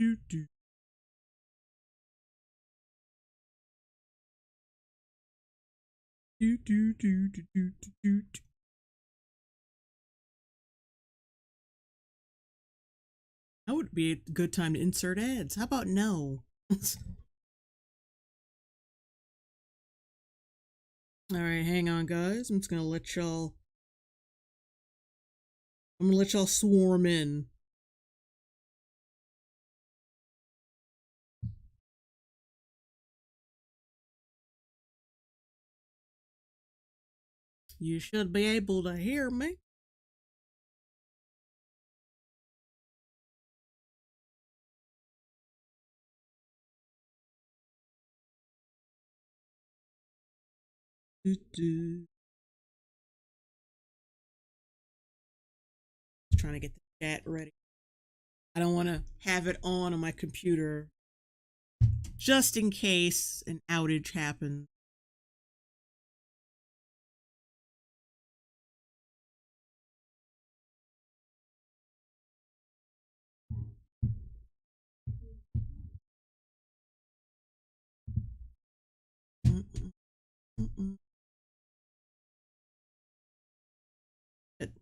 do, do. Do, do, do, do, do, do, do. That would be a good time to insert ads. How about no? All right, hang on, guys. I'm gonna let y'all swarm in. You should be able to hear me. Trying to get the chat ready. I don't want to have it on my computer just in case an outage happens.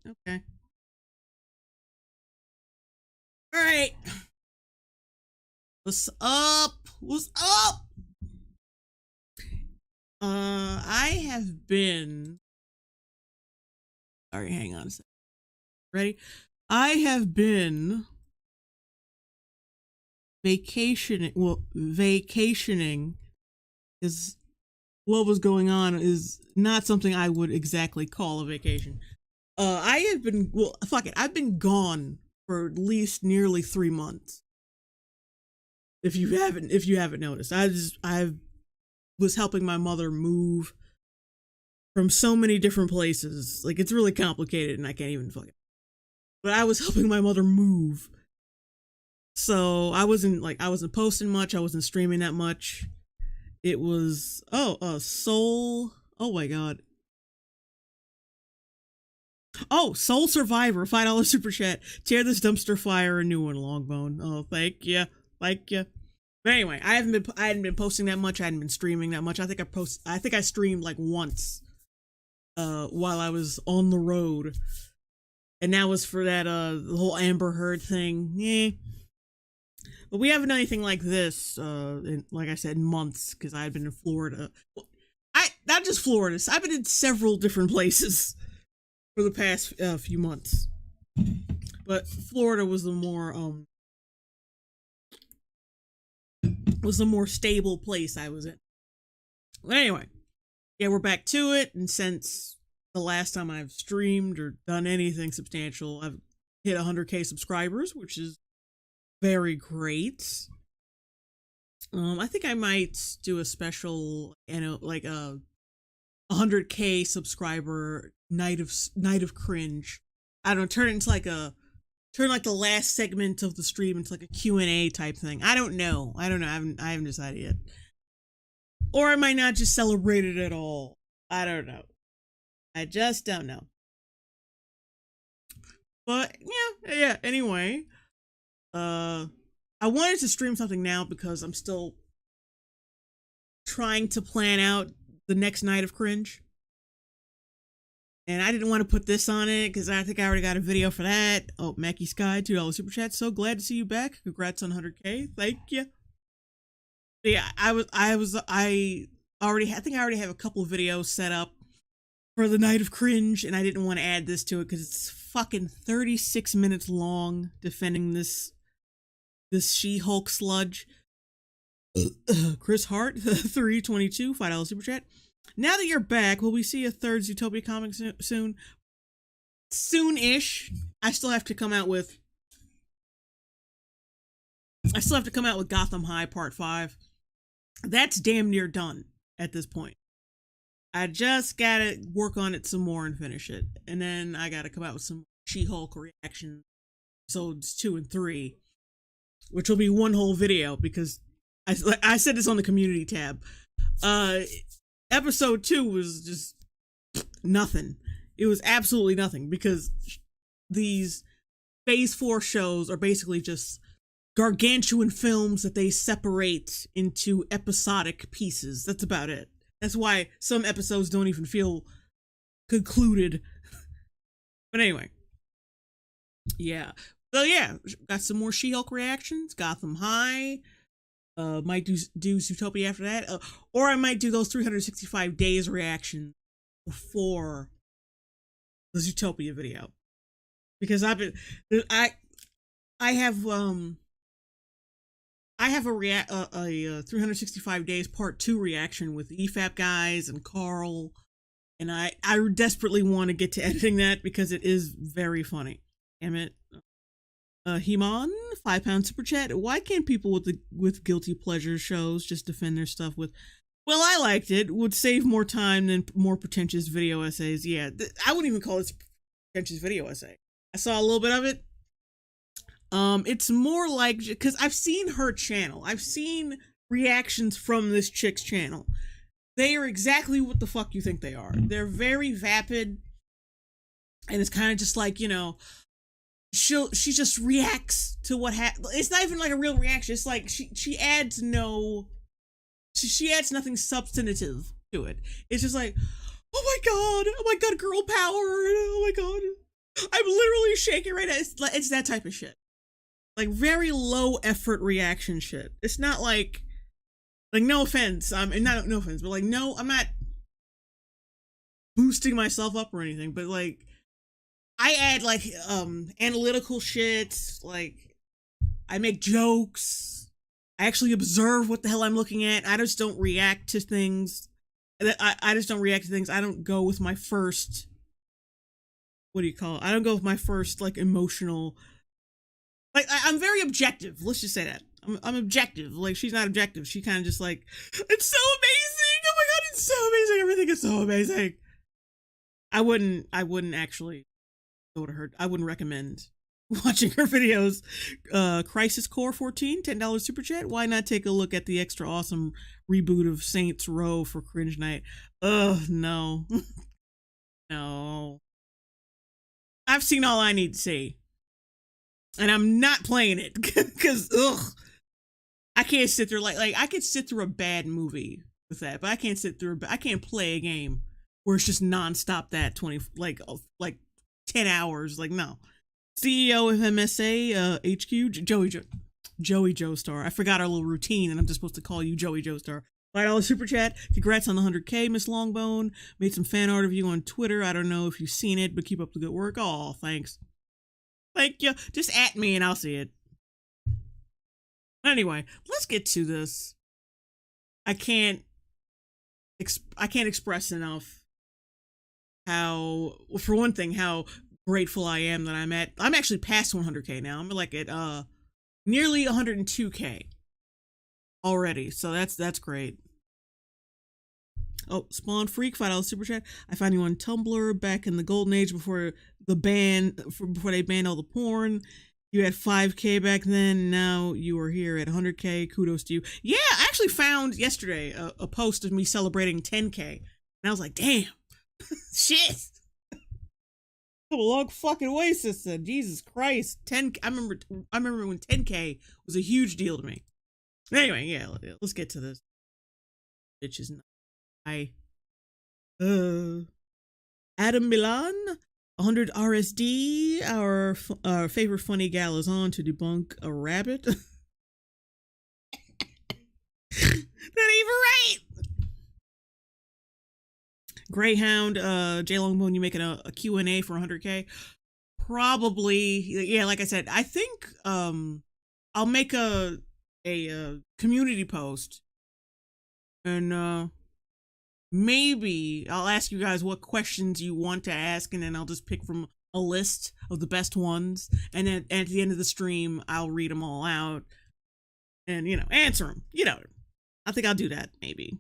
Okay. All right. What's up? What's up? I have been. Sorry, hang on a second. Ready? I have been vacationing. Well, vacationing is what was going on is not something I would exactly call a vacation. I have been, well, fuck it. I've been gone for at least nearly 3 months. If you haven't noticed, I was helping my mother move from so many different places. Like, it's really complicated and I can't even fucking, but I was helping my mother move. So I wasn't posting much. I wasn't streaming that much. It was, Soul. Oh my God. Oh, Soul Survivor, $5 super chat. Tear this dumpster fire a new one, Longbone. Oh, thank you. But anyway, I hadn't been posting that much. I hadn't been streaming that much. I think I streamed like once, while I was on the road. And that was for that, the whole Amber Heard thing. Yeah. But we haven't done anything like this, like I said, in months, because I had been in Florida. Well, not just Florida. I've been in several different places for the past few months. But Florida was the more stable place I was in. But anyway, yeah, we're back to it, and since the last time I've streamed or done anything substantial, I've hit 100k subscribers, which is very great. I think I might do a special, like a 100k subscriber night of cringe. I don't know, turn like the last segment of the stream into like a Q&A type thing. I don't know. I haven't decided yet. Or I might not just celebrate it at all. I don't know. I just don't know. But yeah, anyway. I wanted to stream something now because I'm still trying to plan out the next night of cringe. And I didn't want to put this on it because I think I already got a video for that. Oh, Mackie Sky, $2 super chat. So glad to see you back. Congrats on 100k. Thank you. Yeah, I think I already have a couple of videos set up for the night of cringe, and I didn't want to add this to it because it's fucking 36 minutes long defending this She-Hulk sludge. Chris Hart, 322, $5 super chat. Now that you're back, will we see a third Zootopia comic soon? Soon-ish. I still have to come out with Gotham High Part 5. That's damn near done at this point. I just gotta work on it some more and finish it. And then I gotta come out with some She-Hulk reaction episodes 2 and 3, which will be one whole video because I said this on the community tab. Episode 2 was just nothing. It was absolutely nothing because these Phase 4 shows are basically just gargantuan films that they separate into episodic pieces. That's about it. That's why some episodes don't even feel concluded. But anyway, yeah. So yeah, got some more She-Hulk reactions. Gotham High. Might do Zootopia after that, or I might do those 365 days reactions before the Zootopia video, because I have a 365 days part 2 reaction with EFAP guys and Carl, and I desperately want to get to editing that because it is very funny. Damn it. Heman, £5 super chat. Why can't people with guilty pleasure shows just defend their stuff with, well, I liked it, would save more time than more pretentious video essays? Yeah, I wouldn't even call this pretentious video essay. I saw a little bit of it. It's more like, because I've seen her channel. I've seen reactions from this chick's channel. They are exactly what the fuck you think they are. They're very vapid, and it's kind of just like, you know, she just reacts to what happened. It's not even like a real reaction. It's like she adds she adds nothing substantive to it. It's just like, oh my god, girl power, oh my god, I'm literally shaking right now. It's that type of shit, like very low effort reaction shit. It's not like no offense, and not no offense, but like, no, I'm not boosting myself up or anything, but like, I add like analytical shit, like I make jokes, I actually observe what the hell I'm looking at. I just don't react to things. I just don't react to things. I don't go with my first, what do you call it? I don't go with my first like emotional, like I'm very objective. Let's just say that. I'm objective. Like, she's not objective. She kind of just like, it's so amazing. Oh my god, it's so amazing. Everything is so amazing. I wouldn't actually go to her. I wouldn't recommend watching her videos. Crisis Core 14, $10 super chat. Why not take a look at the extra awesome reboot of Saints Row for cringe night? Ugh, no. No. I've seen all I need to see. And I'm not playing it because I can't sit there like I could sit through a bad movie with that, but I can't play a game where it's just nonstop that 20 like 10 hours. Like, no. CEO of MSA HQ, Joey Joestar. I forgot our little routine, and I'm just supposed to call you Joey Joestar. $5 super chat. Congrats on the 100K, Miss Longbone. Made some fan art of you on Twitter. I don't know if you've seen it, but keep up the good work. Oh, thanks. Thank you. Just at me and I'll see it. Anyway, let's get to this. I can't express enough how, for one thing, how grateful I am that I'm actually past 100K now. I'm like at nearly 102K already. So that's great. Oh, Spawn Freak, $5 super chat. I found you on Tumblr back in the golden age before they banned all the porn. You had 5K back then. Now you are here at 100K. Kudos to you. Yeah, I actually found yesterday a post of me celebrating 10K, and I was like, damn, shit. A long fucking way, sister. Jesus Christ. 10. I remember when 10K was a huge deal to me. Anyway, yeah, let's get to this. Bitches. Adam Milan, 100 RSD. Our favorite funny gal is on to debunk a rabbit. Not even right. Greyhound, J Longbone, you making a Q&A for 100K? Probably. Yeah, like I said, I think I'll make a community post, and maybe I'll ask you guys what questions you want to ask, and then I'll just pick from a list of the best ones, and then at the end of the stream I'll read them all out and answer them. I think I'll do that maybe.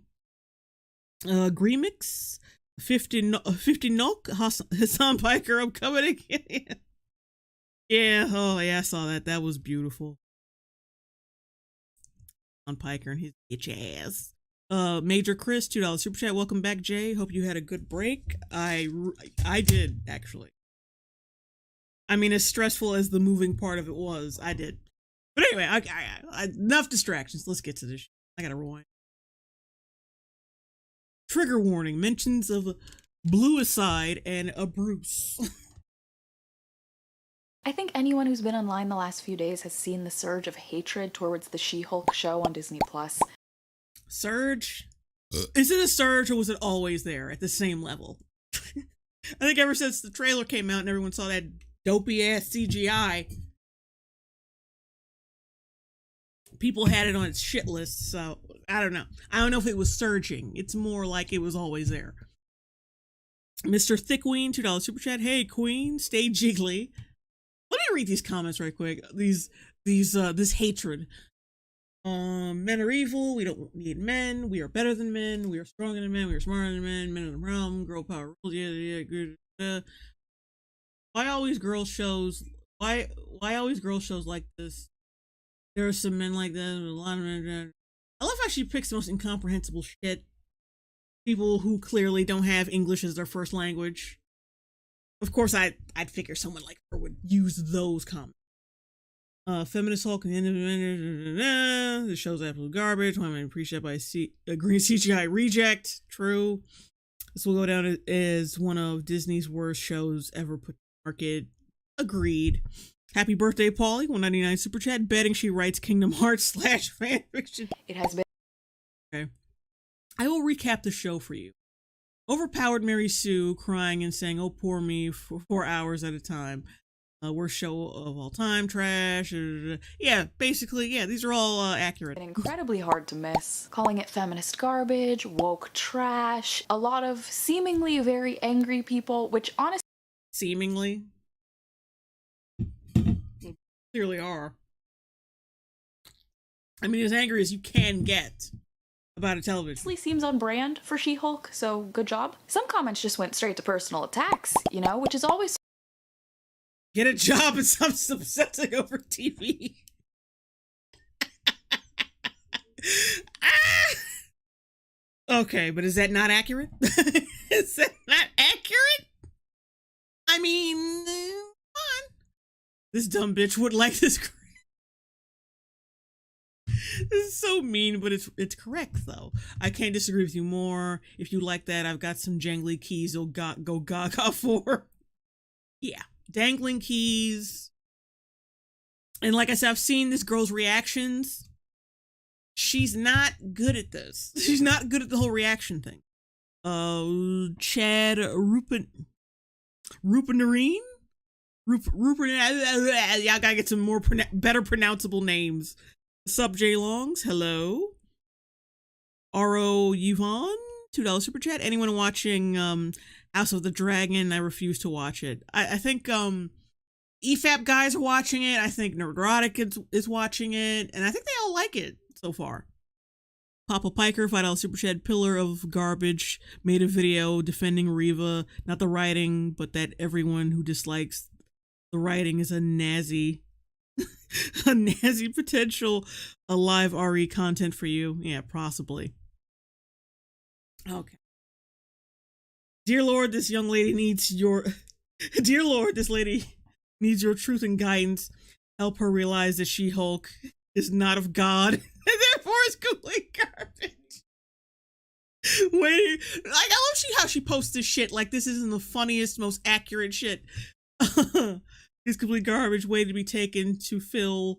Gremix, 50 knock, Hassan Piker, I'm coming again. Yeah, oh yeah, I saw that. That was beautiful. On Piker and his bitch ass. Major Chris, $2 super chat. Welcome back, Jay. Hope you had a good break. I did, actually. I mean, as stressful as the moving part of it was, I did. But anyway, enough distractions. Let's get to this. I gotta rewind. Trigger warning: mentions of Bluicide and a Bruce. I think anyone who's been online the last few days has seen the surge of hatred towards the She-Hulk show on Disney+. Surge? Is it a surge, or was it always there at the same level? I think ever since the trailer came out and everyone saw that dopey ass CGI, people had it on its shit list. So I don't know. I don't know if it was surging. It's more like it was always there. Mr. Thickween, $2 super chat. Hey Queen, stay jiggly. Let me read these comments right quick. This hatred. Men are evil. We don't need men. We are better than men. We are stronger than men. We are smarter than men. Men are the realm. Girl power rules. Yeah. Good. Why always girl shows? Why always girl shows like this? There are some men like that. A lot of men. I love how she picks the most incomprehensible shit. People who clearly don't have English as their first language. Of course, I'd figure someone like her would use those comments. Feminist Hulk and the show's absolute garbage. Why am I appreciated by a green CGI reject? True. This will go down as one of Disney's worst shows ever put to market. Agreed. Happy birthday, Paulie. 199 super chat. Betting she writes Kingdom Hearts / fanfiction. It has been. Okay. I will recap the show for you. Overpowered Mary Sue crying and saying, "Oh, poor me," for 4 hours at a time. Worst show of all time, trash. Yeah, basically, yeah, these are all accurate. Been incredibly hard to miss. Calling it feminist garbage, woke trash, a lot of seemingly very angry people, which honestly. Seemingly? Clearly are. I mean, as angry as you can get about a television. Seems on brand for She-Hulk, so good job. Some comments just went straight to personal attacks, which is always. Get a job and stop obsessing over TV. Okay, but is that not accurate? Is that not accurate? I mean, come on. This dumb bitch would like this. This is so mean, but it's correct though. I can't disagree with you more. If you like that, I've got some jangly keys you'll go gaga for. Yeah. Dangling keys. And like I said, I've seen this girl's reactions. She's not good at this. She's not good at the whole reaction thing. Chad Rupert, y'all gotta get some more better pronounceable names. Sup J Longs, hello. R.O. Yvonne, $2 super chat. Anyone watching House of the Dragon? I refuse to watch it. I think EFAP guys are watching it. I think Nerdrotic is watching it, and I think they all like it so far. Papa Piker, $5 super chat. Pillar of garbage, made a video defending Reva, not the writing, but that everyone who dislikes the writing is a Nazi. A Nazi potential, a live RE content for you. Yeah, possibly. Okay. Dear Lord, this young lady needs your... Dear Lord, this lady needs your truth and guidance. Help her realize that She-Hulk is not of God, and therefore is complete garbage. Wait, like, I love how she posts this shit like this isn't the funniest, most accurate shit. It's complete garbage, way to be taken to the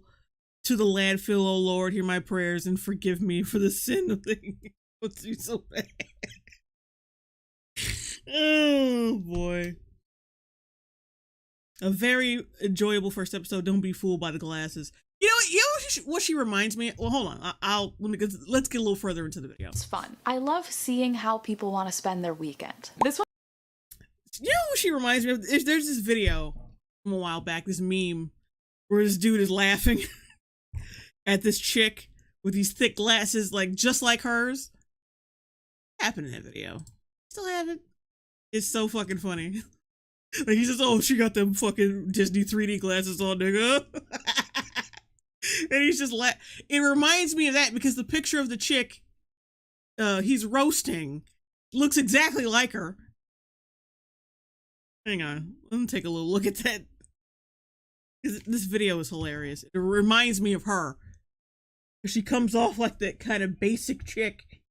landfill. Oh Lord, hear my prayers and forgive me for the sin of thinking what's you so bad. Oh boy. A very enjoyable first episode. Don't be fooled by the glasses. You know what she reminds me? Well, hold on. Let's get a little further into the video. It's fun. I love seeing how people want to spend their weekend. This one. You know what she reminds me of? There's this video from a while back, this meme where this dude is laughing at this chick with these thick glasses, like just like hers. Happened in that video. Still have it. It's so fucking funny. Like he says, "Oh, she got them fucking Disney 3D glasses on, nigga." And he's just it reminds me of that because the picture of the chick he's roasting looks exactly like her. Hang on, let me take a little look at that. This video is hilarious. It reminds me of her. She comes off like that kind of basic chick.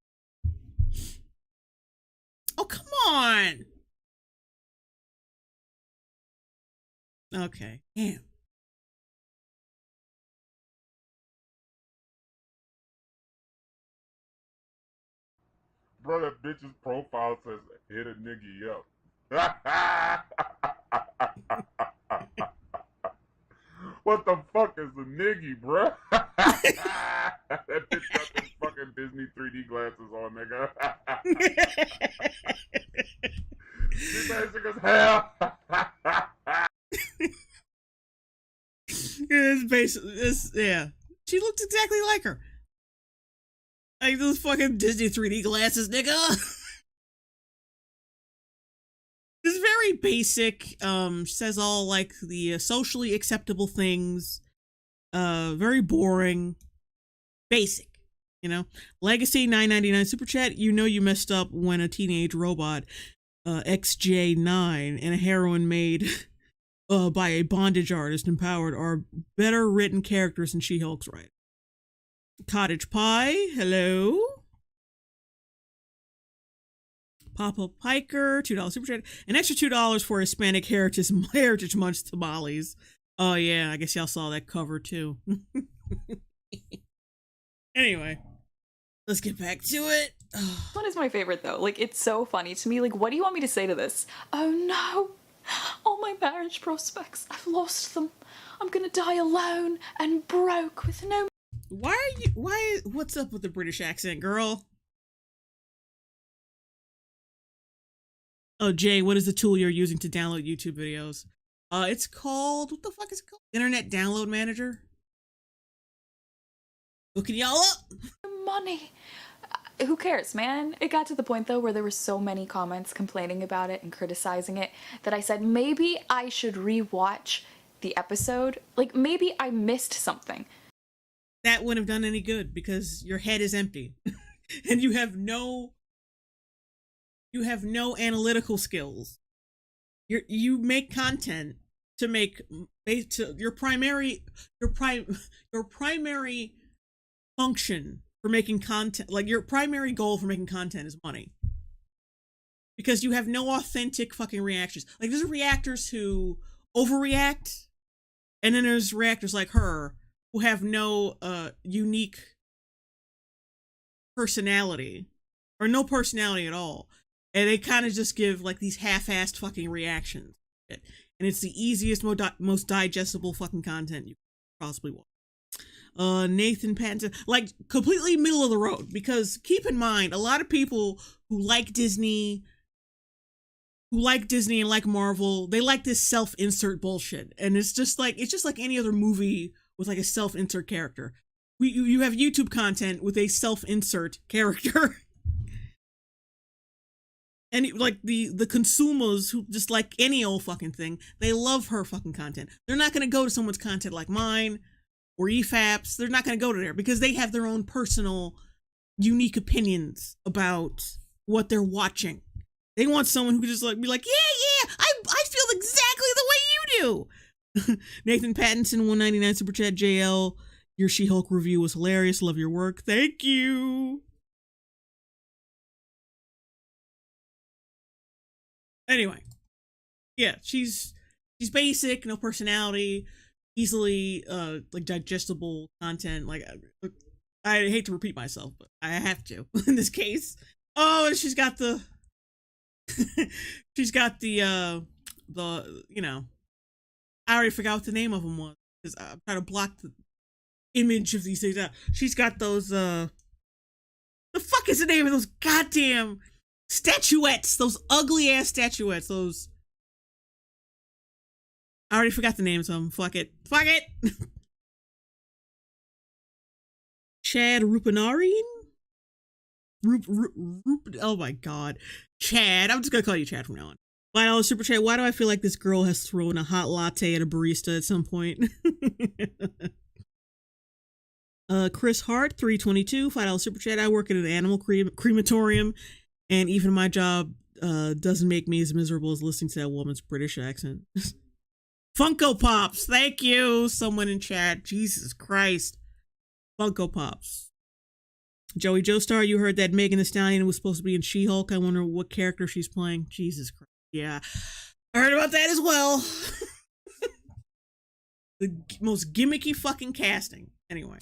Oh, come on. Okay. Damn. Bro, that bitch's profile says hit a nigga up. What the fuck is a nigga, bro? That bitch got them fucking Disney 3D glasses on, nigga. She basic as hell. It's basically this. Yeah, she looks exactly like her. Like those fucking Disney 3D glasses, nigga. It's very basic. Says all like the socially acceptable things. Very boring. Basic. You know, Legacy 9.99 super chat. You know you messed up when a teenage robot, XJ9, and a heroine made by a bondage artist empowered are better written characters than She-Hulk's right. Cottage Pie, hello. Papa Piker, $2 super chat. An extra $2 for Hispanic Heritage Month tamales. Oh yeah, I guess y'all saw that cover too. Anyway, let's get back to it. This one is my favorite though. Like, it's so funny to me. Like, what do you want me to say to this? Oh no, all my marriage prospects, I've lost them. I'm gonna die alone and broke with no... What's up with the British accent, girl? Oh, Jay, what is the tool you're using to download YouTube videos? It's called, what the fuck is it called? Internet Download Manager. Looking y'all up. money. Who cares, man? It got to the point though where there were so many comments complaining about it and criticizing it that I said maybe I should rewatch the episode. Like, maybe I missed something. That wouldn't have done any good because your head is empty and you have no analytical skills. You make content to make your primary function for making content, like your primary goal for making content is money. Because you have no authentic fucking reactions. Like, there's reactors who overreact, and then there's reactors like her who have no unique personality, or no personality at all. And they kind of just give like these half-assed fucking reactions. And it's the easiest, most digestible fucking content you possibly want. Nathan Pattinson, like, completely middle of the road, because keep in mind, a lot of people who like Disney and like Marvel, they like this self-insert bullshit, and it's just like any other movie with like a self-insert character. You have YouTube content with a self-insert character. And like the consumers who just like any old fucking thing, they love her fucking content. They're not gonna go to someone's content like mine or EFAPs. They're not gonna go to there because they have their own personal, unique opinions about what they're watching. They want someone who could just like be like, yeah, I feel exactly the way you do. Nathan Pattinson, $1.99 super chat. JL, your She-Hulk review was hilarious. Love your work. Thank you. Anyway, yeah, she's basic, no personality, easily like digestible content. Like, I hate to repeat myself, but I have to in this case. Oh, and she's got the you know, I already forgot what the name of them was because I'm trying to block the image of these things out. She's got those the fuck is the name of those goddamn statuettes, those ugly ass statuettes, those, I already forgot the names of them. Fuck it. Chad Rupanarian? Oh my god. Chad. I'm just gonna call you Chad from now on. $5 super chat. Why do I feel like this girl has thrown a hot latte at a barista at some point? Chris Hart, 322, $5 super chat. I work at an animal crematorium, and even my job doesn't make me as miserable as listening to that woman's British accent. Funko Pops. Thank you. Someone in chat. Jesus Christ. Funko Pops. Joey Joestar, you heard that Megan Thee Stallion was supposed to be in She-Hulk. I wonder what character she's playing. Jesus Christ. Yeah. I heard about that as well. The most gimmicky fucking casting. Anyway.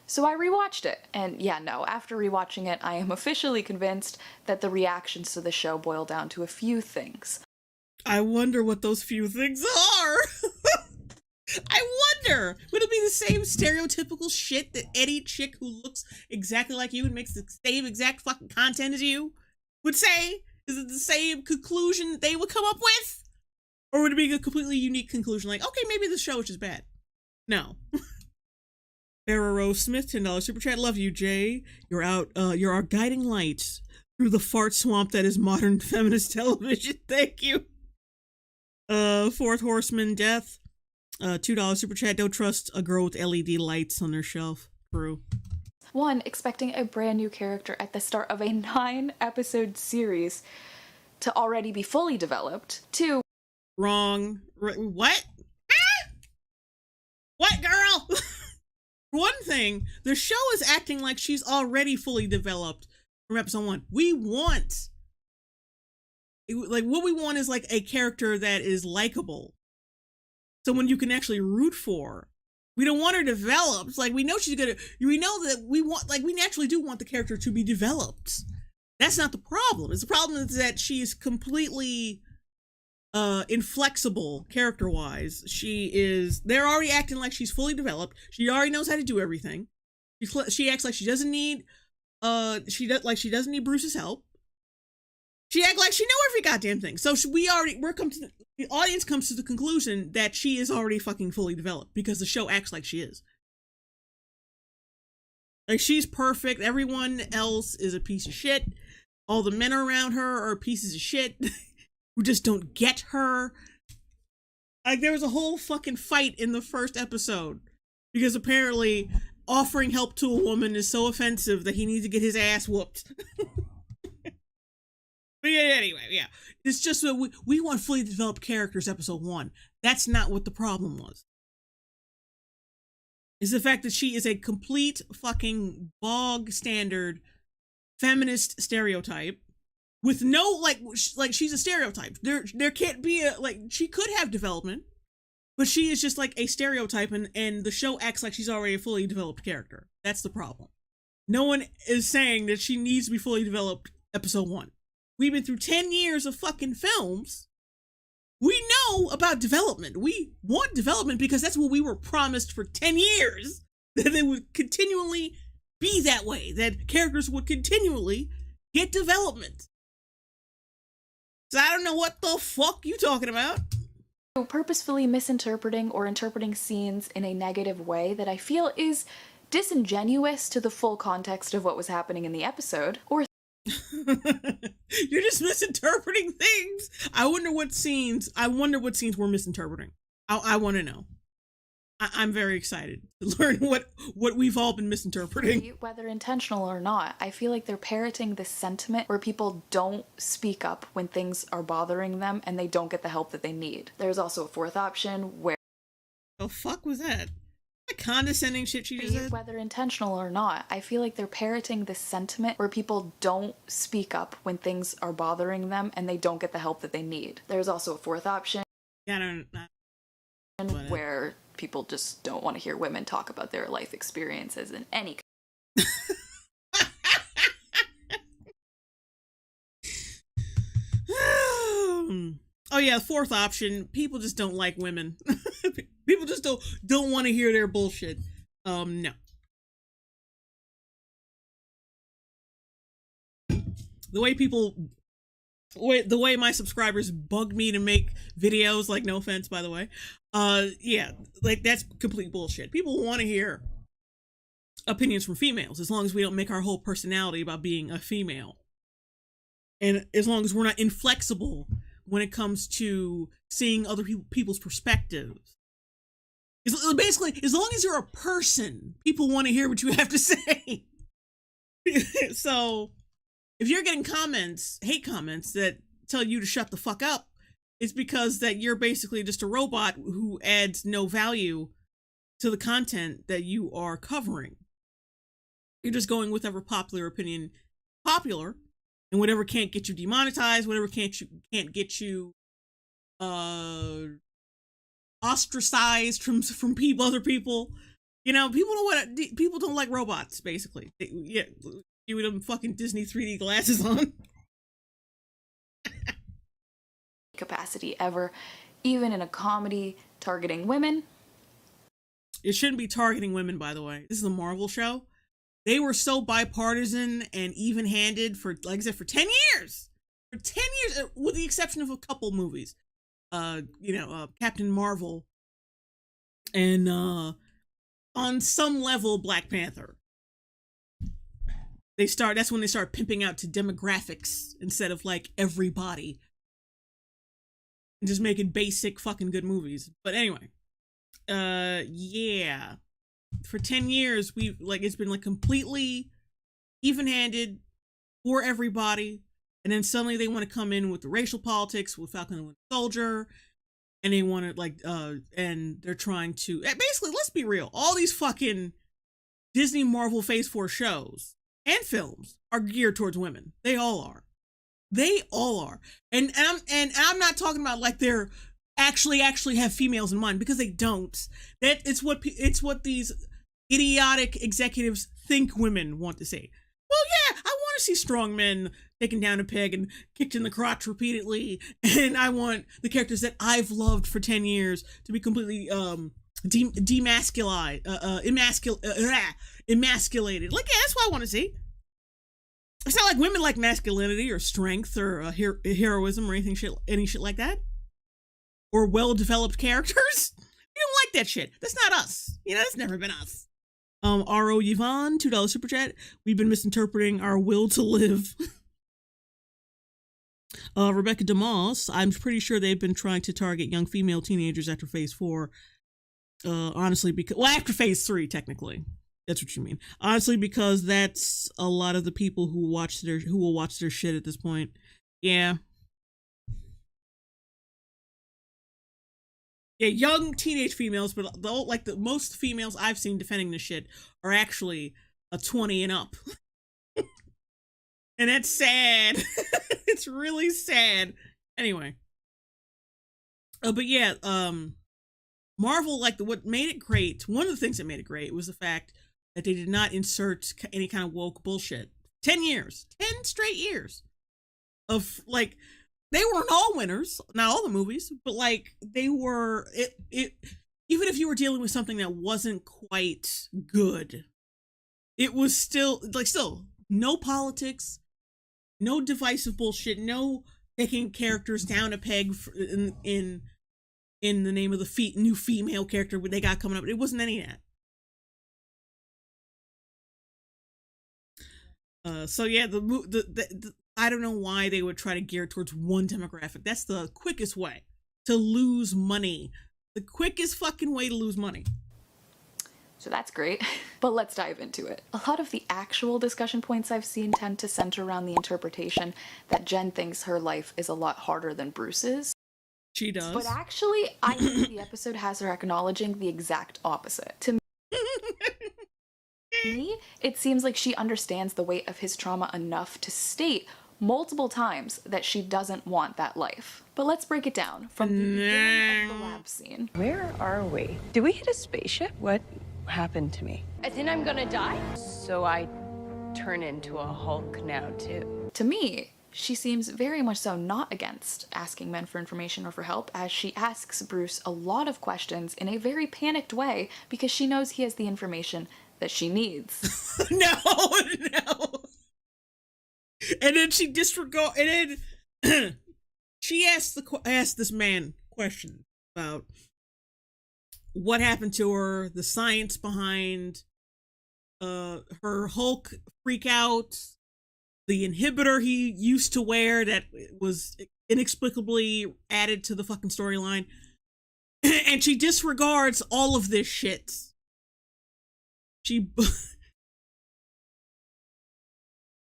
So I rewatched it, and yeah, no, after rewatching it, I am officially convinced that the reactions to the show boil down to a few things. I wonder what those few things are. I wonder. Would it be the same stereotypical shit that any chick who looks exactly like you and makes the same exact fucking content as you would say? Is it the same conclusion that they would come up with? Or would it be a completely unique conclusion? Like, okay, maybe the show is just bad. No. Farrah Rose Smith, $10 super chat. Love you, Jay. You're our guiding light through the fart swamp that is modern feminist television. Thank you. Fourth Horseman Death, $2 super chat. Don't trust a girl with LED lights on their shelf. True. 1, expecting a brand new character at the start of a 9-episode series to already be fully developed. 2, wrong. What? Ah! What, girl? One thing, the show is acting like she's already fully developed from episode 1. We want, like, what we want is like a character that is likable, someone you can actually root for. We don't want her developed. Like, we know she's gonna, we know that we want, like, we naturally do want the character to be developed. That's not the problem. It's the problem is that she is completely inflexible character-wise. They're already acting like she's fully developed. She already knows how to do everything. She acts like she doesn't need she doesn't need Bruce's help. She acts like she knows every goddamn thing. So the audience comes to the conclusion that she is already fucking fully developed because the show acts like she is. Like, she's perfect. Everyone else is a piece of shit. All the men around her are pieces of shit. Who just don't get her. Like, there was a whole fucking fight in the first episode because apparently offering help to a woman is so offensive that he needs to get his ass whooped. But yeah, anyway, yeah. It's just that we want fully developed characters episode 1. That's not what the problem was. It's the fact that she is a complete fucking bog standard feminist stereotype. With no, like she's a stereotype. There can't be she could have development, but she is just like a stereotype, and the show acts like she's already a fully developed character. That's the problem. No one is saying that she needs to be fully developed episode 1. We've been through 10 years of fucking films. We know about development. We want development because that's what we were promised for 10 years. That they would continually be that way. That characters would continually get development. So I don't know what the fuck you talking about. Purposefully misinterpreting or interpreting scenes in a negative way that I feel is disingenuous to the full context of what was happening in the episode. Or you're just misinterpreting things. I wonder what scenes we're misinterpreting. I want to know. I'm very excited to learn what we've all been misinterpreting. Whether intentional or not, I feel like they're parroting this sentiment where people don't speak up when things are bothering them and they don't get the help that they need. There's also a fourth option where... The fuck was that? The condescending shit she just said? Whether intentional or not, I feel like they're parroting this sentiment where people don't speak up when things are bothering them and they don't get the help that they need. There's also a fourth option where people just don't want to hear women talk about their life experiences in any Oh yeah, fourth option, people just don't like women. People just don't want to hear their bullshit. No. The way my subscribers bug me to make videos, like, no offense, by the way, yeah, like, that's complete bullshit. People want to hear opinions from females, as long as we don't make our whole personality about being a female. And as long as we're not inflexible when it comes to seeing other people's perspectives. Basically, as long as you're a person, people want to hear what you have to say. So, if you're getting hate comments that tell you to shut the fuck up, It's because that you're basically just a robot who adds no value to the content that you are covering. You're just going with whatever popular opinion popular, and whatever can't get you demonetized, whatever can't get you ostracized from people, other people. You know, people don't like robots. Basically, yeah, you with them fucking Disney 3D glasses on. Capacity ever, even in a comedy targeting women. It shouldn't be targeting women, by the way. This is a Marvel show. They were so bipartisan and even-handed for, like I said, for 10 years. For 10 years, with the exception of a couple movies. Captain Marvel and on some level Black Panther. That's when they start pimping out to demographics instead of like everybody. And just making basic fucking good movies. But anyway, yeah. For 10 years, it's been like completely even-handed for everybody. And then suddenly they want to come in with the racial politics with Falcon and Winter Soldier. And they want to and they're trying to, basically, let's be real. All these fucking Disney Marvel Phase 4 shows and films are geared towards women. They all are. They all are. And I'm not talking about like they're actually have females in mind, because they don't. It's what these idiotic executives think women want to see. Well, yeah, I want to see strong men taken down a peg and kicked in the crotch repeatedly, and I want the characters that I've loved for 10 years to be completely emasculated. Like, yeah, that's what I want to see. It's not like women like masculinity or strength or heroism or any shit like that. Or well-developed characters. We don't like that shit. That's not us. You know, that's never been us. R.O. Yvonne, $2 super chat. We've been misinterpreting our will to live. Rebecca DeMoss, I'm pretty sure they've been trying to target young female teenagers after Phase 4. Honestly, after Phase 3, technically. That's what you mean. Honestly, because that's a lot of the people who will watch their shit at this point. Yeah. Yeah, young teenage females, but the most females I've seen defending this shit are actually a 20 and up. And that's sad. It's really sad. Anyway. But yeah, Marvel, what made it great, one of the things that made it great was the fact that they did not insert any kind of woke bullshit. 10 straight years of, they weren't all winners, not all the movies, but they were, even if you were dealing with something that wasn't quite good, it was still no politics, no divisive bullshit, no taking characters down a peg in the name of the new female character they got coming up. It wasn't any of that. So yeah, the I don't know why they would try to gear towards one demographic. That's the quickest way to lose money. The quickest fucking way to lose money. So that's great, but let's dive into it. A lot of the actual discussion points I've seen tend to center around the interpretation that Jen thinks her life is a lot harder than Bruce's. She does. But actually, I think the episode has her acknowledging the exact opposite. To me, it seems like she understands the weight of his trauma enough to state multiple times that she doesn't want that life. But let's break it down from the beginning of the lab scene. Where are we? Did we hit a spaceship? What happened to me? I think I'm gonna die. So I turn into a Hulk now too. To me, she seems very much so not against asking men for information or for help, as she asks Bruce a lot of questions in a very panicked way because she knows he has the information that she needs. No. And then she she asked this man questions about what happened to her, the science behind her Hulk freak out, the inhibitor he used to wear that was inexplicably added to the fucking storyline. And she disregards all of this shit.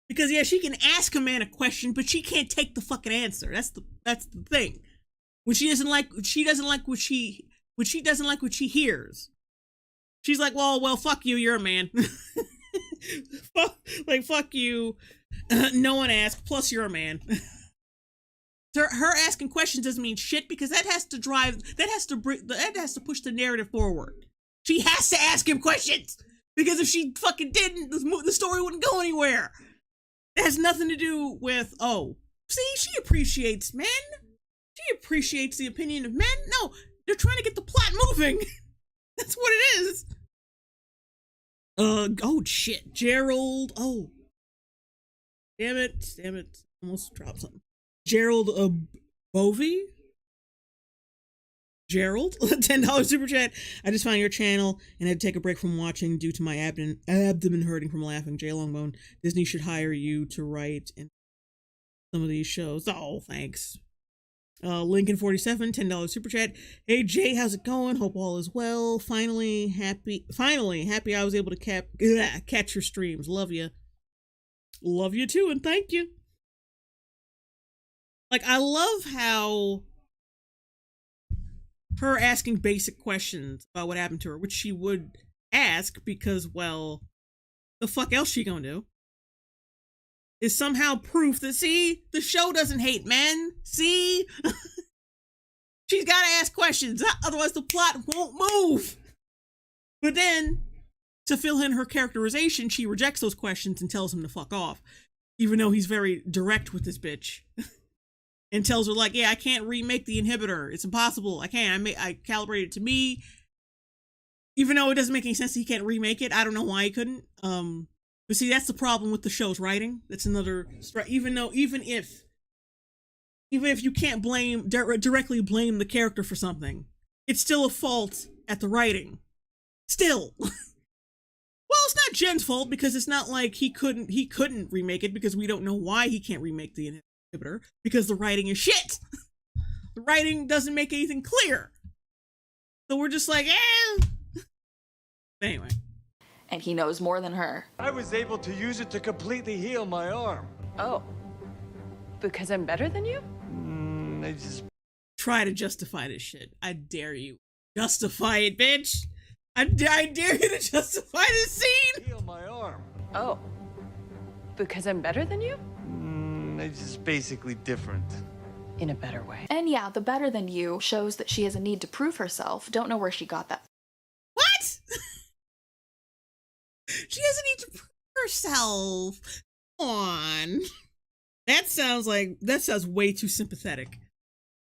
Because yeah, she can ask a man a question, but she can't take the fucking answer. That's the thing. when she doesn't like what she doesn't like what she hears. She's like, well, fuck you, you're a man. Fuck you. No one asked. Plus, you're a man. Her asking questions doesn't mean shit because that has to push the narrative forward. She has to ask him questions because if she fucking didn't, the story wouldn't go anywhere. It has nothing to do with, she appreciates men. She appreciates the opinion of men. No, they're trying to get the plot moving. That's what it is. Shit. Gerald. Oh. Damn it. Almost dropped something. Gerald, Bovey? Gerald? $10 super chat. I just found your channel and had to take a break from watching due to my abdomen hurting from laughing. Jay Longbone, Disney should hire you to write in some of these shows. Oh, thanks. Lincoln47, $10 super chat. Hey Jay, how's it going? Hope all is well. Finally happy I was able to catch your streams. Love you. Love you too, and thank you. Like, I love how her asking basic questions about what happened to her, which she would ask because, well, the fuck else she gonna do? Is somehow proof that, see, the show doesn't hate men. See? She's gotta ask questions, otherwise the plot won't move. But then, to fill in her characterization, she rejects those questions and tells him to fuck off. Even though he's very direct with this bitch. And tells her, like, yeah, I can't remake the inhibitor. It's impossible. I can't. I calibrated it to me. Even though it doesn't make any sense that he can't remake it. I don't know why he couldn't. But see, that's the problem with the show's writing. That's another even if you can't directly blame the character for something, it's still a fault at the writing. Still. Well, it's not Jen's fault because it's not like he couldn't remake it because we don't know why he can't remake the inhibitor because the writing is shit. The writing doesn't make anything clear. So we're just like, Anyway. And he knows more than her. I was able to use it to completely heal my arm. Oh. Because I'm better than you? I just... Try to justify this shit. I dare you. Justify it, bitch. I dare you to justify this scene. Heal my arm. Oh. Because I'm better than you? It's just basically different. In a better way. And yeah, the better than you shows that she has a need to prove herself. Don't know where she got that. What? She doesn't need to prove herself. Come on. That sounds way too sympathetic.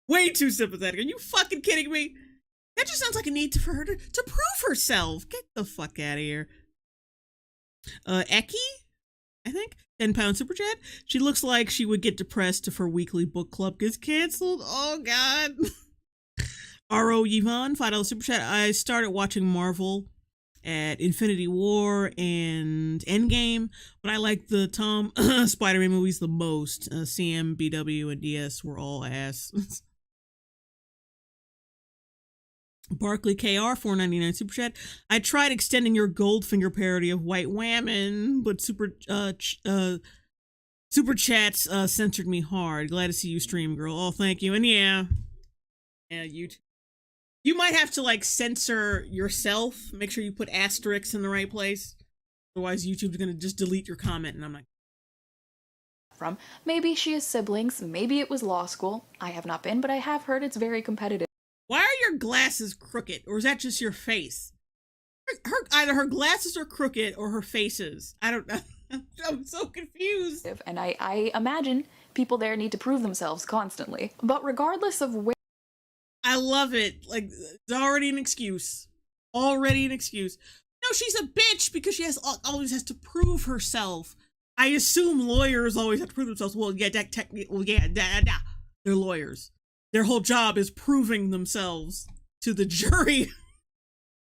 Way too sympathetic. Are you fucking kidding me? That just sounds like a need for her to prove herself. Get the fuck out of here. Eki, I think, £10 super chat. She looks like she would get depressed if her weekly book club gets canceled. Oh God. R.O. Yvonne, $5 super chat. I started watching Marvel at Infinity War and Endgame, but I like the Tom Spider-Man movies the most. CM, BW, and DS were all ass. Barkley KR, $4.99 super chat. I tried extending your Goldfinger parody of White Whammon, but super chats censored me hard. Glad to see you stream, girl. Oh, thank you. And yeah, you might have to like censor yourself. Make sure you put asterisks in the right place. Otherwise, YouTube's gonna just delete your comment, and I'm like. From maybe she has siblings, maybe it was law school. I have not been, but I have heard it's very competitive. Why are your glasses crooked, or is that just your face? Either her glasses are crooked or her face is. I don't know. I'm so confused. And I imagine people there need to prove themselves constantly. But regardless of where... I love it. Like, it's already an excuse. Already an excuse. No, she's a bitch because she always has to prove herself. I assume lawyers always have to prove themselves. Well, yeah, they're lawyers. Their whole job is proving themselves to the jury.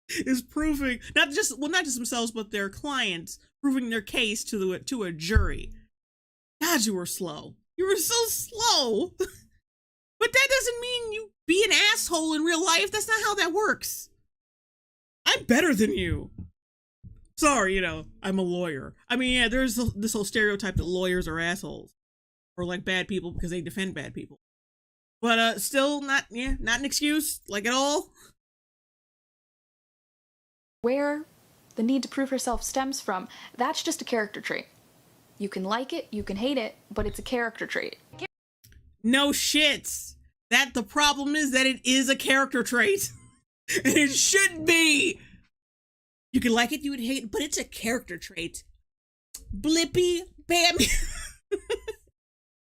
Is proving not just themselves, but their clients, proving their case to a jury. God, you were slow. You were so slow. But that doesn't mean you be an asshole in real life. That's not how that works. I'm better than you. Sorry, I'm a lawyer. I mean, yeah, there's this whole stereotype that lawyers are assholes or like bad people because they defend bad people. But still not an excuse, like at all. Where the need to prove herself stems from, that's just a character trait. You can like it, you can hate it, but it's a character trait. No shits. That the problem is that it is a character trait. And it should be. You can like it, you would hate it, but it's a character trait. Blippy bam.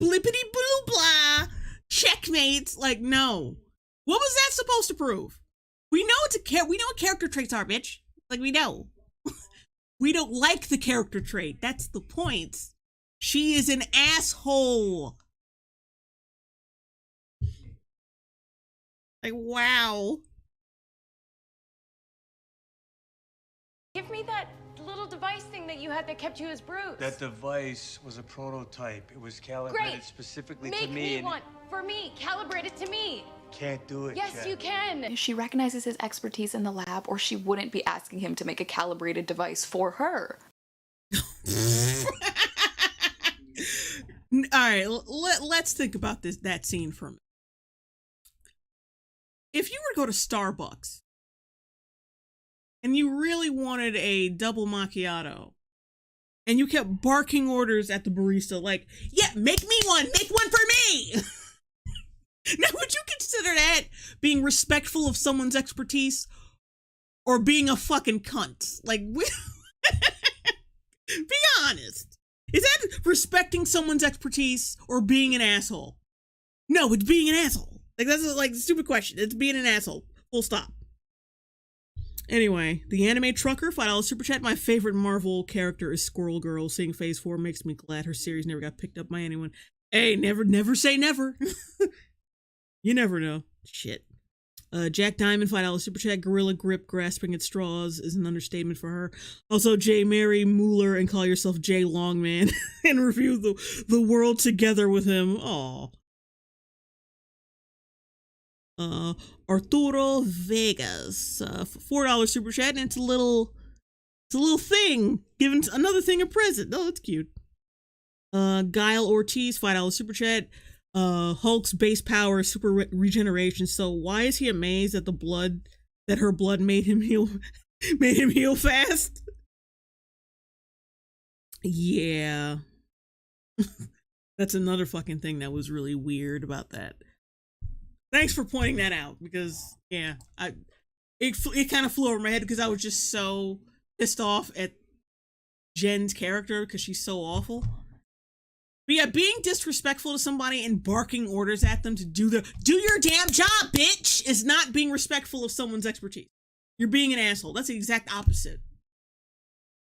Blippity blue blah. Checkmate. Like, no. What was that supposed to prove? We know we know what character traits are, bitch. Like, we know. We don't like the character trait. That's the point. She is an asshole. Like, wow. Give me that little device thing that you had that kept you as Bruce. That device was a prototype. It was calibrated Great. specifically Make to me. me and one for me. Calibrate it to me. Can't do it. Yes, Jen. you can. She recognizes his expertise in the lab, or she wouldn't be asking him to make a calibrated device for her. All right, let's think about that scene for a minute. If you were to go to Starbucks and you really wanted a double macchiato and you kept barking orders at the barista like, yeah, make me one for me. Now, would you consider that being respectful of someone's expertise or being a fucking cunt? Like, be honest. Is that respecting someone's expertise or being an asshole? No, it's being an asshole. Like, that's like a stupid question. It's being an asshole. Full stop. Anyway, the anime trucker, $5 super chat. My favorite Marvel character is Squirrel Girl. Seeing Phase 4 makes me glad her series never got picked up by anyone. Hey, never say never. You never know. Shit. Jack Diamond, $5 super chat. Gorilla Grip grasping at straws is an understatement for her. Also, J. Mary Mueller and call yourself J. Longman and review the world together with him. Aw. Arturo Vegas, $4 super chat, and it's a little thing, giving another thing a present. Oh, that's cute. Guile Ortiz, $5 super chat. Hulk's base power is super regeneration. So why is he amazed that her blood made him heal fast? Yeah. That's another fucking thing that was really weird about that. Thanks for pointing that out, because yeah, it kind of flew over my head because I was just so pissed off at Jen's character because she's so awful. But yeah, being disrespectful to somebody and barking orders at them to do your damn job, bitch, is not being respectful of someone's expertise. You're being an asshole. That's the exact opposite.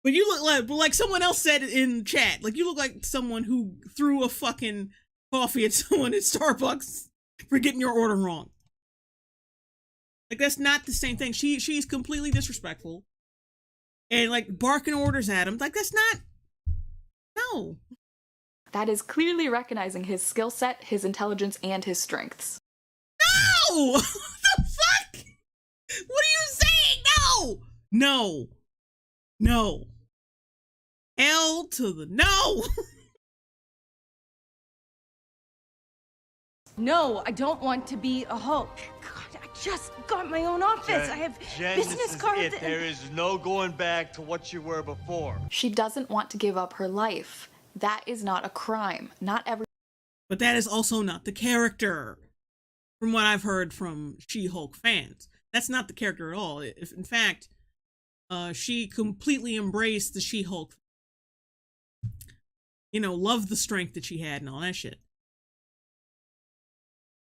But you look like someone else said in chat, like you look like someone who threw a fucking coffee at someone at Starbucks for getting your order wrong. Like, that's not the same thing. She's completely disrespectful and like barking orders at him. Like, that's not. No. That is clearly recognizing his skill set, his intelligence, and his strengths. No! What the fuck? What are you saying? No! No. L to the no! No, I don't want to be a Hulk. God, I just got my own office. I have business this is cards. it. There is no going back to what you were before. She doesn't want to give up her life. That is not a crime. Not every. But that is also not the character. From what I've heard from She-Hulk fans, that's not the character at all. If in fact, she completely embraced the She-Hulk. You know, loved the strength that she had and all that shit.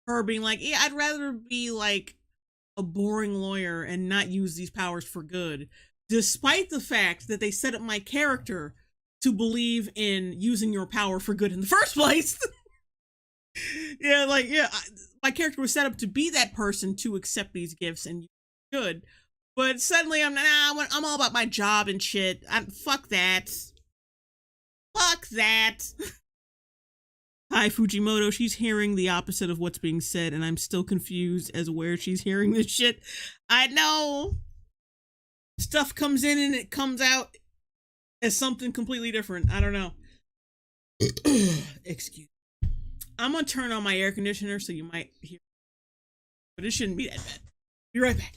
Her being like, yeah, I'd rather be like a boring lawyer and not use these powers for good, despite the fact that they set up my character to believe in using your power for good in the first place. Yeah, like, yeah, my character was set up to be that person to accept these gifts and use good, but suddenly I'm all about my job and shit. Fuck that. Fuck that. Hi, Fujimoto. She's hearing the opposite of what's being said, and I'm still confused as where she's hearing this shit. I know. Stuff comes in and it comes out as something completely different. I don't know. Excuse me. I'm gonna turn on my air conditioner so you might hear, but it shouldn't be that bad. Be right back.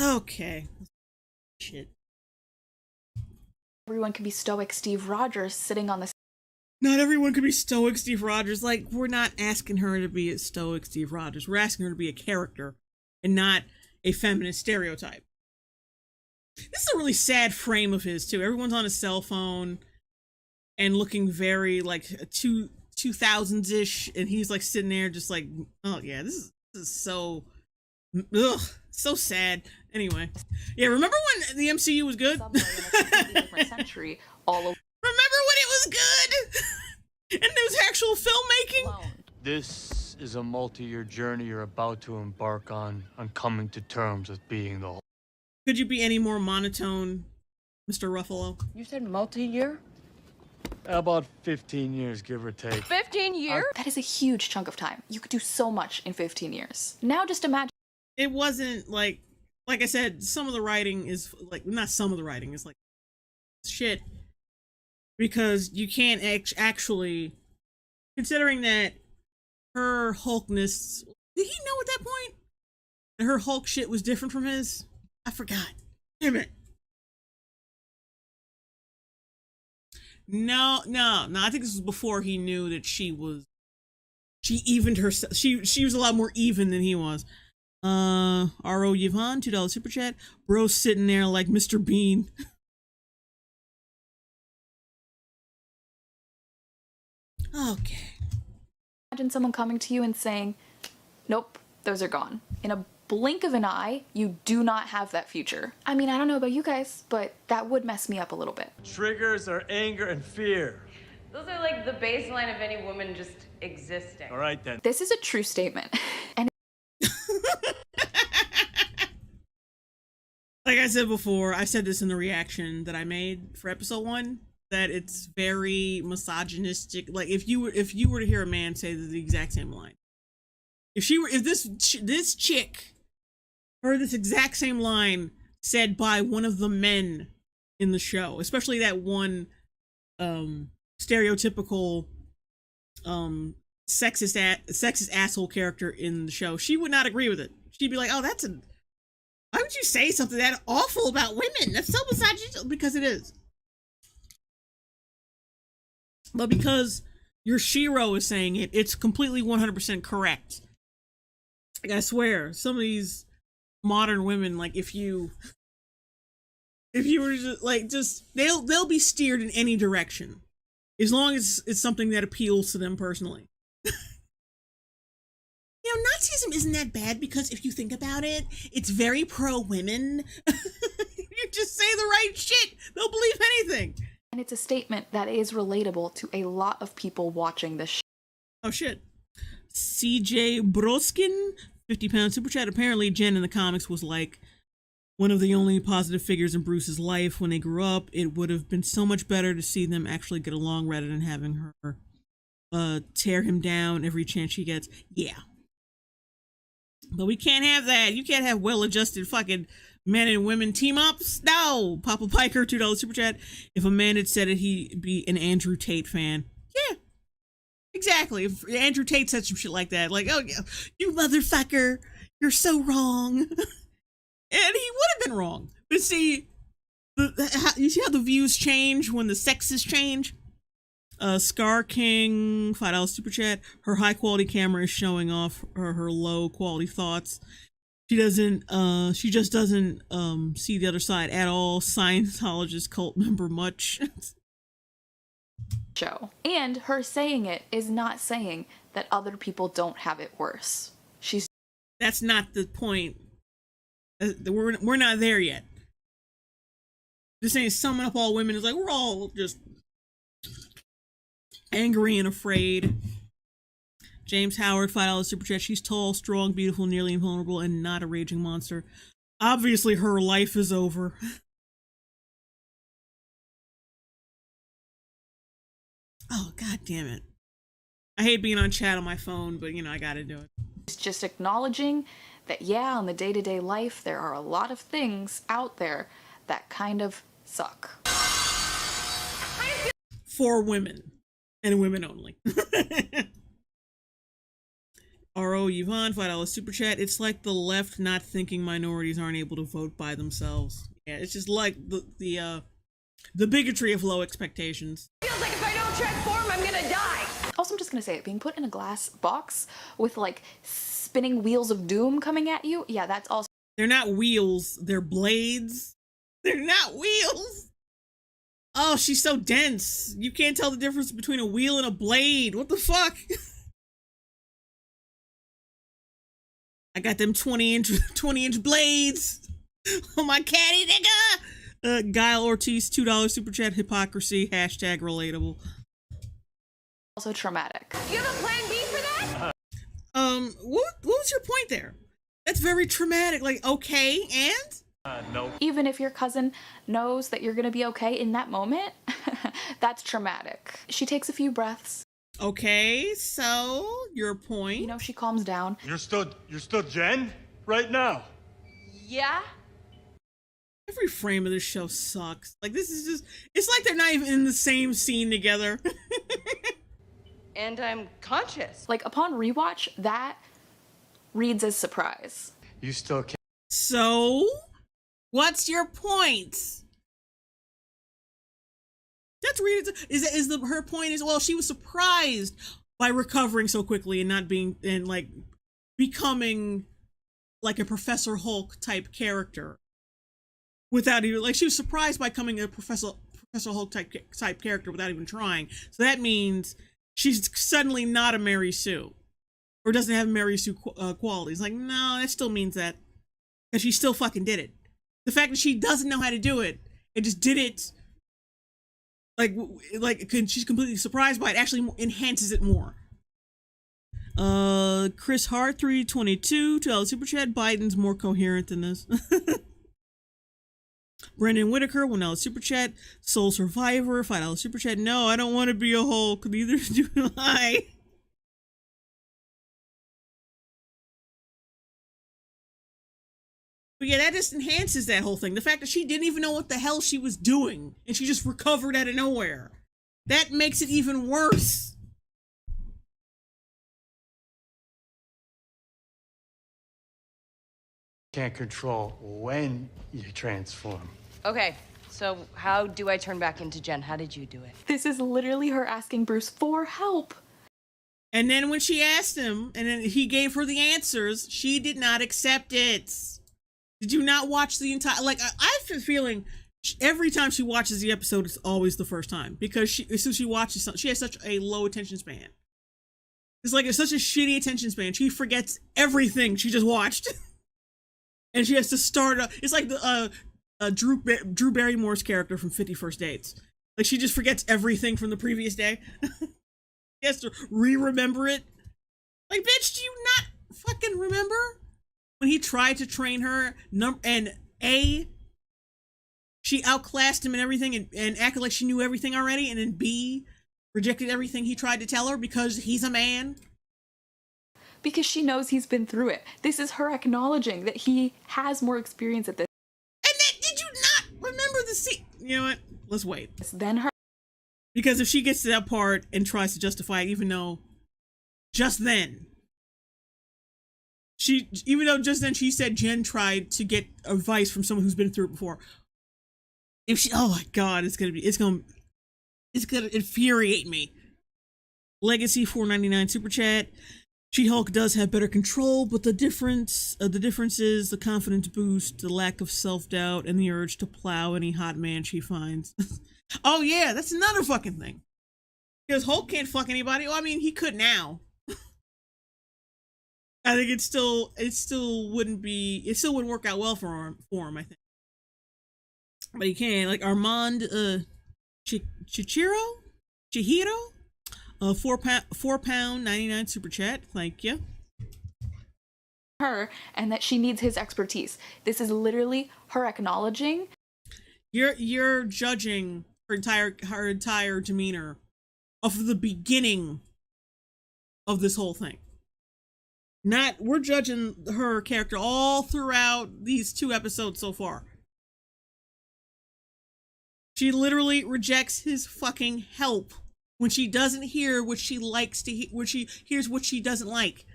Okay. Shit. Everyone can be stoic Steve Rogers sitting on the Not everyone could be stoic Steve Rogers. Like, we're not asking her to be a stoic Steve Rogers. We're asking her to be a character and not a feminist stereotype. This is a really sad frame of his, too. Everyone's on a cell phone and looking very, like, 2000s-ish, and he's, like, sitting there just like, oh, yeah, this is so, ugh, so sad. Anyway. Yeah, remember when the MCU was good? subway in a completely different century, all Remember when it was good? And there was actual filmmaking? alone. This is a multi-year journey you're about to embark on coming to terms with being the whole. Could you be any more monotone, Mr. Ruffalo? You said multi-year? About 15 years, give or take. 15 years? That is a huge chunk of time. You could do so much in 15 years. Now just imagine It wasn't like I said, some of the writing is like, not some of the writing is like shit, because you can't actually, considering that her Hulkness, did he know at that point that her Hulk shit was different from his? I forgot. Damn it. No, I think this was before he knew that she evened herself. She was a lot more even than he was. R.O. Yvonne, $2 super chat. Bro's sitting there like Mr. Bean. Okay. imagine someone coming to you and saying, nope, those are gone. In a blink of an eye, you do not have that future. I mean, I don't know about you guys, but that would mess me up a little bit. Triggers are anger and fear. Those are like the baseline of any woman just existing. All right, then. This is a true statement. And Like I said before, I said this in the reaction that I made for episode 1, that it's very misogynistic. Like, if you were to hear a man say the exact same line, if this chick heard this exact same line said by one of the men in the show, especially that one stereotypical sexist asshole character in the show, she would not agree with it. She'd be like, oh, why would you say something that awful about women? That's so misogynistic. Because it is. But because your Shiro is saying it, it's completely 100% correct. Like, I swear, some of these modern women, like, if you were just they'll be steered in any direction, as long as it's something that appeals to them personally. You know, Nazism isn't that bad, because if you think about it, it's very pro-women. You just say the right shit, they'll believe anything. And it's a statement that is relatable to a lot of people watching this show. Oh shit. CJ Broskin, £50 super chat. Apparently Jen in the comics was like one of the only positive figures in Bruce's life when they grew up. It would have been so much better to see them actually get along rather than having her tear him down every chance she gets. Yeah. But we can't have that. You can't have well-adjusted fucking men and women team-ups. No! Papa Piker, $2 super chat. If a man had said it, he'd be an Andrew Tate fan. Yeah. Exactly. If Andrew Tate said some shit like that, like, oh, yeah, you motherfucker, you're so wrong. And he would have been wrong. But see, you see how the views change when the sexes change? Scar King, $5 super chat. Her high quality camera is showing off her low quality thoughts. She just doesn't see the other side at all. Scientologist cult member much. Show. And her saying it is not saying that other people don't have it worse. That's not the point. We're not there yet. This ain't summing up all women. It's like, we're all just angry and afraid. James Howard, $5 super chat. She's tall, strong, beautiful, nearly invulnerable, and not a raging monster. Obviously, her life is over. Oh, god damn it. I hate being on chat on my phone, but, you know, I gotta do it. It's just acknowledging that yeah, on the day-to-day life, there are a lot of things out there that kind of suck. For women. And women only. R.O. Yvonne, $5 super chat. It's like the left not thinking minorities aren't able to vote by themselves. Yeah, it's just like the bigotry of low expectations. Feels like if I don't transform, I'm gonna die. Also, I'm just gonna say it, being put in a glass box with like spinning wheels of doom coming at you, yeah, that's also. They're not wheels, they're blades. They're not wheels. Oh, she's so dense. You can't tell the difference between a wheel and a blade. What the fuck? I got them 20-inch blades on my caddy, nigga. Guile Ortiz, $2 super chat. Hypocrisy, #relatable. Also traumatic. You have a plan B for that? What was your point there? That's very traumatic. Like, okay, and? No. Even if your cousin knows that you're gonna be okay in that moment, that's traumatic. She takes a few breaths. Okay, so your point. You know, she calms down. You're still Jen? Right now? Yeah. Every frame of this show sucks. Like, this is just, it's like they're not even in the same scene together. And I'm conscious. Like, upon rewatch, that reads as surprise. You still can't. So, what's your point? That's weird. Her point is, well, she was surprised by recovering so quickly and not being, and like becoming like a Professor Hulk type character without even, like, she was surprised by becoming a Professor Hulk type character without even trying. So that means she's suddenly not a Mary Sue, or doesn't have Mary Sue qualities. Like, no, that still means that she still fucking did it. The fact that she doesn't know how to do it and just did it, like she's completely surprised by it, actually enhances it more. Chris Hart, 322, $2 super chat. Biden's more coherent than this. Brendan Whitaker, $1 super chat. Soul Survivor, $5 super chat. No, I don't want to be a Hulk. Neither do I. But yeah, that just enhances that whole thing. The fact that she didn't even know what the hell she was doing, and she just recovered out of nowhere. That makes it even worse. Can't control when you transform. Okay, so how do I turn back into Jen? How did you do it? This is literally her asking Bruce for help. And then when she asked him, and then he gave her the answers, she did not accept it. Did you not watch the entire, like, I have a feeling every time she watches the episode, it's always the first time, because as soon as she watches something, she has such a low attention span. It's such a shitty attention span. She forgets everything she just watched. And she has to start, it's like the Drew Barrymore's character from 50 First Dates. Like, she just forgets everything from the previous day. She has to remember it. Like, bitch, do you not fucking remember when he tried to train her, and A, she outclassed him and everything, and acted like she knew everything already, and then B, rejected everything he tried to tell her because he's a man? Because she knows he's been through it. This is her acknowledging that he has more experience at this. And then, did you not remember the scene? You know what? Let's wait. Than her. Because if she gets to that part and tries to justify it, even though just then she said Jen tried to get advice from someone who's been through it before. If she, oh my God, it's gonna infuriate me. Legacy, $4.99 super chat. She-Hulk does have better control, but the difference is the confidence boost, the lack of self-doubt, and the urge to plow any hot man she finds. Oh yeah, that's another fucking thing. Because Hulk can't fuck anybody. Well, I mean, he could now. I think it still wouldn't work out well for him, I think. But he can. Like Armand Chihiro? £4.99 super chat. Thank you. Her, and that she needs his expertise. This is literally her acknowledging. You're judging her entire demeanor off of the beginning of this whole thing. Not, we're judging her character all throughout these 2 episodes so far. She literally rejects his fucking help when she doesn't hear what she likes to hear, when she hears what she doesn't like.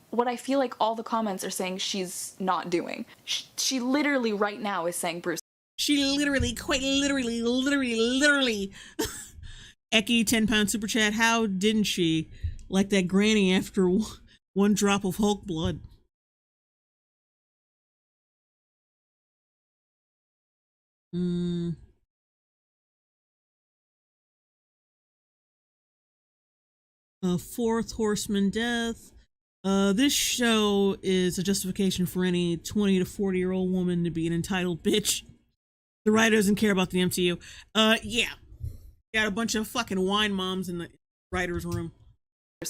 What I feel like all the comments are saying she's not doing. She literally right now is saying Bruce. She literally, quite literally, Eki 10-pound super chat. How didn't she like that granny after 1 drop of Hulk blood? Fourth Horseman death. This show is a justification for any 20 to 40-year-old woman to be an entitled bitch. The writer doesn't care about the MCU. Yeah. Got a bunch of fucking wine moms in the writer's room.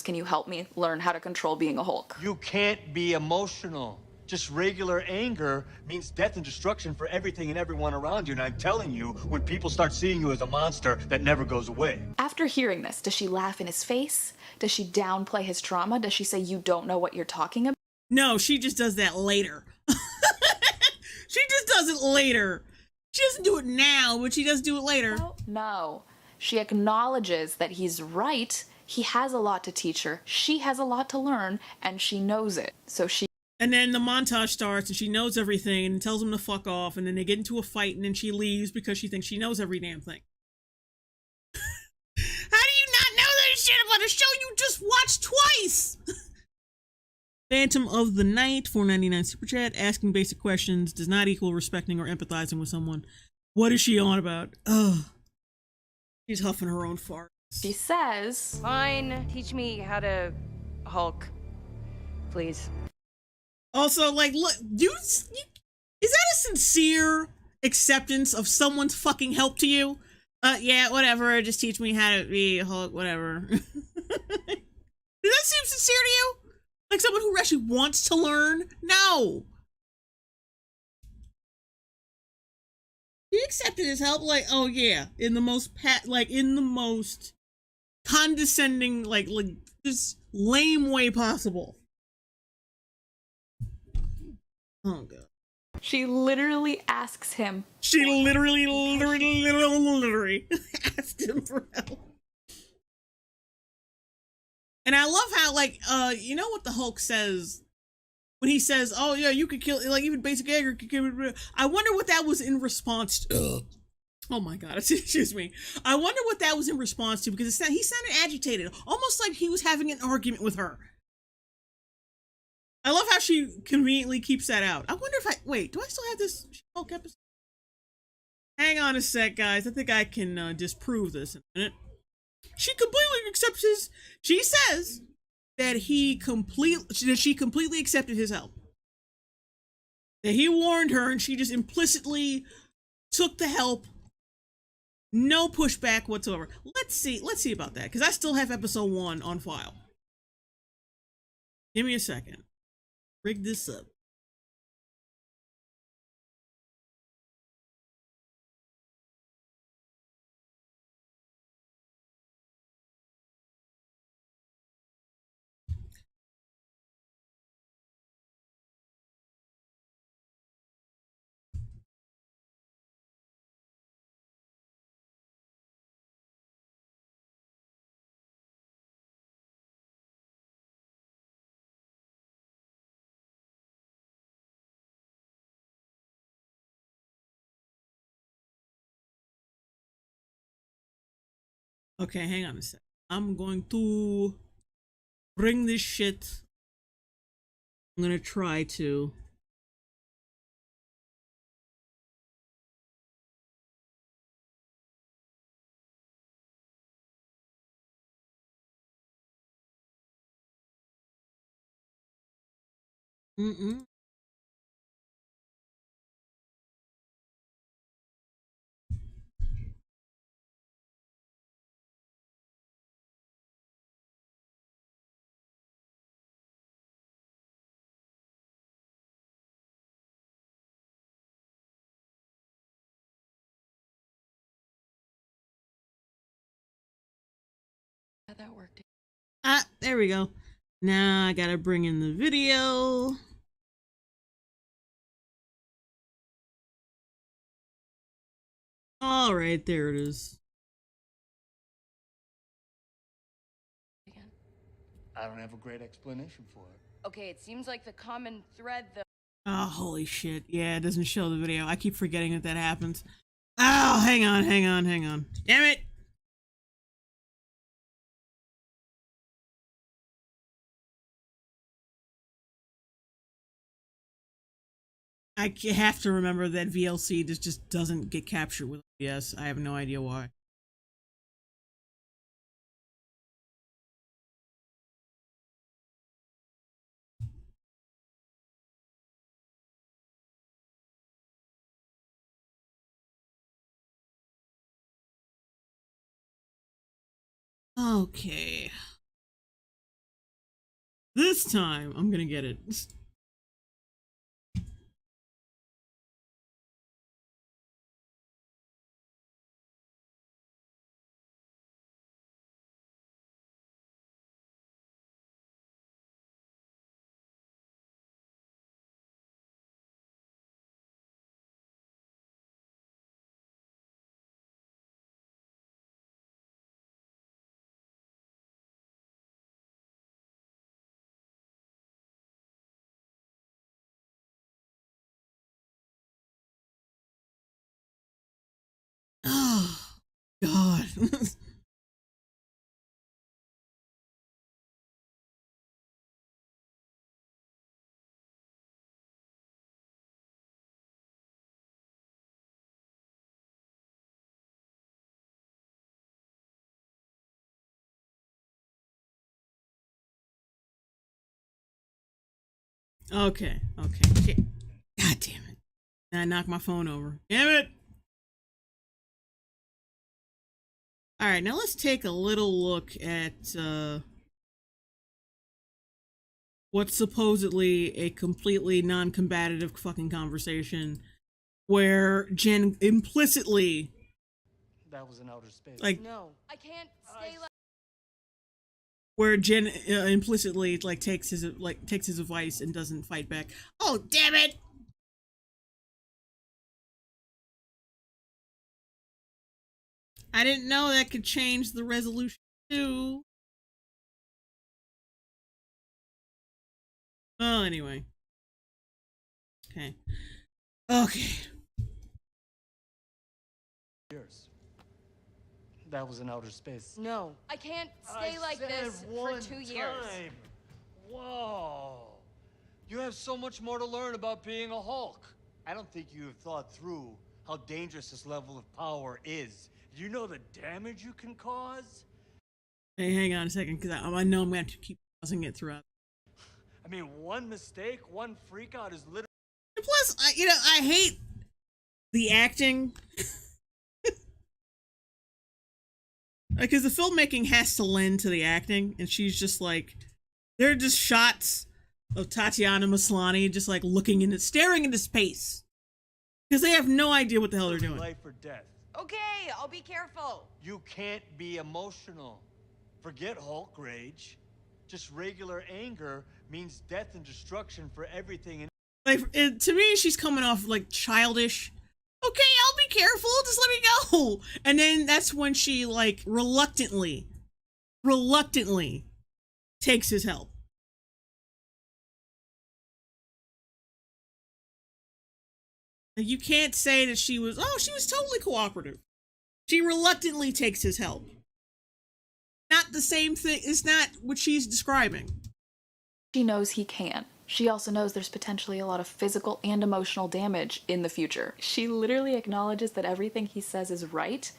Can you help me learn how to control being a Hulk? You can't be emotional. Just regular anger means death and destruction for everything and everyone around you. And I'm telling you, when people start seeing you as a monster, that never goes away. After hearing this, does she laugh in his face? Does she downplay his trauma? Does she say, you don't know what you're talking about? No, she just does that later. She just does it later. She doesn't do it now, but she does do it later. No. She acknowledges that he's right. He has a lot to teach her. She has a lot to learn, and she knows it. And then the montage starts, and she knows everything, and tells him to fuck off, and then they get into a fight, and then she leaves because she thinks she knows every damn thing. How do you not know this shit about a show you just watched twice? Phantom of the Night, $4.99 super chat. Asking basic questions does not equal respecting or empathizing with someone. What is she on about? Ugh. She's huffing her own fart. She says, Fine, teach me how to Hulk, please. Also, like, look, dude, is that a sincere acceptance of someone's fucking help to you? Yeah, whatever, just teach me how to be Hulk, whatever. Does that seem sincere to you? Like someone who actually wants to learn? No. He accepted his help, like, oh yeah, in the most condescending, like just lame way possible. Oh god. she literally asks him. She literally asked him for help. And I love how, like, you know what the Hulk says when he says, oh yeah, you could kill, like, even basic anger could kill. I wonder what that was in response to. Oh my god, excuse me. I wonder what that was in response to, because he sounded agitated, almost like he was having an argument with her. I love how she conveniently keeps that out. I wonder if wait, do I still have this Hulk episode? Hang on a sec, guys. I think I can disprove this in a minute. She says that she completely accepted his help. That he warned her and she just implicitly took the help. No pushback whatsoever. Let's see about that, because I still have episode 1 on file. Give me a second. Rig this up. Okay, hang on a sec. I'm going to bring this shit. I'm gonna try to. That worked. There we go. Now I gotta bring in the video. All right, there it is. I don't have a great explanation for it. Okay, it seems like the common thread, though. Oh, holy shit. Yeah, it doesn't show the video. I keep forgetting that that happens. Oh, hang on. Damn it! I have to remember that VLC just doesn't get captured with OBS. I have no idea why. Okay. This time, I'm gonna get it. Oh, God. Okay. Shit. God damn it. I knocked my phone over. Damn it! Alright, now let's take a little look at what's supposedly a completely non-combative fucking conversation where Jen implicitly, That was in outer space. like, No, I can't stay like. where Jen implicitly takes his advice and doesn't fight back. Oh, damn it! I didn't know that could change the resolution too. Oh, anyway. Okay. Years. That was in outer space. No, I can't stay like this for 2 years. Whoa. You have so much more to learn about being a Hulk. I don't think you have thought through how dangerous this level of power is. You know the damage you can cause? Hey, hang on a second, because I know I'm going to have to keep pausing it throughout. I mean, one mistake, one freak out is literally. And plus, I hate the acting. Because the filmmaking has to lend to the acting, and she's just like, they're just shots of Tatiana Maslany just like staring into space. Because they have no idea what the hell they're doing. Life or death. Okay, I'll be careful. You can't be emotional. Forget Hulk rage. Just regular anger means death and destruction for everything. And Like, to me, she's coming off like childish. Okay, I'll be careful. Just let me go. And then that's when she like reluctantly takes his help. Like, you can't say that she was totally cooperative. She reluctantly takes his help. Not the same thing. It's not what she's describing. She knows he can. She also knows there's potentially a lot of physical and emotional damage in the future. She literally acknowledges that everything he says is right.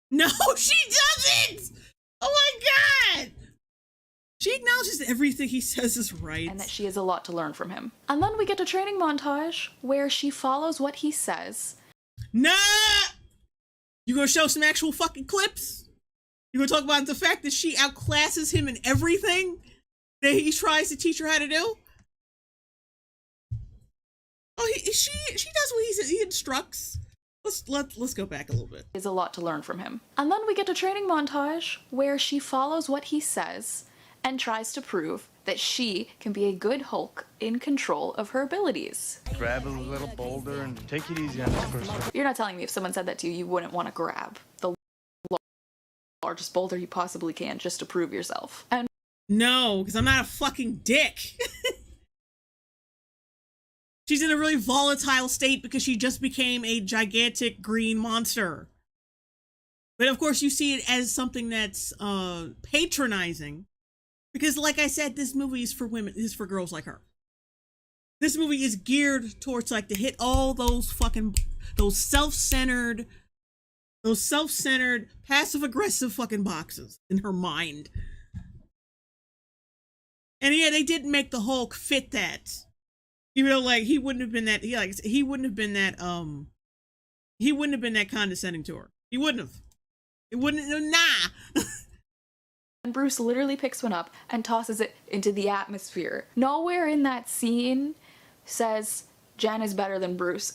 No, she doesn't! Oh my god! She acknowledges that everything he says is right. And that she has a lot to learn from him. And then we get a training montage where she follows what he says. Nah! You gonna show some actual fucking clips? You gonna talk about the fact that she outclasses him in everything that he tries to teach her how to do? Oh, she does what he says. He instructs. Let's go back a little bit. Is a lot to learn from him. And then we get a training montage where she follows what he says and tries to prove that she can be a good Hulk in control of her abilities. Grab a little boulder and take it easy on this person. You're not telling me if someone said that to you, you wouldn't want to grab the largest boulder you possibly can just to prove yourself. And No, because I'm not a fucking dick. She's in a really volatile state because she just became a gigantic green monster. But of course you see it as something that's patronizing. Because like I said, this movie is for women, is for girls like her. This movie is geared towards like to hit all those fucking, those self-centered, passive-aggressive fucking boxes in her mind. And yeah, they didn't make the Hulk fit that. You know, like he wouldn't have been that condescending to her. He wouldn't have. It wouldn't, nah. And Bruce literally picks one up and tosses it into the atmosphere. Nowhere in that scene says Jen is better than Bruce.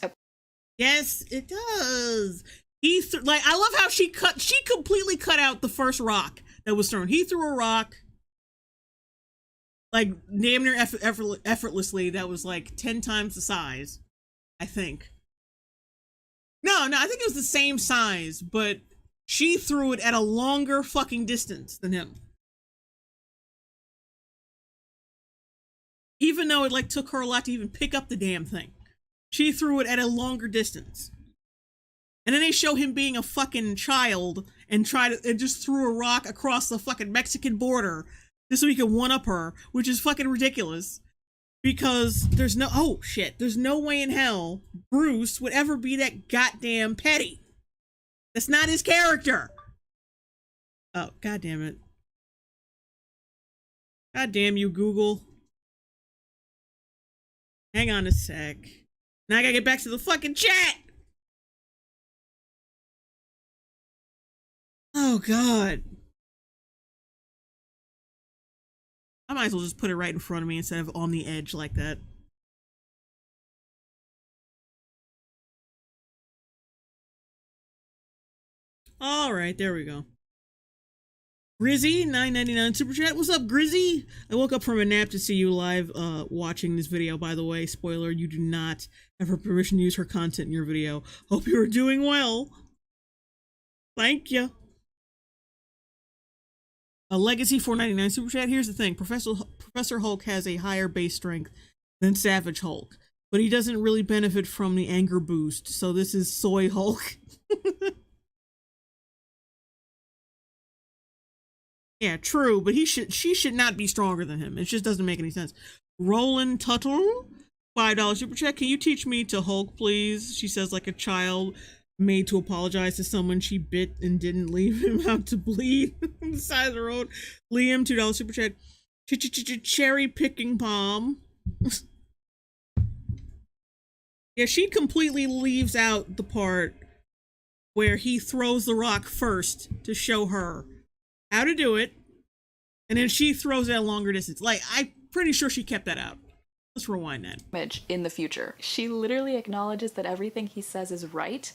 Yes, it does. Like, I love how she completely cut out the first rock that was thrown. He threw a rock, like, damn near effortlessly, that was like 10 times the size, I think. No, I think it was the same size, but she threw it at a longer fucking distance than him. Even though it like took her a lot to even pick up the damn thing. She threw it at a longer distance. And then they show him being a fucking child and just threw a rock across the fucking Mexican border just so he could one-up her, which is fucking ridiculous. Because there's no way in hell Bruce would ever be that goddamn petty. That's not his character. Oh, god damn it. God damn you, Google. Hang on a sec. Now I gotta get back to the fucking chat. Oh, God. I might as well just put it right in front of me instead of on the edge like that. All right, there we go. Grizzy, $9.99 super chat. What's up, Grizzy? I woke up from a nap to see you live watching this video, by the way. Spoiler, you do not have her permission to use her content in your video. Hope you are doing well. Thank you. A Legacy $4.99 super chat. Here's the thing. Professor Hulk has a higher base strength than Savage Hulk, but he doesn't really benefit from the anger boost, so this is Soy Hulk. Yeah, true, but she should not be stronger than him. It just doesn't make any sense. Roland Tuttle, $5 super chat. Can you teach me to Hulk, please? She says like a child made to apologize to someone she bit and didn't leave him out to bleed on the side of the road. Liam, $2 super chat. Cherry picking palm. Yeah, she completely leaves out the part where he throws the rock first to show her how to do it, and then she throws it at a longer distance. Like, I'm pretty sure she kept that out. Let's rewind that. In the future. She literally acknowledges that everything he says is right,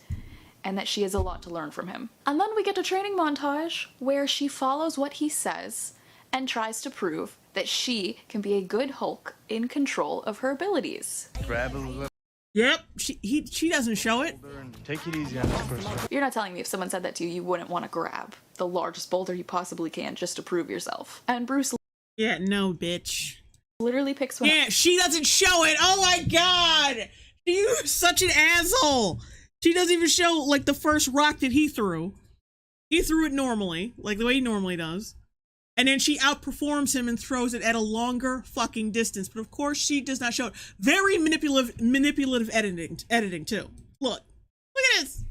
and that she has a lot to learn from him. And then we get a training montage where she follows what he says and tries to prove that she can be a good Hulk in control of her abilities. Grab a little Yep, she doesn't show it. boulder and take it easy on this person. You're not telling me if someone said that to you, you wouldn't want to grab the largest boulder you possibly can just to prove yourself. And Bruce Yeah, no, bitch. literally picks one Yeah, she doesn't show it. Oh my god! You're such an asshole. She doesn't even show, like, the first rock that he threw. He threw it normally, like the way he normally does. And then she outperforms him and throws it at a longer fucking distance. But of course she does not show it. Very manipulative editing too. Look at this.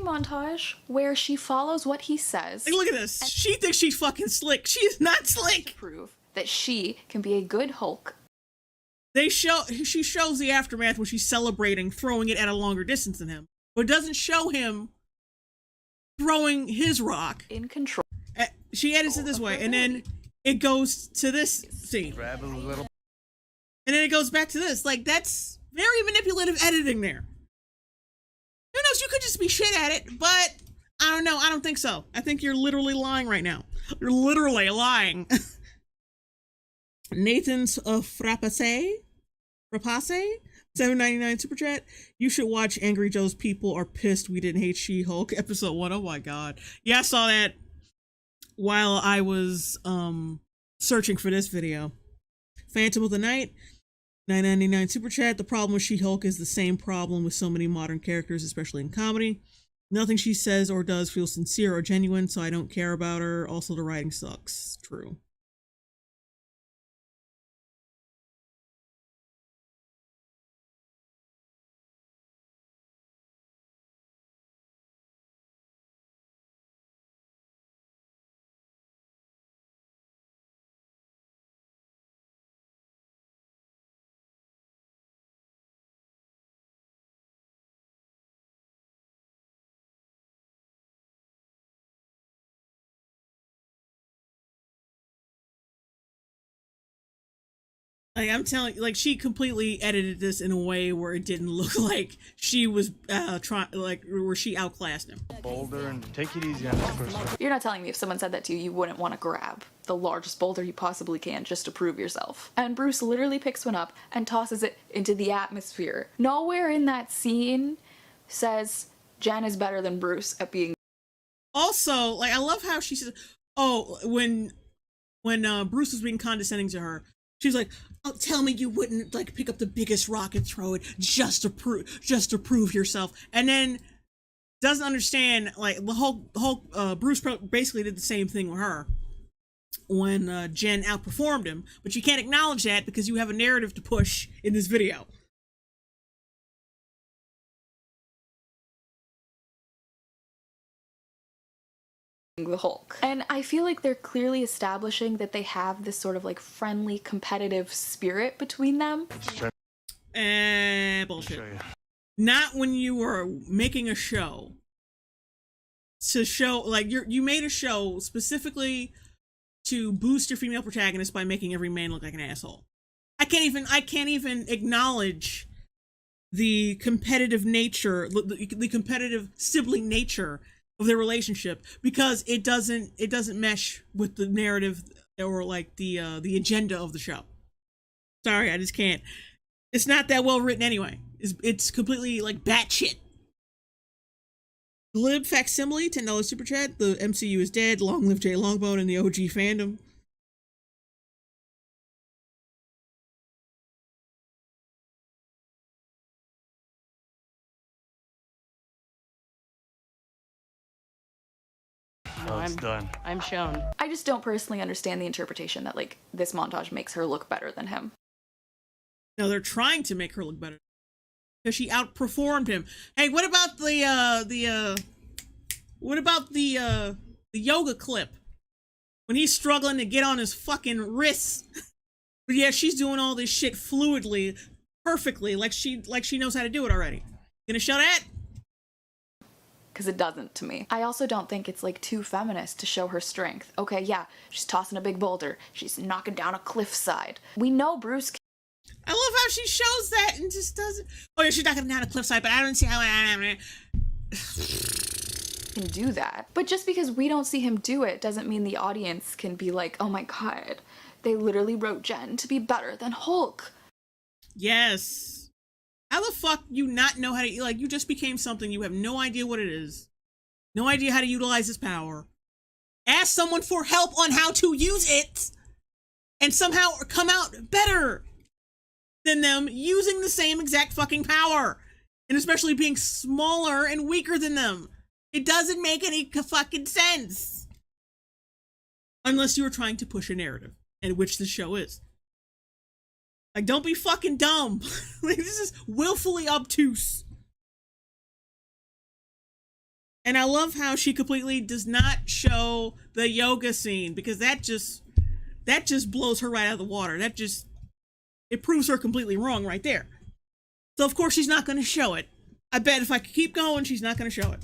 montage where she follows what he says. Like, look at this. She thinks she's fucking slick. She's not slick. To prove that she can be a good Hulk. She shows the aftermath when she's celebrating throwing it at a longer distance than him. But it doesn't show him throwing his rock. In control. She edits it this way, and then it goes to this scene. Grab a little. And then it goes back to this. Like, that's very manipulative editing there. Who knows? You could just be shit at it, but I don't know. I don't think so. I think you're literally lying right now. You're literally lying. Nathan's Frapace, 7.99 super chat. You should watch Angry Joe's People Are Pissed We Didn't Hate She-Hulk episode 1. Oh my god. Yeah, I saw that while I was searching for this video. Phantom of the Night, 9.99 super chat. The problem with She-Hulk is the same problem with so many modern characters, especially in comedy. Nothing she says or does feels sincere or genuine, so I don't care about her. Also, the writing sucks. True. Like, I'm telling you, like, she completely edited this in a way where it didn't look like she was trying, like, where she outclassed him. Boulder and take it easy on this person. You're not telling me if someone said that to you, you wouldn't want to grab the largest boulder you possibly can just to prove yourself. And Bruce literally picks one up and tosses it into the atmosphere. Nowhere in that scene says Jen is better than Bruce at being. Also, like, I love how she says, oh, when Bruce was being condescending to her, she's like, oh, tell me you wouldn't, like, pick up the biggest rock and throw it just to prove yourself. And then doesn't understand, like, the whole Bruce basically did the same thing with her when Jen outperformed him, but you can't acknowledge that because you have a narrative to push in this video. The Hulk. And I feel like they're clearly establishing that they have this sort of like friendly competitive spirit between them. Bullshit. Not when you were making a show to show, like, you made a show specifically to boost your female protagonist by making every man look like an asshole. I can't even acknowledge the competitive nature, the competitive sibling nature of their relationship because it doesn't mesh with the narrative or like the agenda of the show. Sorry, I just can't. It's not that well written anyway. It's completely like batshit. Glib facsimile, $10 super chat. The MCU is dead. Long live Jay Longbone and the OG fandom. Oh, it's done. I'm shown. I just don't personally understand the interpretation that like this montage makes her look better than him. No, they're trying to make her look better because she outperformed him. Hey, what about the yoga clip when he's struggling to get on his fucking wrists? But yeah, she's doing all this shit fluidly, perfectly, like she knows how to do it already. Gonna show that? Because it doesn't to me. I also don't think it's like too feminist to show her strength. Okay, yeah, she's tossing a big boulder. She's knocking down a cliffside. We know Bruce can. I love how she shows that and just doesn't. Oh yeah, she's knocking down a cliffside, but I don't see how. Can do that. But just because we don't see him do it doesn't mean the audience can be like, oh my god, they literally wrote Jen to be better than Hulk. Yes. How the fuck you not know how to, like, you just became something, you have no idea what it is. No idea how to utilize this power. Ask someone for help on how to use it and somehow come out better than them using the same exact fucking power. And especially being smaller and weaker than them. It doesn't make any fucking sense. Unless you were trying to push a narrative, and which the show is. Like, don't be fucking dumb. Like, this is willfully obtuse. And I love how she completely does not show the yoga scene because that just blows her right out of the water. It proves her completely wrong right there. So of course she's not going to show it. I bet if I keep going, she's not going to show it.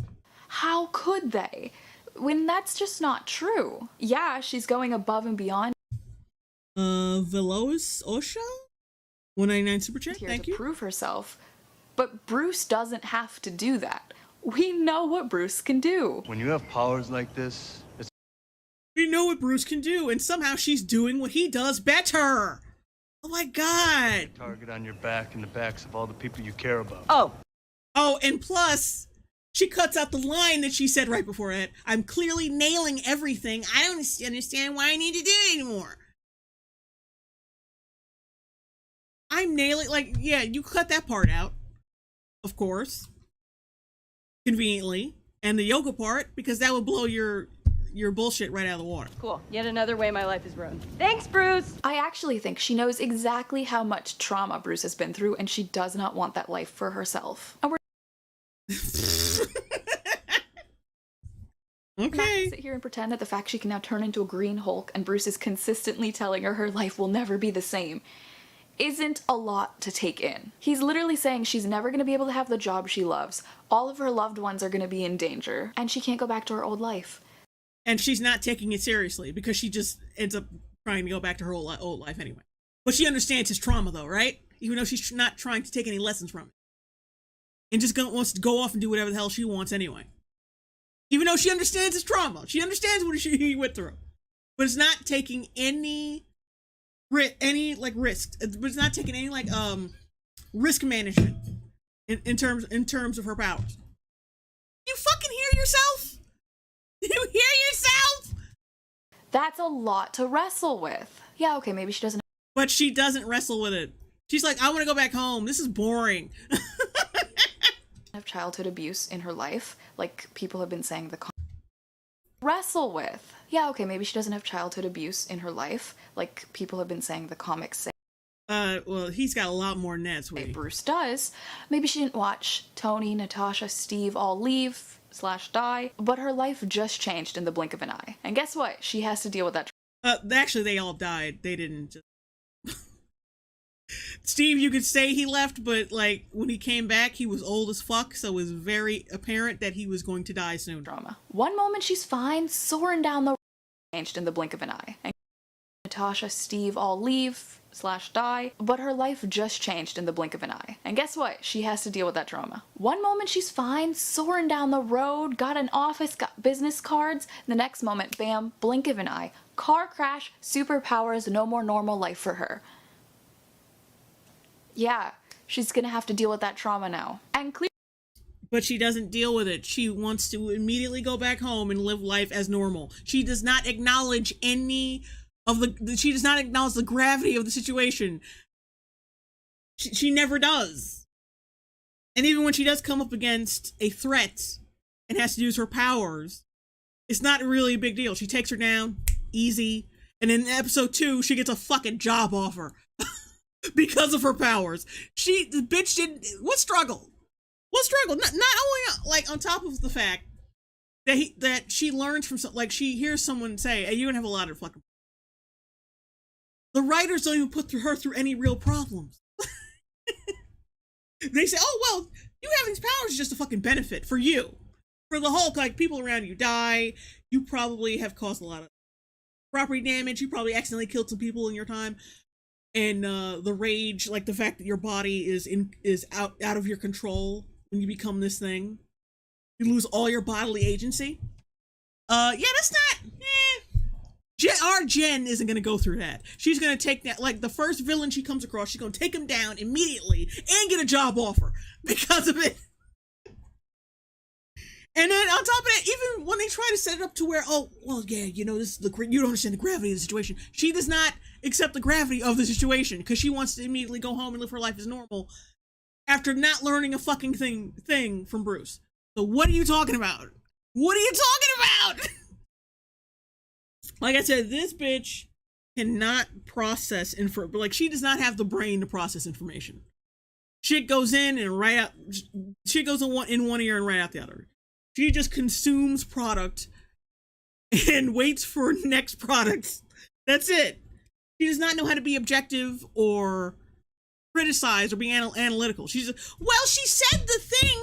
How could they? When that's just not true. Yeah, she's going above and beyond. Veloz Osha? 199 super chat, Here thank to you. prove herself. But Bruce doesn't have to do that. We know what Bruce can do. When you have powers like this, We know what Bruce can do, and somehow she's doing what he does better. Oh my god. Target on your back and the backs of all the people you care about. Oh, and plus, she cuts out the line that she said right before it. I'm clearly nailing everything. I don't understand why I need to do it anymore. I'm nailing, like, yeah, you cut that part out, of course, conveniently, and the yoga part, because that would blow your bullshit right out of the water. Cool. Yet another way my life is ruined. Thanks, Bruce! I actually think she knows exactly how much trauma Bruce has been through, and she does not want that life for herself. And we're not Okay. gonna sit here and pretend that the fact she can now turn into a green Hulk and Bruce is consistently telling her life will never be the same isn't a lot to take in. He's literally saying she's never gonna be able to have the job she loves, all of her loved ones are gonna be in danger, and she can't go back to her old life. And she's not taking it seriously because she just ends up trying to go back to her old life anyway. But she understands his trauma though, right? Even though she's not trying to take any lessons from it. And just wants to go off and do whatever the hell she wants anyway. Even though she understands his trauma. She understands what he went through. But it's not taking any risk. But it's not taking any risk management in terms of her powers. You fucking hear yourself? You hear yourself? That's a lot to wrestle with. Yeah, okay, maybe she doesn't But she doesn't wrestle with it. She's like, I want to go back home. This is boring. have childhood abuse in her life, like people have been saying wrestle with. Yeah, okay, maybe she doesn't have childhood abuse in her life, like people have been saying the comics say. Well, he's got a lot more than that, sweetie. Bruce does. Maybe she didn't watch Tony, Natasha, Steve all leave / die, but her life just changed in the blink of an eye. And guess what? She has to deal with that. Actually, they all died. They didn't just... Steve, you could say he left, but, like, when he came back, he was old as fuck, so it was very apparent that he was going to die soon. Drama. One moment she's fine, soaring down the changed in the blink of an eye. And Natasha, Steve all leave / die, but her life just changed in the blink of an eye. And guess what? She has to deal with that trauma. One moment she's fine, soaring down the road, got an office, got business cards. The next moment, bam, blink of an eye. Car crash, superpowers, no more normal life for her. Yeah, she's gonna have to deal with that trauma now. And but she doesn't deal with it. She wants to immediately go back home and live life as normal. She does not acknowledge any of she does not acknowledge the gravity of the situation. She never does. And even when she does come up against a threat and has to use her powers, it's not really a big deal. She takes her down, easy. And in episode 2, she gets a fucking job offer. Because of her powers. The bitch didn't... What struggle? Not only, like, on top of the fact that she learns from... Like, she hears someone say, hey, you're gonna have a lot of fucking... The writers don't even put her through any real problems. They say, oh, well, you having these powers is just a fucking benefit for you. For the Hulk, like, people around you die. You probably have caused a lot of property damage. You probably accidentally killed some people in your time. And the rage, like the fact that your body is out of your control when you become this thing, you lose all your bodily agency. Yeah, that's not. Our Jen isn't gonna go through that. She's gonna take that, like the first villain she comes across, she's gonna take him down immediately and get a job offer because of it. And then on top of that, even when they try to set it up to where, oh, well, yeah, you know, this is you don't understand the gravity of the situation. She does not accept the gravity of the situation because she wants to immediately go home and live her life as normal after not learning a fucking thing from Bruce. So what are you talking about? What are you talking about? Like I said, this bitch cannot process like she does not have the brain to process information. Shit goes in and right out. Shit goes in one ear and right out the other. She just consumes product and waits for next products. That's it. She does not know how to be objective or criticize or be analytical. She's well, she said the thing.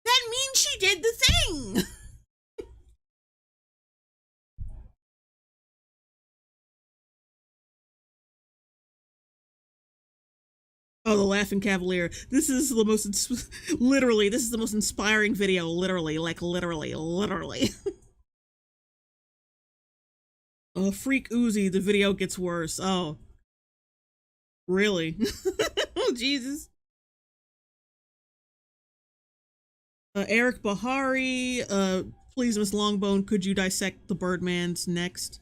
That means she did the thing. Oh, the Laughing Cavalier. This is the most, literally, this is the most inspiring video, literally. Freak Uzi, the video gets worse. Oh. Really? Oh, Jesus. Eric Bahari, please, Miss Longbone, could you dissect the Birdman's next?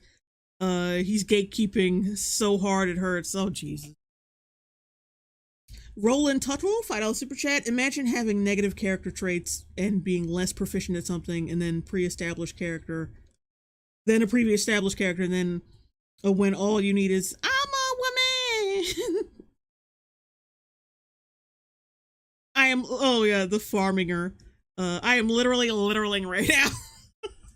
He's gatekeeping so hard it hurts. Oh, Jesus. Roland Tuttle, $5 super chat. Imagine having negative character traits and being less proficient at something, and then pre-established character, then a previous established character, and then when all you need is, I'm a woman. I am, oh yeah, the farminger. I am literally right now.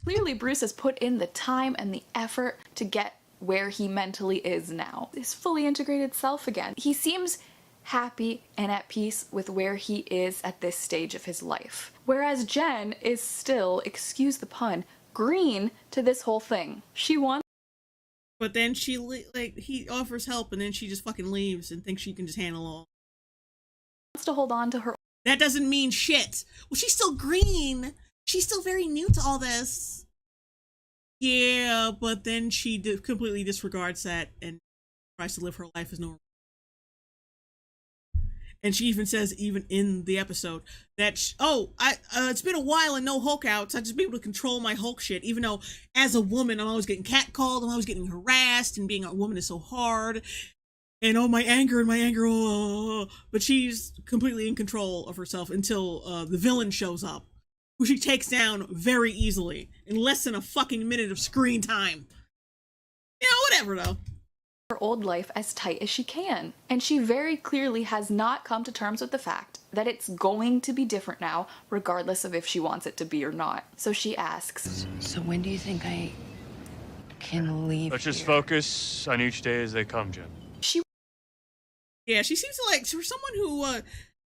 Clearly, Bruce has put in the time and the effort to get where he mentally is now. His fully integrated self again. He seems happy and at peace with where he is at this stage of his life. Whereas Jen is still, excuse the pun, green to this whole thing. She wants, but then she, like, he offers help and then she just fucking leaves and thinks she can just handle all. to hold on to her. That doesn't mean shit. Well, she's still green. She's still very new to all this. Yeah, but then she completely disregards that and tries to live her life as normal. And she even says, even in the episode, that, it's been a while and no Hulk outs. I just be able to control my Hulk shit, even though as a woman, I'm always getting catcalled, I'm always getting harassed, and being a woman is so hard. And my anger, oh. But she's completely in control of herself until the villain shows up, who she takes down very easily in less than a fucking minute of screen time. You know, whatever though. Her old life as tight as she can. And she very clearly has not come to terms with the fact that it's going to be different now, regardless of if she wants it to be or not. So she asks, So when do you think I can leave? Let's just here? focus on each day as they come, Jen. Yeah, she seems like, for someone who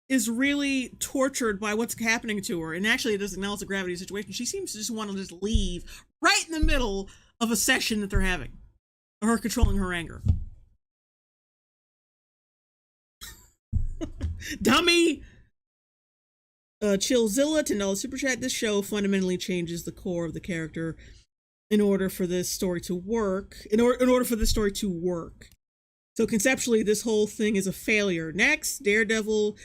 is really tortured by what's happening to her, and actually it doesn't acknowledge the gravity of the situation, she seems to just want to just leave right in the middle of a session that they're having. Her controlling her anger. Dummy! Chillzilla, $10 super chat. This show fundamentally changes the core of the character in order for this story to work. In order for this story to work. So conceptually, this whole thing is a failure. Next, Daredevil,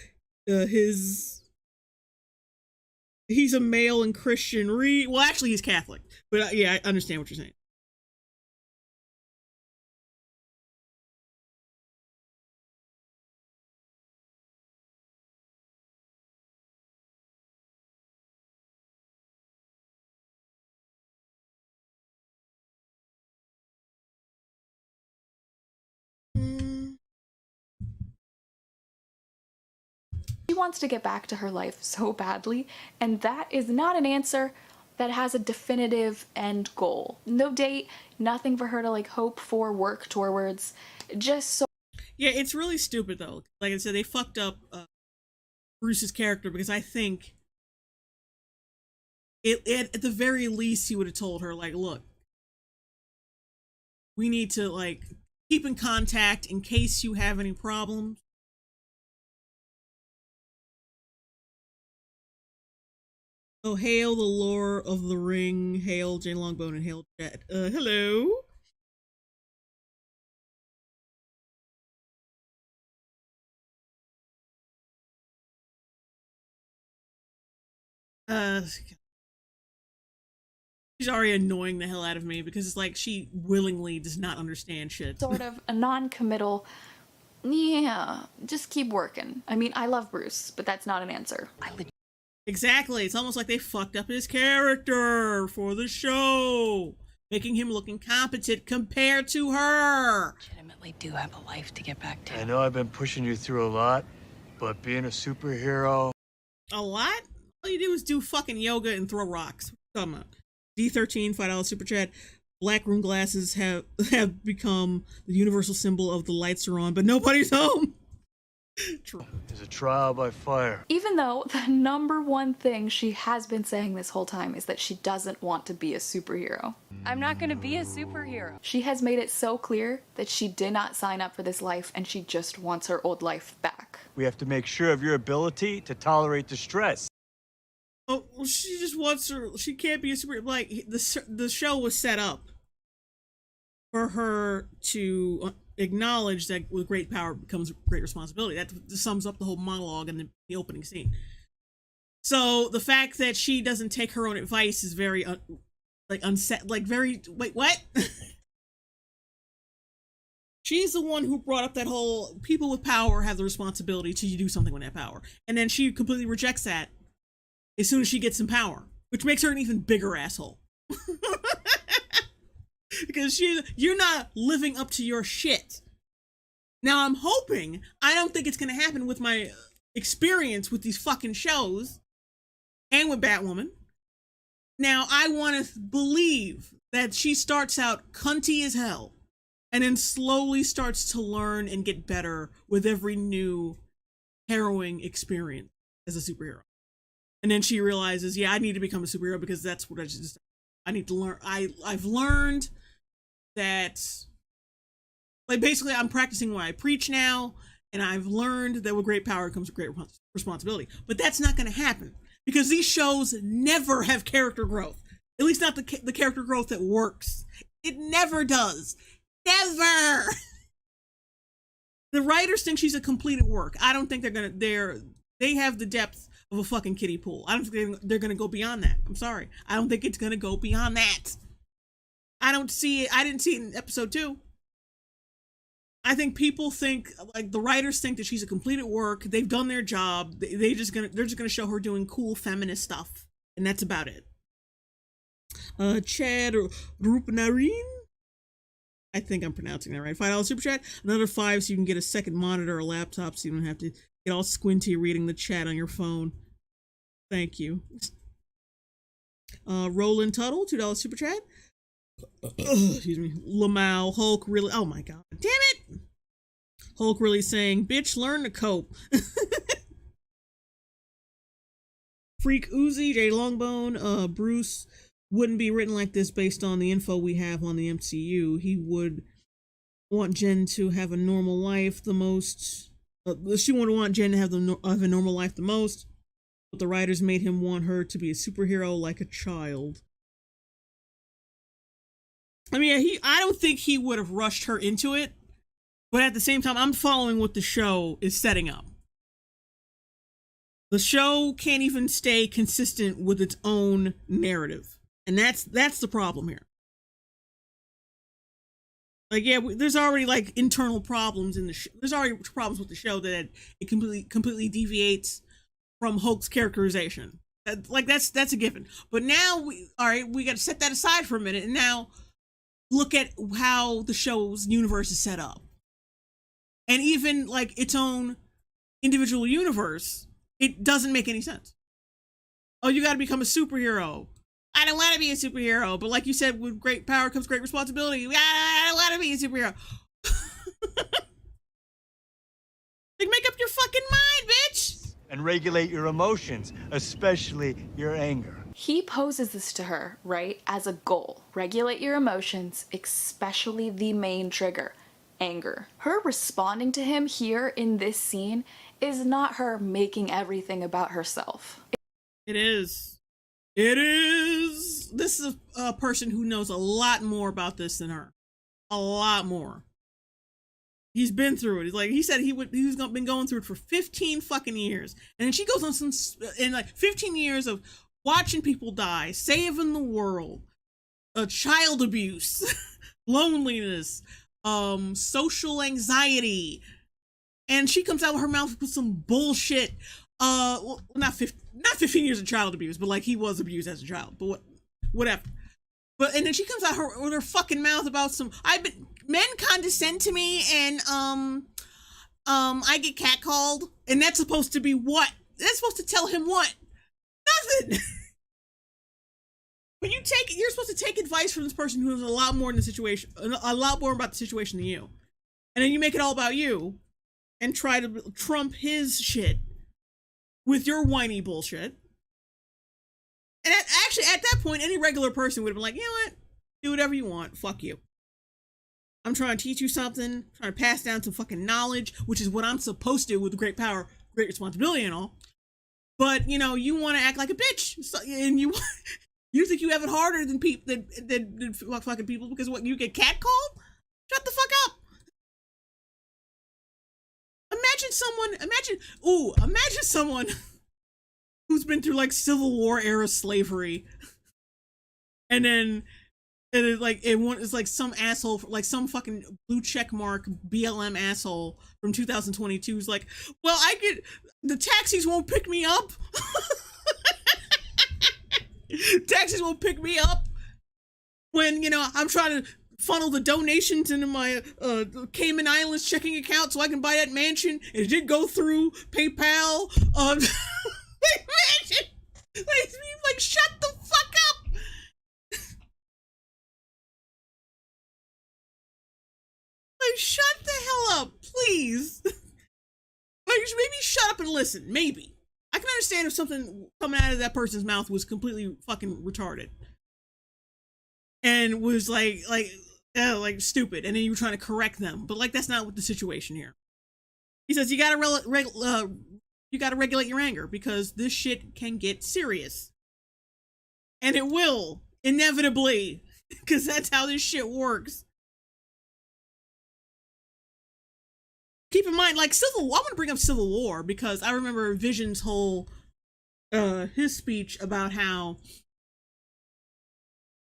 he's a male and Christian. Well, actually, he's Catholic. But yeah, I understand what you're saying. she wants to get back to her life so badly, and that is not an answer that has a definitive end goal. No date, nothing for her to like hope for, work towards, just so. Yeah, it's really stupid though. Like I said, they fucked up Bruce's character, because I think at the very least he would have told her, like, look, we need to like keep in contact in case you have any problems. Oh, hail the lore of the ring, hail Jane Longbone, and hail Jet. Hello? She's already annoying the hell out of me, because it's like she willingly does not understand shit. Sort of a non-committal, yeah, just keep working. I mean, I love Bruce, but that's not an answer. Exactly. It's almost like they fucked up his character for the show, making him look incompetent compared to her. Legitimately do have a life to get back to. I know I've been pushing you through a lot, but being a superhero... A lot? All you do is do fucking yoga and throw rocks. What are you talking about? D13, $5 super chat. Black room glasses have become the universal symbol of the lights are on, but nobody's home. Is a trial by fire. Even though the number one thing she has been saying this whole time is that she doesn't want to be a superhero. I'm not gonna be a superhero. She has made it so clear that she did not sign up for this life and she just wants her old life back. We have to make sure of your ability to tolerate the stress. Oh, well, she just wants her. She can't be a superhero. Like, the show was set up for her to acknowledge that with great power comes great responsibility. That sums up the whole monologue in the opening scene. So the fact that she doesn't take her own advice is very wait, what? She's the one who brought up that whole people with power have the responsibility to do something with that power. And then she completely rejects that as soon as she gets some power, which makes her an even bigger asshole. Because you're not living up to your shit. Now I'm hoping, I don't think it's going to happen with my experience with these fucking shows and with Batwoman. Now I want to believe that she starts out cunty as hell and then slowly starts to learn and get better with every new harrowing experience as a superhero. And then she realizes, yeah, I need to become a superhero because that's what I need to learn. I've learned that, like, basically I'm practicing what I preach now, and I've learned that with great power comes great responsibility. But that's not going to happen because these shows never have character growth. At least not the character growth that works. It never does. Never. The writers think she's a completed work. I don't think they have the depth of a fucking kiddie pool. I don't think they're gonna go beyond that. I'm sorry. I don't think it's gonna go beyond that. I don't see it. I didn't see it in episode 2. I think people think, like, the writers think that she's a completed work. They've done their job. They're just gonna show her doing cool feminist stuff, and that's about it. Chad Rupanarine, I think I'm pronouncing that right. $5 super chat. Another $5 so you can get a second monitor or laptop so you don't have to get all squinty reading the chat on your phone. Thank you. Roland Tuttle, $2 super chat. Excuse me. Lamau, Hulk really, oh my god. Damn it! Hulk really saying, bitch, learn to cope. Freak Uzi, J Longbone, Bruce wouldn't be written like this based on the info we have on the MCU. He would want Jen to have a normal life the most. She would want Jen to have a normal life the most, but the writers made him want her to be a superhero like a child. I mean, I don't think he would have rushed her into it, but at the same time, I'm following what the show is setting up. The show can't even stay consistent with its own narrative, and that's the problem here. Like, yeah, there's already, like, internal problems in the show. There's already problems with the show that it completely deviates from Hulk's characterization. That's a given. But now, we got to set that aside for a minute, and now look at how the show's universe is set up. And even, like, its own individual universe, it doesn't make any sense. Oh, you got to become a superhero. I don't want to be a superhero, but like you said, with great power comes great responsibility. I don't want to be a superhero. Like, make up your fucking mind, bitch! And regulate your emotions, especially your anger. He poses this to her, right, as a goal. Regulate your emotions, especially the main trigger, anger. Her responding to him here in this scene is not her making everything about herself. It is. It is. This is a person who knows a lot more about this than her. A lot more. He's been through it. Like he said, he's been going through it for 15 fucking years. And then she goes on like 15 years of watching people die, saving the world, child abuse, loneliness, social anxiety. And she comes out with her mouth with some bullshit. Well, not 15 years of child abuse, but like he was abused as a child, but whatever. But and then she comes out with her fucking mouth about men condescend to me and I get catcalled, and that's supposed to be what? That's supposed to tell him what? Nothing. But you're supposed to take advice from this person who knows a lot more about the situation than you, and then you make it all about you, and try to trump his shit with your whiny bullshit. And actually, at that point, any regular person would have been like, you know what? Do whatever you want. Fuck you. I'm trying to teach you something, trying to pass down some fucking knowledge, which is what I'm supposed to do with great power, great responsibility and all. But, you know, you want to act like a bitch. And you think you have it harder than fucking people because what, you get catcalled? Shut the fuck up. Imagine someone who's been through like Civil War era slavery, and then it's like some asshole, like some fucking blue check mark BLM asshole from 2022 is like, well, the taxis won't pick me up. Taxis won't pick me up when, I'm trying to funnel the donations into my Cayman Islands checking account so I can buy that mansion. It did go through PayPal. Mansion. Like, shut the fuck up. Like, shut the hell up, please. Like, maybe shut up and listen. Maybe. I can understand if something coming out of that person's mouth was completely fucking retarded. And was like stupid, and then you were trying to correct them. But like, that's not what the situation here. He says you gotta regulate your anger because this shit can get serious. And it will, inevitably, because that's how this shit works. Keep in mind, like, I want to bring up Civil War because I remember Vision's whole, his speech about how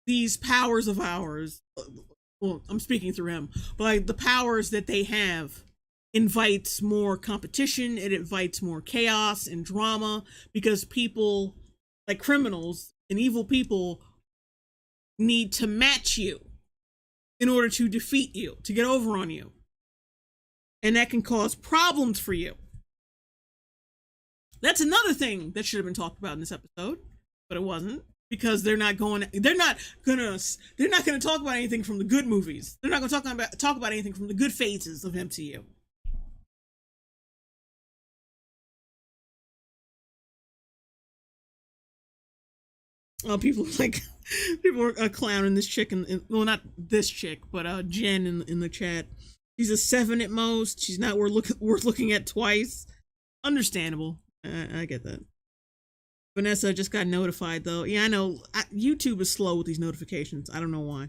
these powers of ours, well, I'm speaking through him, but like the powers that they have invites more competition, it invites more chaos and drama because people, like criminals and evil people, need to match you in order to defeat you, to get over on you. And that can cause problems for you. That's another thing that should have been talked about in this episode, but it wasn't because they're not gonna talk about anything from the good movies. They're not gonna talk about anything from the good phases of MCU. People are clowning this chick, well, not this chick, but Jen in the chat. She's a 7 at most. She's not worth looking at twice. Understandable. I get that. Vanessa just got notified, though. Yeah, I know. YouTube is slow with these notifications. I don't know why.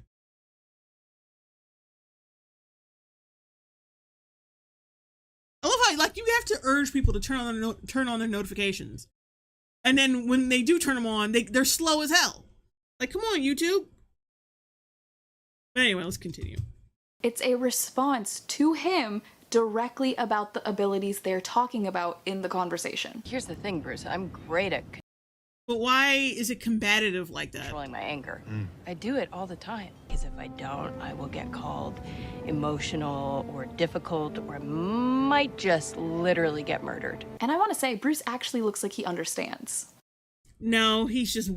I love how, like, you have to urge people to turn on their notifications. And then when they do turn them on, they're slow as hell. Like, come on, YouTube. But anyway, let's continue. It's a response to him directly about the abilities they're talking about in the conversation. Here's the thing, Bruce. I'm great at But why is it combative like that? controlling my anger. I do it all the time. Because if I don't, I will get called emotional or difficult, or I might just literally get murdered. And I want to say, Bruce actually looks like he understands. No, he's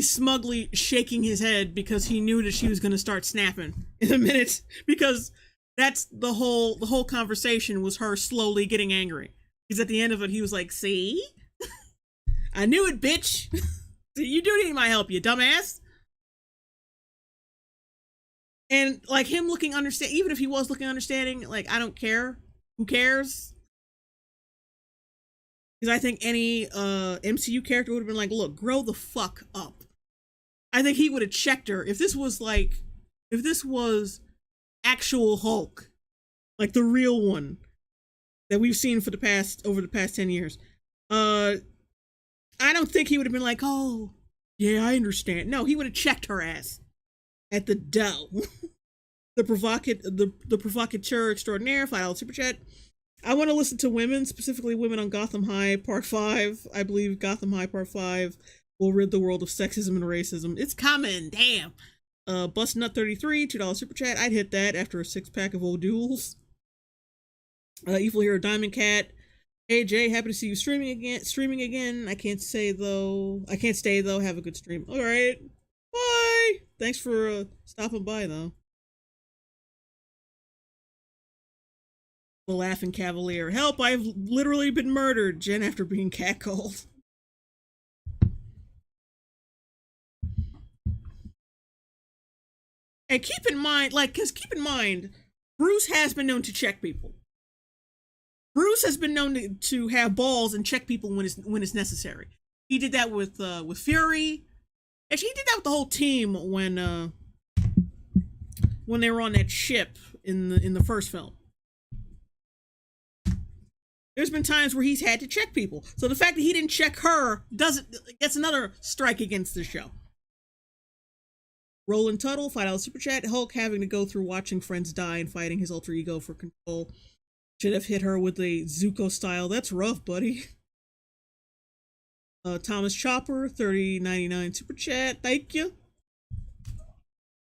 smugly shaking his head because he knew that she was going to start snapping in a minute, because that's the whole conversation was her slowly getting angry. Because at the end of it, he was like, see? I knew it, bitch. You do need my help, you dumbass. And like him looking understanding, even if he was looking understanding, like, I don't care. Who cares? Because I think any MCU character would have been like, look, grow the fuck up. I think he would have checked her. If this was actual Hulk, like the real one that we've seen over the past 10 years, I don't think he would have been like, oh, yeah, I understand. No, he would have checked her ass at the dough. The provocateur extraordinaire, $5 super chat. I want to listen to women, specifically women on Gotham High Part 5. I believe Gotham High Part 5 will rid the world of sexism and racism. It's coming, damn. Busnut33, $2 super chat. I'd hit that after a 6-pack of old duels. Evil Hero Diamond Cat. Hey Jay, happy to see you streaming again. I can't stay though. Have a good stream. All right. Bye. Thanks for stopping by though. The Laughing Cavalier. Help, I've literally been murdered, Jen, after being catcalled. And keep in mind, Bruce has been known to check people. Bruce has been known to have balls and check people when it's necessary. He did that with Fury. Actually, he did that with the whole team when when they were on that ship in the first film. There's been times where he's had to check people. So the fact that he didn't check her gets another strike against the show. Roland Tuttle, $5 super chat. Hulk having to go through watching friends die and fighting his alter ego for control. Should have hit her with a Zuko style. That's rough, buddy. Thomas Chopper, $30.99 super chat. Thank you.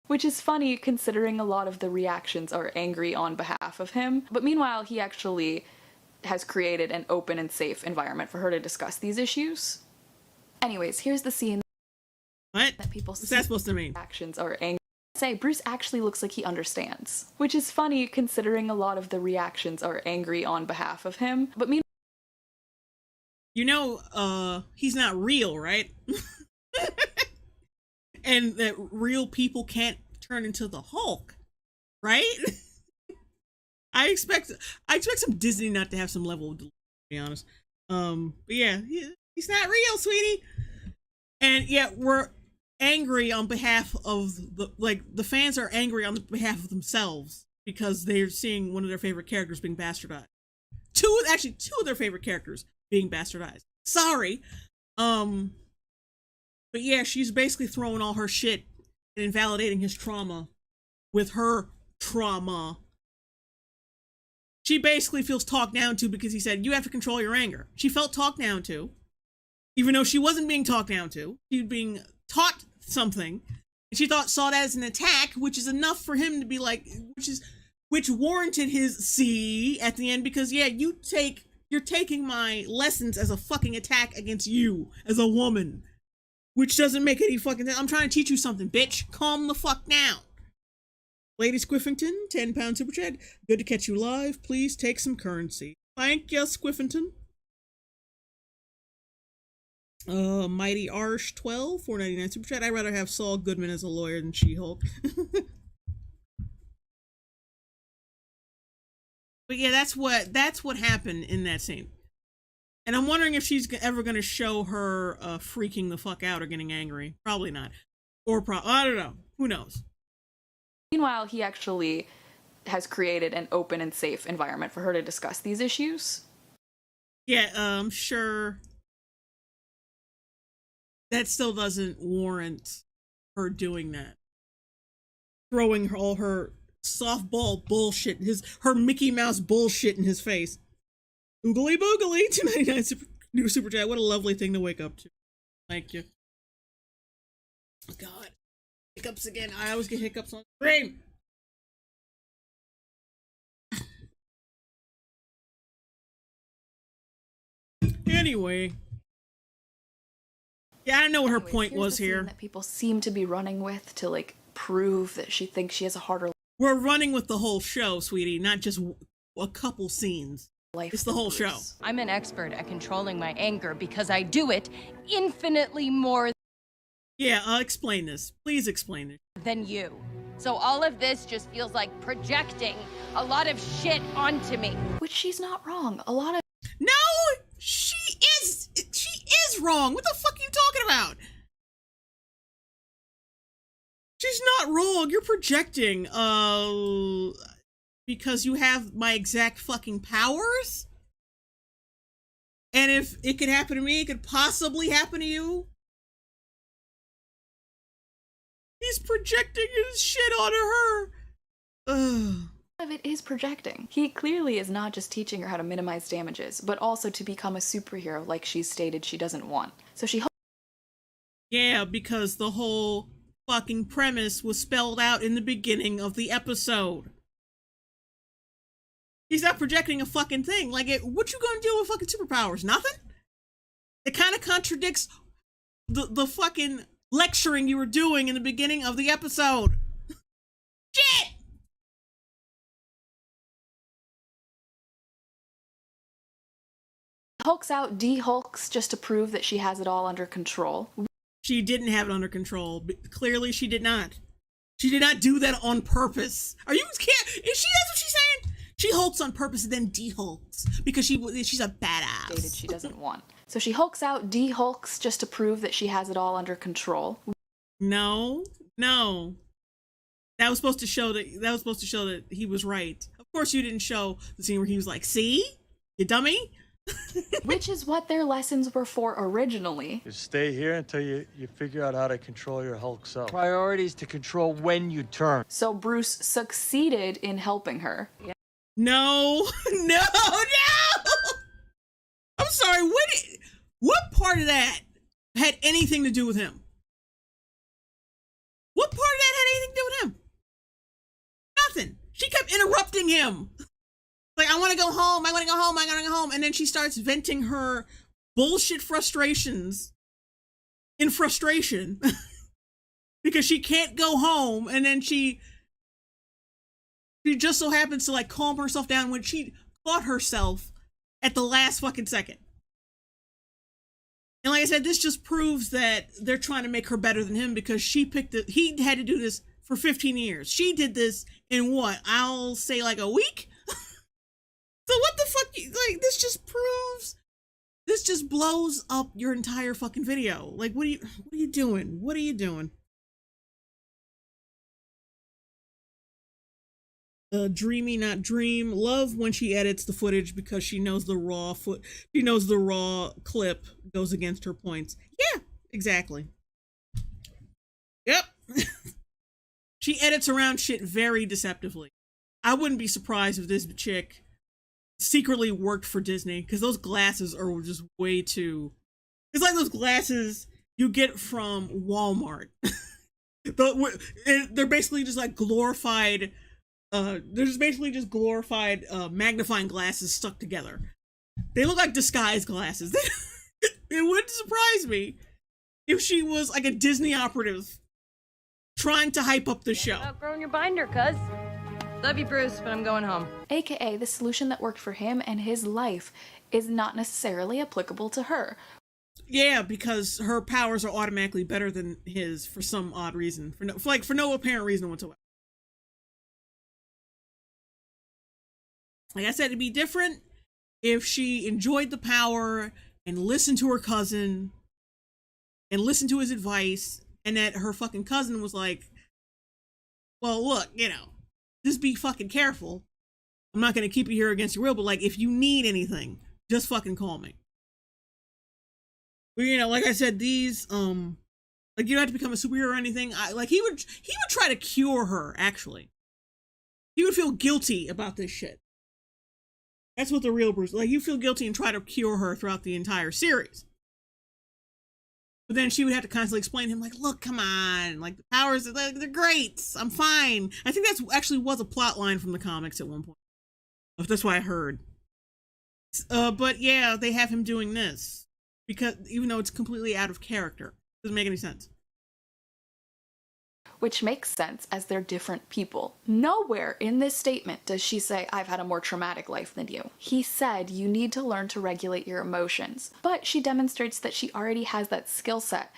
Which is funny considering a lot of the reactions are angry on behalf of him. But meanwhile, he actually has created an open and safe environment for her to discuss these issues. Anyways, here's the scene What? that people What's that supposed to mean? Reactions are angry. Say, Bruce actually looks like he understands. Which is funny considering a lot of the reactions are angry on behalf of him. But meanwhile, You know, he's not real, right? And that real people can't turn into the Hulk, right? I expect some Disney not to have some level of delivery, to be honest. But yeah, he's not real, sweetie. And yeah, we're angry on behalf of the fans are angry on behalf of themselves because they're seeing one of their favorite characters being bastardized. Two of their favorite characters being bastardized. Sorry. But yeah, she's basically throwing all her shit and invalidating his trauma with her trauma. She basically feels talked down to because he said, you have to control your anger. She felt talked down to, even though she wasn't being talked down to. She was being taught something. And she saw that as an attack, which is enough for him to be like, which warranted his C at the end because, yeah, you're taking my lessons as a fucking attack against you as a woman. Which doesn't make any fucking sense. I'm trying to teach you something, bitch. Calm the fuck down. Lady Squiffington, £10 super chat. Good to catch you live. Please take some currency. Thank you, Squiffington. Mighty Arsh 12, $4.99 super chat. I'd rather have Saul Goodman as a lawyer than She-Hulk. But yeah, that's what happened in that scene. And I'm wondering if she's ever going to show her freaking the fuck out or getting angry. Probably not. Or I don't know. Who knows? meanwhile, he actually has created an open and safe environment for her to discuss these issues. Yeah, I'm sure that still doesn't warrant her doing that. Throwing all her softball bullshit, her Mickey Mouse bullshit in his face. Oogly boogly, 299 new super chat. What a lovely thing to wake up to. Thank you. Oh, God. Hiccups again. I always get hiccups on stream. Anyway. Yeah, I don't know what her point was here. That people seem to be running with to, like, prove that she thinks she has a harder We're running with the whole show, sweetie, not just a couple scenes. life. It's the whole show. I'm an expert at controlling my anger because I do it infinitely more Yeah, I'll explain this. Please explain it. than you. So all of this just feels like projecting a lot of shit onto me. Which she's not wrong. A lot of No! She is wrong. What the fuck are you talking about? She's not wrong. You're projecting. Because you have my exact fucking powers? And if it could happen to me, it could possibly happen to you? He's projecting his shit onto her. Ugh. of it is projecting. He clearly is not just teaching her how to minimize damages, but also to become a superhero like she's stated she doesn't want. So she Yeah, because the whole fucking premise was spelled out in the beginning of the episode. He's not projecting a fucking thing. Like, what you gonna do with fucking superpowers? Nothing? It kind of contradicts the fucking lecturing you were doing in the beginning of the episode. Shit! hulks out, de-hulks just to prove that she has it all under control. She didn't have it under control. Clearly, she did not. She did not do that on purpose. Are you scared? That's what she's saying? She hulks on purpose and then de-hulks because she's a badass. Stated she doesn't want. So she hulks out, de-hulks just to prove that she has it all under control. No. That was supposed to show that he was right. Of course, you didn't show the scene where he was like, "See, you dummy." Which is what their lessons were for originally. You stay here until you figure out how to control your Hulk self. Priorities to control when you turn. So Bruce succeeded in helping her. No, no, no. I'm sorry. What part of that had anything to do with him? What part of that had anything to do with him? Nothing. She kept interrupting him. Like, I want to go home. I want to go home. I want to go home. And then she starts venting her bullshit frustrations in frustration because she can't go home. And then she just so happens to like calm herself down when she caught herself at the last fucking second. And like I said, this just proves that they're trying to make her better than him because he had to do this for 15 years. She did this in what? I'll say like a week? So what the fuck? Like, this just blows up your entire fucking video. Like, what are you doing? What are you doing? Dreamy, not dream. Love when she edits the footage because she knows the raw clip goes against her points. Yeah, exactly. Yep. She edits around shit very deceptively. I wouldn't be surprised if this chick secretly worked for Disney because those glasses are just way too. It's like those glasses you get from Walmart. They're basically just like glorified. They're just basically just glorified magnifying glasses stuck together. They look like disguise glasses. It wouldn't surprise me if she was like a Disney operative trying to hype up the show. Outgrown your binder, cuz. Love you, Bruce, but I'm going home. AKA, the solution that worked for him and his life is not necessarily applicable to her. Yeah, because her powers are automatically better than his for some odd reason. For no apparent reason whatsoever. Like I said, it'd be different if she enjoyed the power and listened to her cousin and listened to his advice, and that her fucking cousin was like, well, look, just be fucking careful. I'm not going to keep you here against your will, but like, if you need anything, just fucking call me. But like I said, these, like, you don't have to become a superhero or anything. He would try to cure her, actually. He would feel guilty about this shit. That's what the real Bruce, like, you feel guilty and try to cure her throughout the entire series. But then she would have to constantly explain to him, like, look, come on, like, the powers, they're great, I'm fine. I think that's actually was a plot line from the comics at one point. That's why I heard. But yeah, they have him doing this. Because, even though it's completely out of character. Doesn't make any sense. Which makes sense as they're different people. Nowhere in this statement does she say, I've had a more traumatic life than you. He said you need to learn to regulate your emotions. But she demonstrates that she already has that skill set.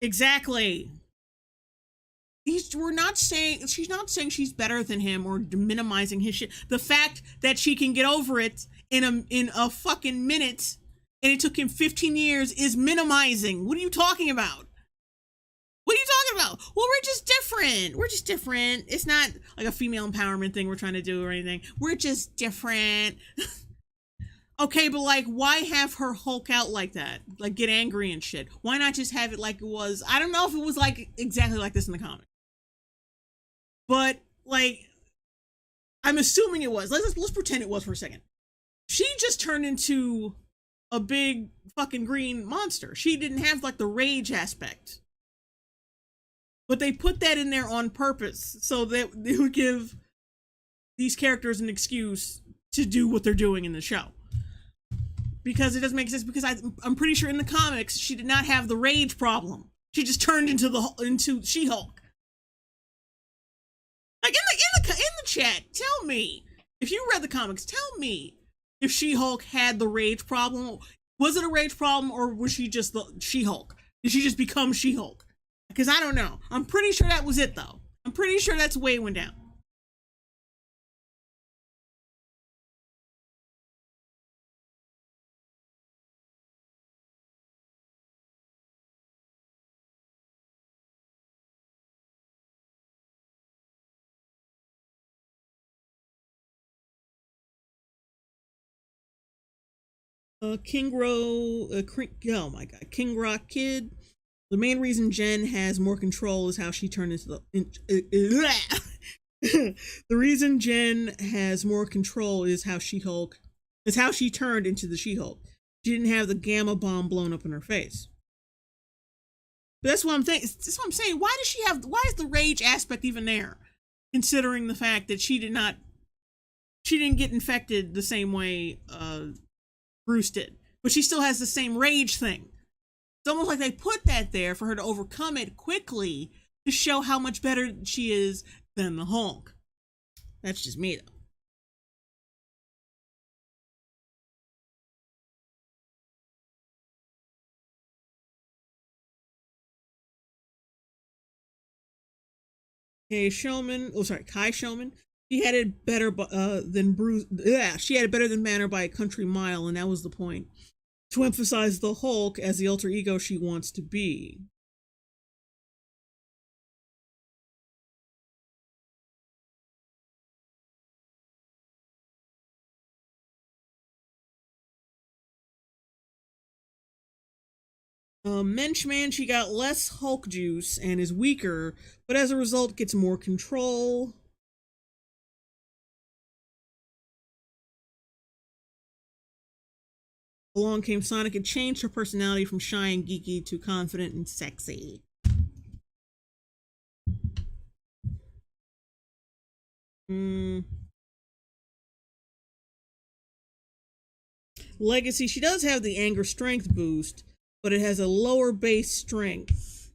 Exactly. She's not saying she's better than him or minimizing his shit. The fact that she can get over it in a fucking minute and it took him 15 years is minimizing. What are you talking about? What are you talking about? Well, we're just different. It's not like a female empowerment thing we're trying to do or anything. We're just different. Okay, but like, why have her Hulk out like that? Like, get angry and shit. Why not just have it like it was? I don't know if it was like exactly like this in the comic. But like, I'm assuming it was. Let's pretend it was for a second. She just turned into a big fucking green monster. She didn't have like the rage aspect. But they put that in there on purpose so that they would give these characters an excuse to do what they're doing in the show. Because it doesn't make sense, because I'm pretty sure in the comics she did not have the rage problem. She just turned into She-Hulk. Like in the chat, tell me, if you read the comics, tell me if She-Hulk had the rage problem. Was it a rage problem, or was she just the She-Hulk? Did she just become She-Hulk? Because I don't know. I'm pretty sure that was it, though. I'm pretty sure that's the way it went down. Oh my god, King Rock Kid. The main reason Jen has more control is how she turned into the. The reason Jen has more control is how She-Hulk. Is how she turned into the She-Hulk. She didn't have the gamma bomb blown up in her face. But that's what I'm saying. That's what I'm saying. Why is the rage aspect even there? Considering the fact that she didn't get infected the same way Bruce did. But she still has the same rage thing. It's almost like they put that there for her to overcome it quickly to show how much better she is than the Hulk. That's just me, though. Kai Showman. She had it better than Bruce. Yeah, she had it better than Banner by a country mile, and that was the point. To emphasize the Hulk as the alter ego she wants to be. Menschman, she got less Hulk juice and is weaker, but as a result gets more control. Along came Sonic and changed her personality from shy and geeky to confident and sexy. Legacy, she does have the anger strength boost, but it has a lower base strength.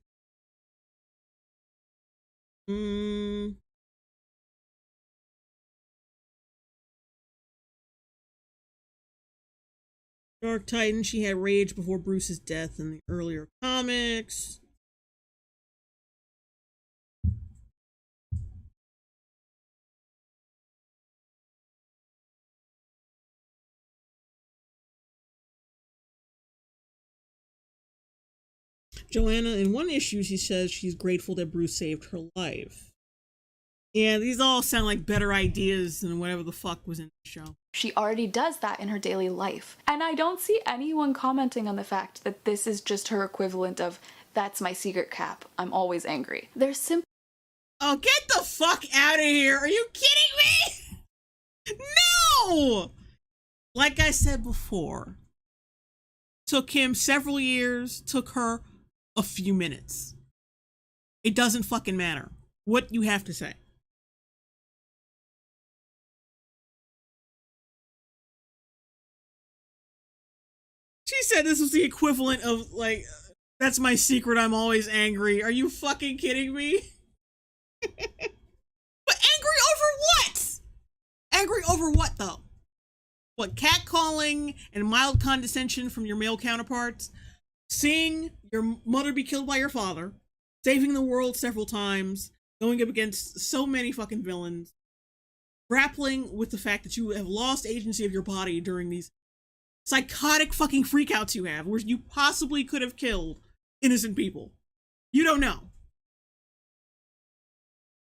Dark Titan, she had rage before Bruce's death in the earlier comics. Joanna, in one issue, she says she's grateful that Bruce saved her life. Yeah, these all sound like better ideas than whatever the fuck was in the show. She already does that in her daily life. And I don't see anyone commenting on the fact that this is just her equivalent of, that's my secret cap, I'm always angry. They're simply... Oh, get the fuck out of here! Are you kidding me? No! Like I said before, took him several years, took her a few minutes. It doesn't fucking matter what you have to say. She said this was the equivalent of, like, that's my secret, I'm always angry. Are you fucking kidding me? But angry over what? Angry over what, though? What, catcalling and mild condescension from your male counterparts? Seeing your mother be killed by your father, saving the world several times, going up against so many fucking villains, grappling with the fact that you have lost agency of your body during these psychotic fucking freakouts you have, where you possibly could have killed innocent people. You don't know.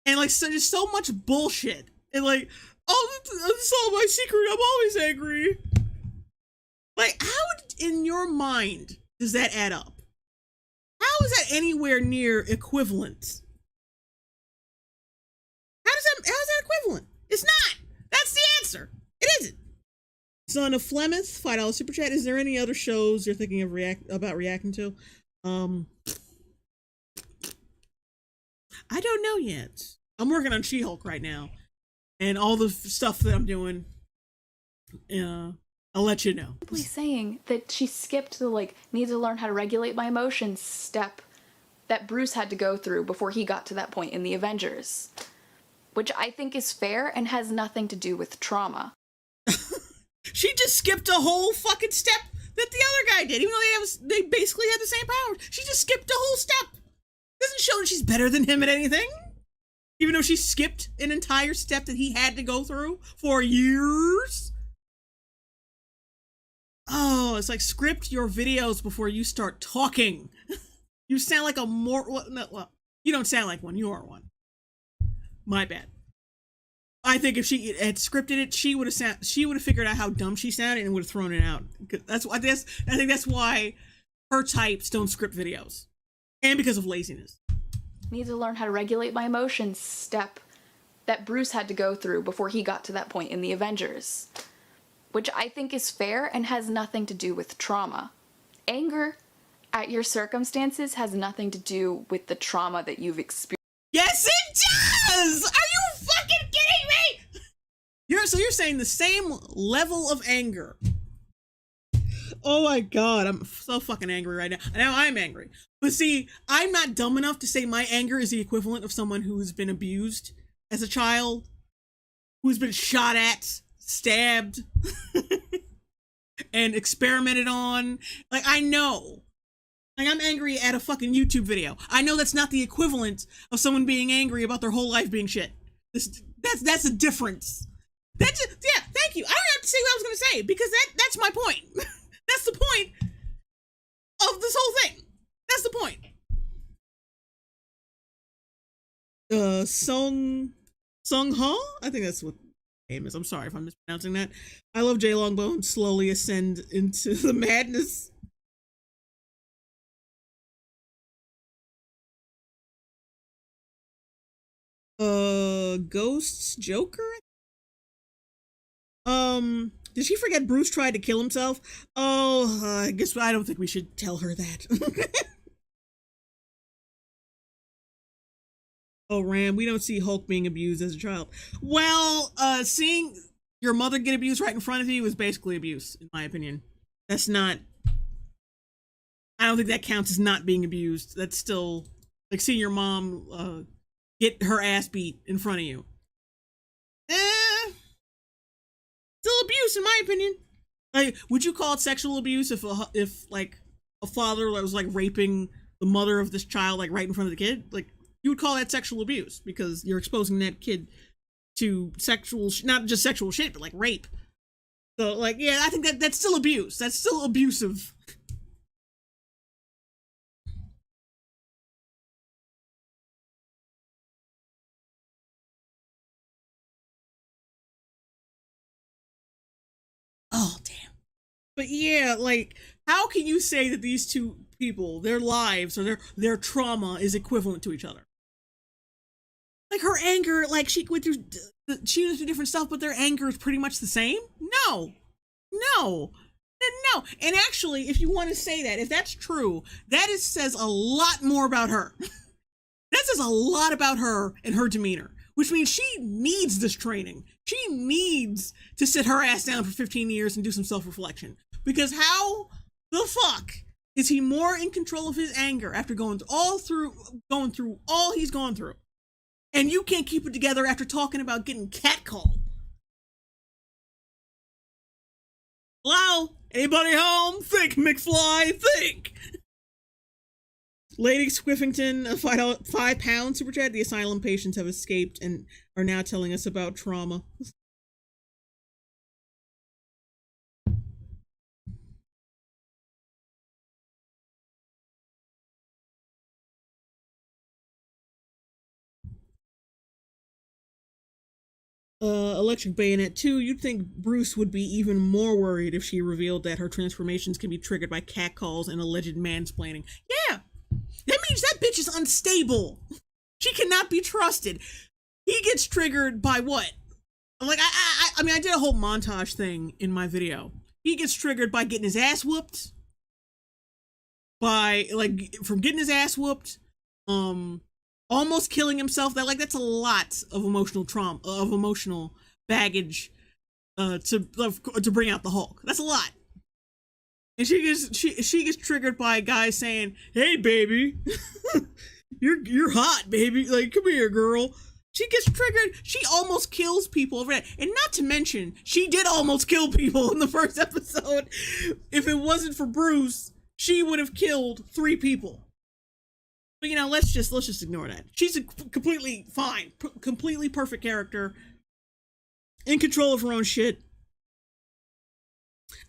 And like, just so much bullshit. And like, oh, that's all my secret, I'm always angry. Like, how in your mind does that add up? How is that anywhere near equivalent? How's that equivalent? It's not. That's the answer. It isn't. Son of Flemeth, $5 super chat. Is there any other shows you're thinking of reacting to? I don't know yet. I'm working on She-Hulk right now, and all the stuff that I'm doing. I'll let you know. Simply saying that she skipped the, like, need to learn how to regulate my emotions step that Bruce had to go through before he got to that point in the Avengers. Which I think is fair and has nothing to do with trauma. She just skipped a whole fucking step that the other guy did, even though they basically had the same powers. She just skipped a whole step. Doesn't show that she's better than him at anything. Even though she skipped an entire step that he had to go through for years. Oh, it's like, script your videos before you start talking. You sound like a well, you don't sound like one, you are one. My bad. I think if she had scripted it, she would have figured out how dumb she sounded and would have thrown it out. That's why I think that's why her types don't script videos, and because of laziness. Need to learn how to regulate my emotions step that Bruce had to go through before he got to that point in the Avengers, which I think is fair and has nothing to do with trauma. Anger at your circumstances has nothing to do with the trauma that you've experienced. Yes, it does! Are you fucking kidding me? You're saying the same level of anger. Oh my god, I'm so fucking angry right now. Now I'm angry. But see, I'm not dumb enough to say my anger is the equivalent of someone who's been abused as a child, who's been shot at, stabbed, and experimented on. Like, I know. Like, I'm angry at a fucking YouTube video. I know that's not the equivalent of someone being angry about their whole life being shit. That's a difference. That's just, yeah, thank you. I don't have to say what I was gonna say, because that's my point. That's the point of this whole thing. That's the point. Sung Ha? I think that's what the name is. I'm sorry if I'm mispronouncing that. I love J Longbone slowly ascend into the madness. Ghosts Joker? Did she forget Bruce tried to kill himself? Oh, I guess I don't think we should tell her that. Oh, Ram, we don't see Hulk being abused as a child. Well, seeing your mother get abused right in front of you is basically abuse, in my opinion. That's not... I don't think that counts as not being abused. That's still... like seeing your mom, get her ass beat in front of you. Still abuse, in my opinion. Like, would you call it sexual abuse if like a father was like raping the mother of this child like right in front of the kid? Like, you would call that sexual abuse because you're exposing that kid to not just sexual shit, but like rape. So like, yeah, I think that's still abuse. That's still abusive. Oh, damn. But yeah, like, how can you say that these two people, their lives or their trauma is equivalent to each other? Like, her anger, like, she went through different stuff, but their anger is pretty much the same? No. No. No. And actually, if you want to say that, if that's true, says a lot more about her. That says a lot about her and her demeanor, which means she needs this training. She needs to sit her ass down for 15 years and do some self-reflection. Because how the fuck is he more in control of his anger after going through all he's gone through? And you can't keep it together after talking about getting catcalled. Hello? Anybody home? Think, McFly, think! Lady Squiffington, a £5 super chat. The asylum patients have escaped and are now telling us about trauma. Electric Bayonet 2, you'd think Bruce would be even more worried if she revealed that her transformations can be triggered by catcalls and alleged mansplaining. Yeah! That means that bitch is unstable. She cannot be trusted. He gets triggered by what? Like, I mean, I did a whole montage thing in my video. He gets triggered by getting his ass whooped. From getting his ass whooped, almost killing himself. That's a lot of emotional trauma, of emotional baggage, to bring out the Hulk. That's a lot. And she gets triggered by guys saying, "Hey, baby, you're hot, baby. Like, come here, girl." She gets triggered. She almost kills people over that. And not to mention, she did almost kill people in the first episode. If it wasn't for Bruce, she would have killed 3 people. But let's just ignore that. She's a completely fine, completely perfect character, in control of her own shit.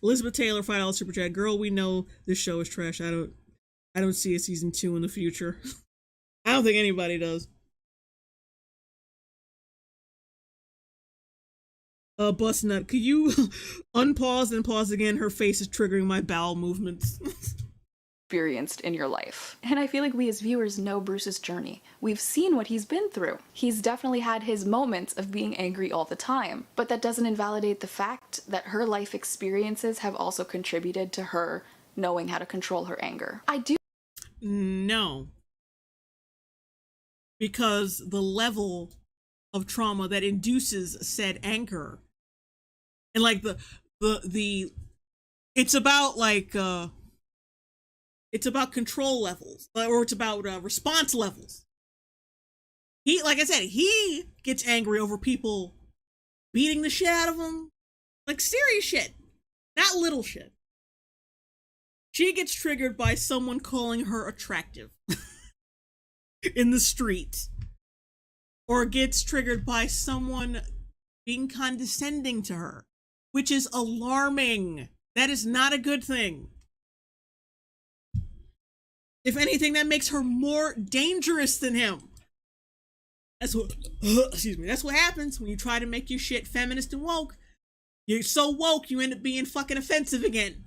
Elizabeth Taylor, $5 super chat. Girl, we know this show is trash. I don't see a season 2 in the future. I don't think anybody does. Bust nut, could you unpause and pause again? Her face is triggering my bowel movements. Experienced in your life. And I feel like we as viewers know Bruce's journey. We've seen what he's been through. He's definitely had his moments of being angry all the time, but that doesn't invalidate the fact that her life experiences have also contributed to her knowing how to control her anger. I do. No. Because the level of trauma that induces said anger, and like the it's about like it's about control levels, or it's about response levels. He, like I said, he gets angry over people beating the shit out of him, like serious shit, not little shit. She gets triggered by someone calling her attractive in the street, or gets triggered by someone being condescending to her, which is alarming. That is not a good thing. If anything, that makes her more dangerous than him. That's what, excuse me, that's what happens when you try to make your shit feminist and woke. You're so woke, you end up being fucking offensive again.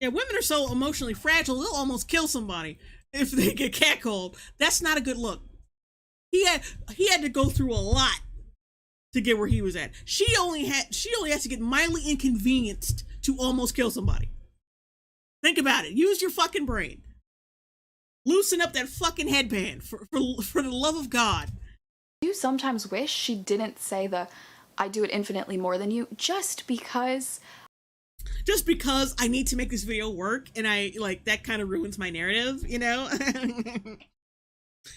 Yeah, women are so emotionally fragile, they'll almost kill somebody if they get catcalled. That's not a good look. He had to go through a lot to get where he was at. She only has to get mildly inconvenienced to almost kill somebody. Think about it. Use your fucking brain. Loosen up that fucking headband for the love of God. I do sometimes wish she didn't say I do it infinitely more than you, just because I need to make this video work, and I like that kind of ruins my narrative, you know?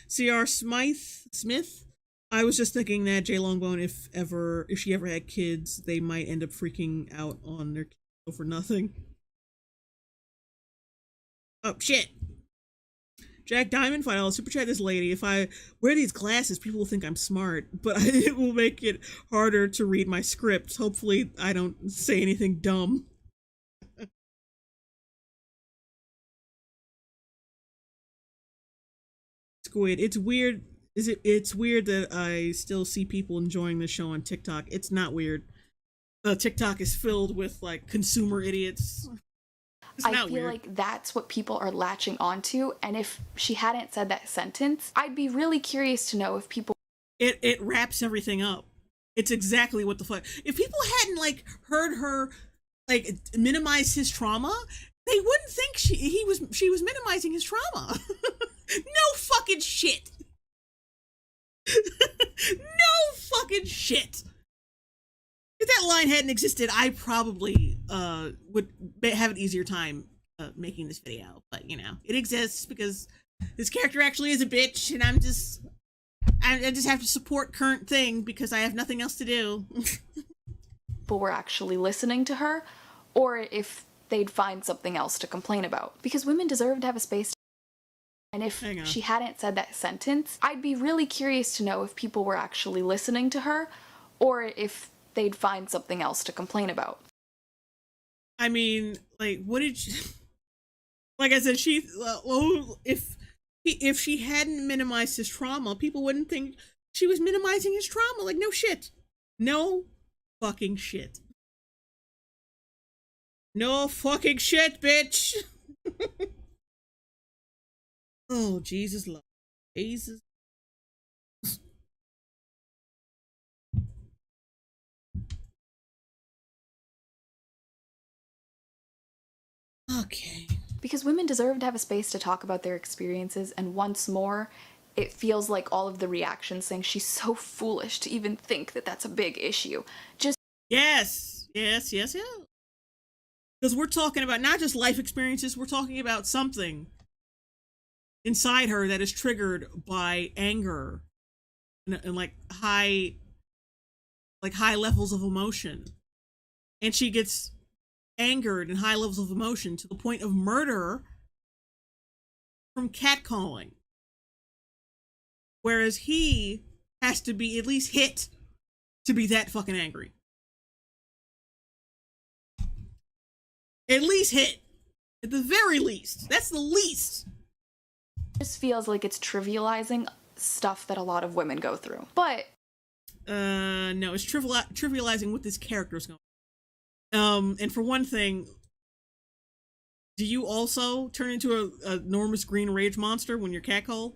CR Smith. I was just thinking that Jay Longbone, if she ever had kids, they might end up freaking out on their kids for nothing. Oh shit. Jack Diamond, $5 super chat. This lady, if I wear these glasses, people will think I'm smart, but it will make it harder to read my scripts. Hopefully I don't say anything dumb. Squid, it's weird. It's weird that I still see people enjoying this show on TikTok. It's not weird. TikTok is filled with like consumer idiots. I feel weird. Like that's what people are latching onto, and if she hadn't said that sentence, I'd be really curious to know if people... It wraps everything up. It's exactly what the fuck. If people hadn't like heard her like minimize his trauma, they wouldn't think she was minimizing his trauma. No fucking shit. No fucking shit. If that line hadn't existed, I probably would have an easier time making this video. But, you know, it exists because this character actually is a bitch, and I just have to support current thing because I have nothing else to do. People were actually listening to her, or if they'd find something else to complain about. Because women deserve to have a space. And if she hadn't said that sentence, I'd be really curious to know if people were actually listening to her, or if they'd find something else to complain about. I mean, like, what did she... Like I said, if she hadn't minimized his trauma, people wouldn't think she was minimizing his trauma. Like, no shit. No fucking shit. No fucking shit, bitch. Oh, Jesus love. Jesus. Okay. Because women deserve to have a space to talk about their experiences, and once more, it feels like all of the reactions saying she's so foolish to even think that that's a big issue. Just Yes. Because we're talking about not just life experiences, we're talking about something inside her that is triggered by anger and like high levels of emotion, and she gets angered and high levels of emotion to the point of murder from catcalling, whereas he has to be at least hit to be that fucking angry. At least hit, at the very least. That's the least. Just feels like it's trivializing stuff that a lot of women go through. But No, it's trivializing what this character is going. And for one thing, do you also turn into a enormous green rage monster when you're catcalled?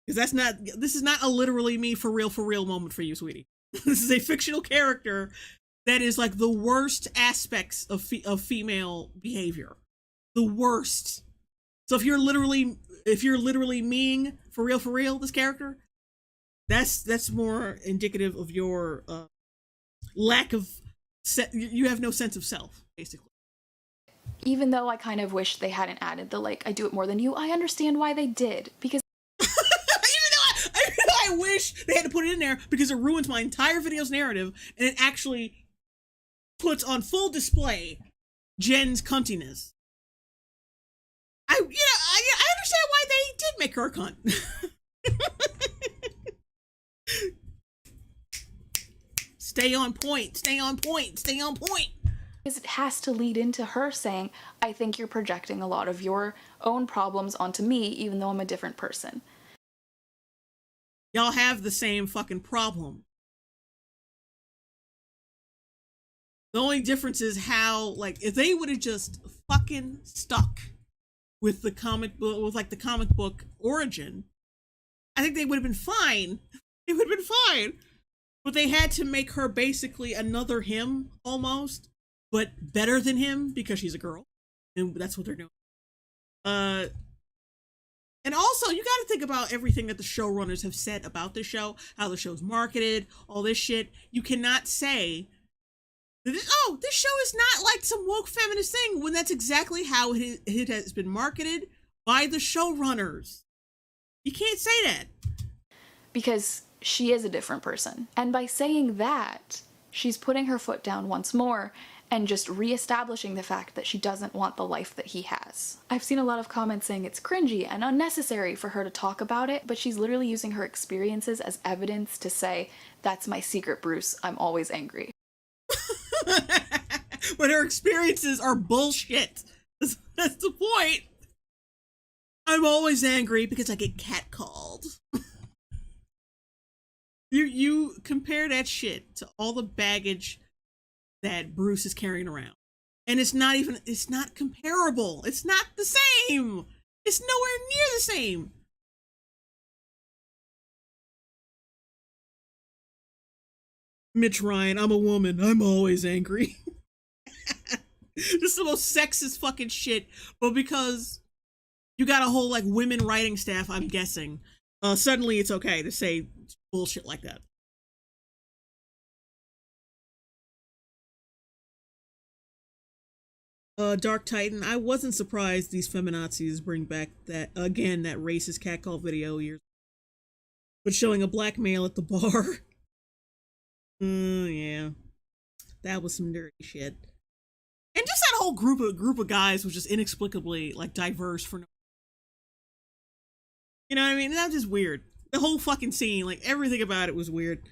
Because this is not a literally me for real moment for you, sweetie. This is a fictional character that is like the worst aspects of female behavior. The worst. So if you're literally memeing for real, this character, that's more indicative of your lack of you have no sense of self, basically. Even though I kind of wish they hadn't added the, like, I do it more than you, I understand why they did, because even though I wish they had to put it in there, because it ruins my entire video's narrative, and it actually puts on full display Jen's cuntiness. I understand why they did make her a cunt. Stay on point. because it has to lead into her saying, I think you're projecting a lot of your own problems onto me, even though I'm a different person. Y'all have the same fucking problem. The only difference is how, like, if they would have just fucking stuck with the comic book, with like the comic book origin, I think they would have been fine. It would have been fine. But they had to make her basically another him, almost, but better than him because she's a girl. And that's what they're doing. And also, you gotta think about everything that the showrunners have said about this show, how the show's marketed, all this shit. You cannot say, this show is not like some woke feminist thing, when that's exactly how it has been marketed by the showrunners. You can't say that. Because she is a different person. And by saying that, she's putting her foot down once more and just reestablishing the fact that she doesn't want the life that he has. I've seen a lot of comments saying it's cringy and unnecessary for her to talk about it, but she's literally using her experiences as evidence to say, that's my secret, Bruce, I'm always angry. But her experiences are bullshit. That's the point. I'm always angry because I get catcalled. You compare that shit to all the baggage that Bruce is carrying around. And it's not comparable. It's not the same. It's nowhere near the same. Mitch Ryan, I'm a woman. I'm always angry. This is the most sexist fucking shit. But because you got a whole like women writing staff, I'm guessing, suddenly it's okay to say bullshit like that. Dark Titan, I wasn't surprised these feminazis bring back that racist catcall video years, but showing a black male at the bar. Yeah, that was some dirty shit. And just that whole group of guys was just inexplicably like diverse for no. You know what I mean? That's just weird. The whole fucking scene, like everything about it was weird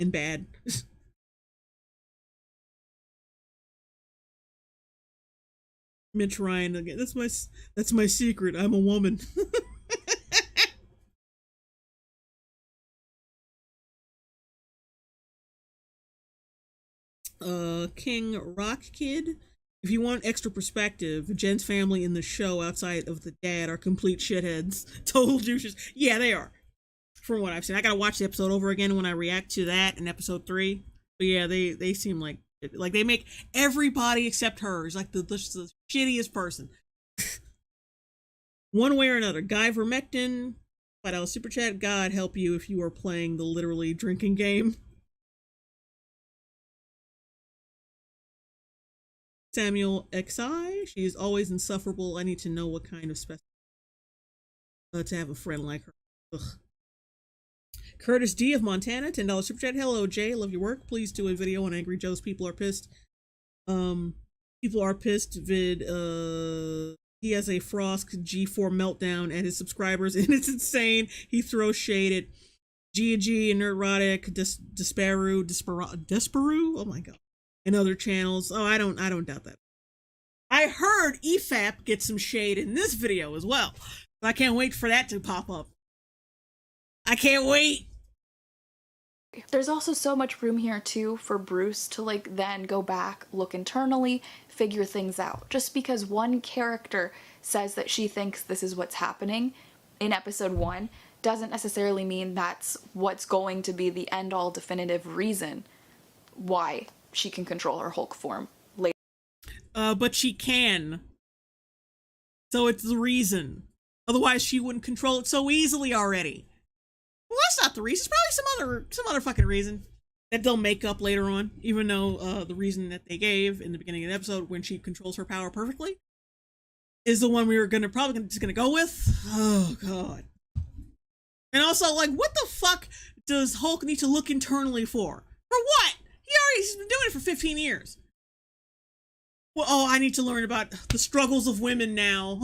and bad. Mitch Ryan again. That's my secret. I'm a woman. King Rock Kid. If you want extra perspective, Jen's family in the show outside of the dad are complete shitheads. Total douches. Yeah, they are. From what I've seen. I gotta watch the episode over again when I react to that in episode 3. But yeah, they seem like they make everybody except hers like the shittiest person. One way or another. Guy Vermectin, $5 super chat. God help you if you are playing the literally drinking game. Samuel XI, she is always insufferable. I need to know what kind of special to have a friend like her. Ugh. Curtis D of Montana, $10 super chat. Hello Jay, love your work. Please do a video on Angry Joe's People Are Pissed. People Are Pissed vid. He has a Frost G4 meltdown at his subscribers and it's insane. He throws shade at G and Neurotic, Desperu. Oh my god. And other channels. Oh, I don't doubt that. I heard EFAP get some shade in this video as well. So I can't wait for that to pop up. I can't wait. There's also so much room here too for Bruce to like then go back, look internally, figure things out. Just because one character says that she thinks this is what's happening in episode 1 doesn't necessarily mean that's what's going to be the end-all definitive reason why she can control her Hulk form later. But she can. So it's the reason. Otherwise she wouldn't control it so easily already. Well, that's not the reason. It's probably some other fucking reason that they'll make up later on, even though the reason that they gave in the beginning of the episode when she controls her power perfectly is the one we were probably just gonna go with. Oh god. And also, like, what the fuck does Hulk need to look internally for? For what? He's been doing it for 15 years. Well, I need to learn about the struggles of women now.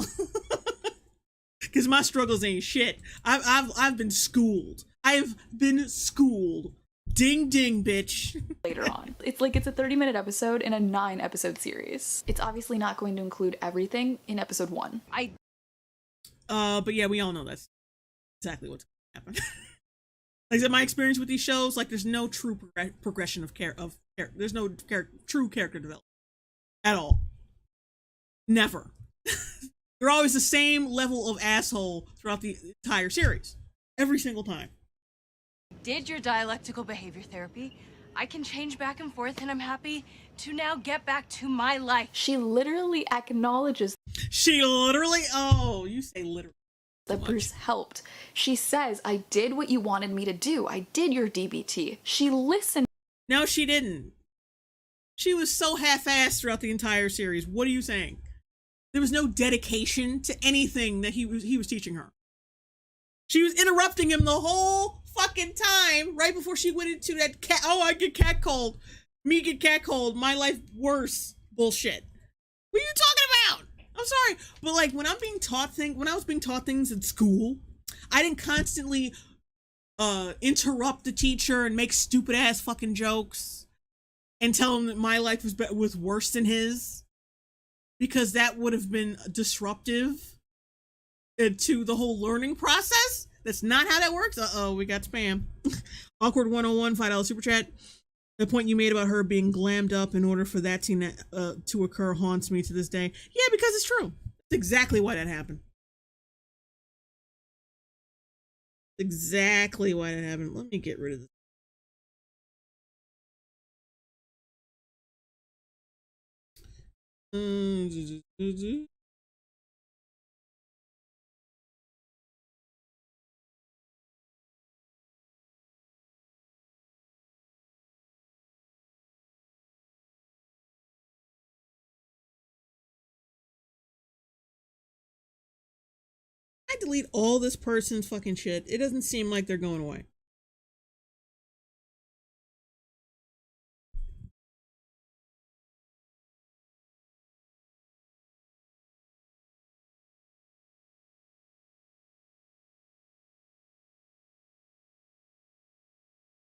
Because my struggles ain't shit. I've been schooled. I've been schooled. Ding ding, bitch. Later on. It's a 30-minute episode in a 9-episode series. It's obviously not going to include everything in episode 1. But yeah, we all know that's exactly what's going to happen. Like I said, my experience with these shows, like, there's no true progression of character. There's no true character development at all. Never. They're always the same level of asshole throughout the entire series. Every single time. Did your dialectical behavior therapy. I can change back and forth, and I'm happy to now get back to my life. She literally acknowledges Oh, you say literally. That Bruce helped. She says, I did what you wanted me to do. I did your DBT. She listened. No, she didn't. She was so half-assed throughout the entire series. What are you saying? There was no dedication to anything that he was teaching her. She was interrupting him the whole fucking time right before she went into that I get catcalled. Me get catcalled. My life worse bullshit. What are you talking about? I'm sorry, but like when I was being taught things in school, I didn't constantly interrupt the teacher and make stupid ass fucking jokes and tell him that my life was worse than his, because that would have been disruptive to the whole learning process. That's not how that works. We got spam. Awkward 101 $5 super chat. The point you made about her being glammed up in order for that scene to occur haunts me to this day. Yeah, because it's true. That's exactly why that happened. Exactly why that happened. Let me get rid of this. I delete all this person's fucking shit. It doesn't seem like they're going away.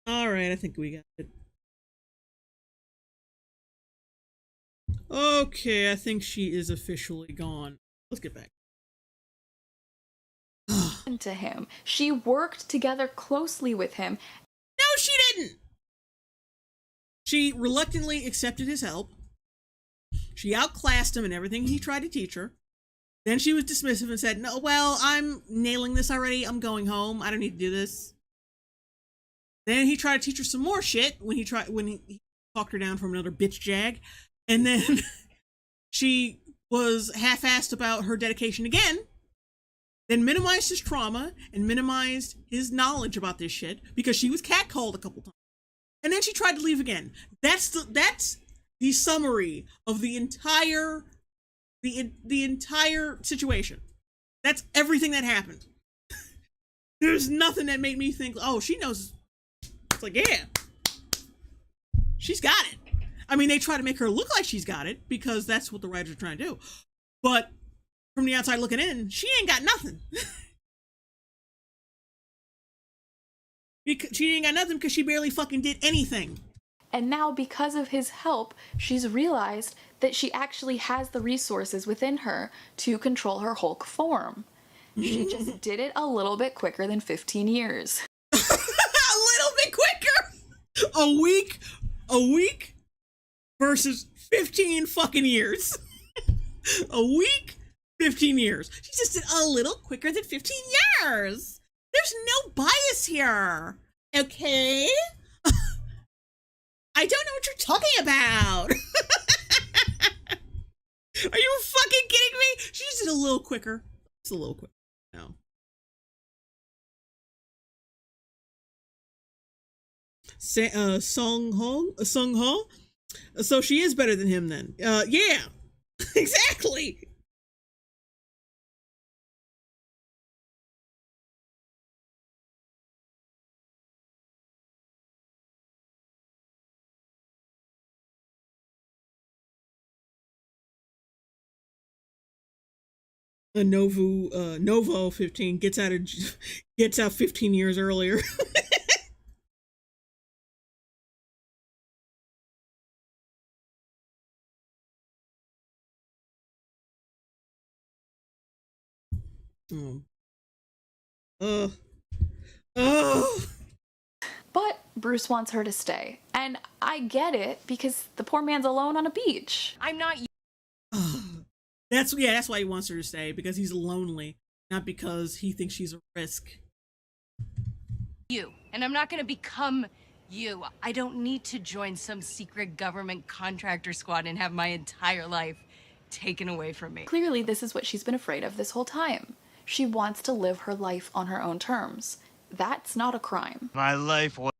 All right, I think we got it. Okay, I think she is officially gone. Let's get back. to him. She worked together closely with him. No, she didn't. She reluctantly accepted his help. She outclassed him in everything he tried to teach her. Then she was dismissive and said, no, well, I'm nailing this already. I'm going home. I don't need to do this. Then he tried to teach her some more shit when he talked her down from another bitch jag. And then she was half-assed about her dedication again. Then minimized his trauma and minimized his knowledge about this shit because she was catcalled a couple times. And then she tried to leave again. That's the summary of the entire situation. That's everything that happened. There's nothing that made me think, oh, she knows. It's like, yeah, she's got it. I mean, they try to make her look like she's got it because that's what the writers are trying to do. But from the outside looking in, she ain't got nothing. She ain't got nothing because she barely fucking did anything. And now, because of his help, she's realized that she actually has the resources within her to control her Hulk form. She just did it a little bit quicker than 15 years. A little bit quicker? A week versus 15 fucking years. A week, 15 years. She just did a little quicker than 15 years. There's no bias here. Okay? I don't know what you're talking about. Are you fucking kidding me? She just did a little quicker. It's a little quicker. No. Sung Ho. So she is better than him then. Yeah. Exactly. A Novo 15 gets out 15 years earlier. Oh. But Bruce wants her to stay. And I get it, because the poor man's alone on a beach. I'm not That's why he wants her to stay, because he's lonely, not because he thinks she's a risk. you, and I'm not gonna become you. I don't need to join some secret government contractor squad and have my entire life taken away from me. Clearly, this is what she's been afraid of this whole time. She wants to live her life on her own terms. That's not a crime. My life was.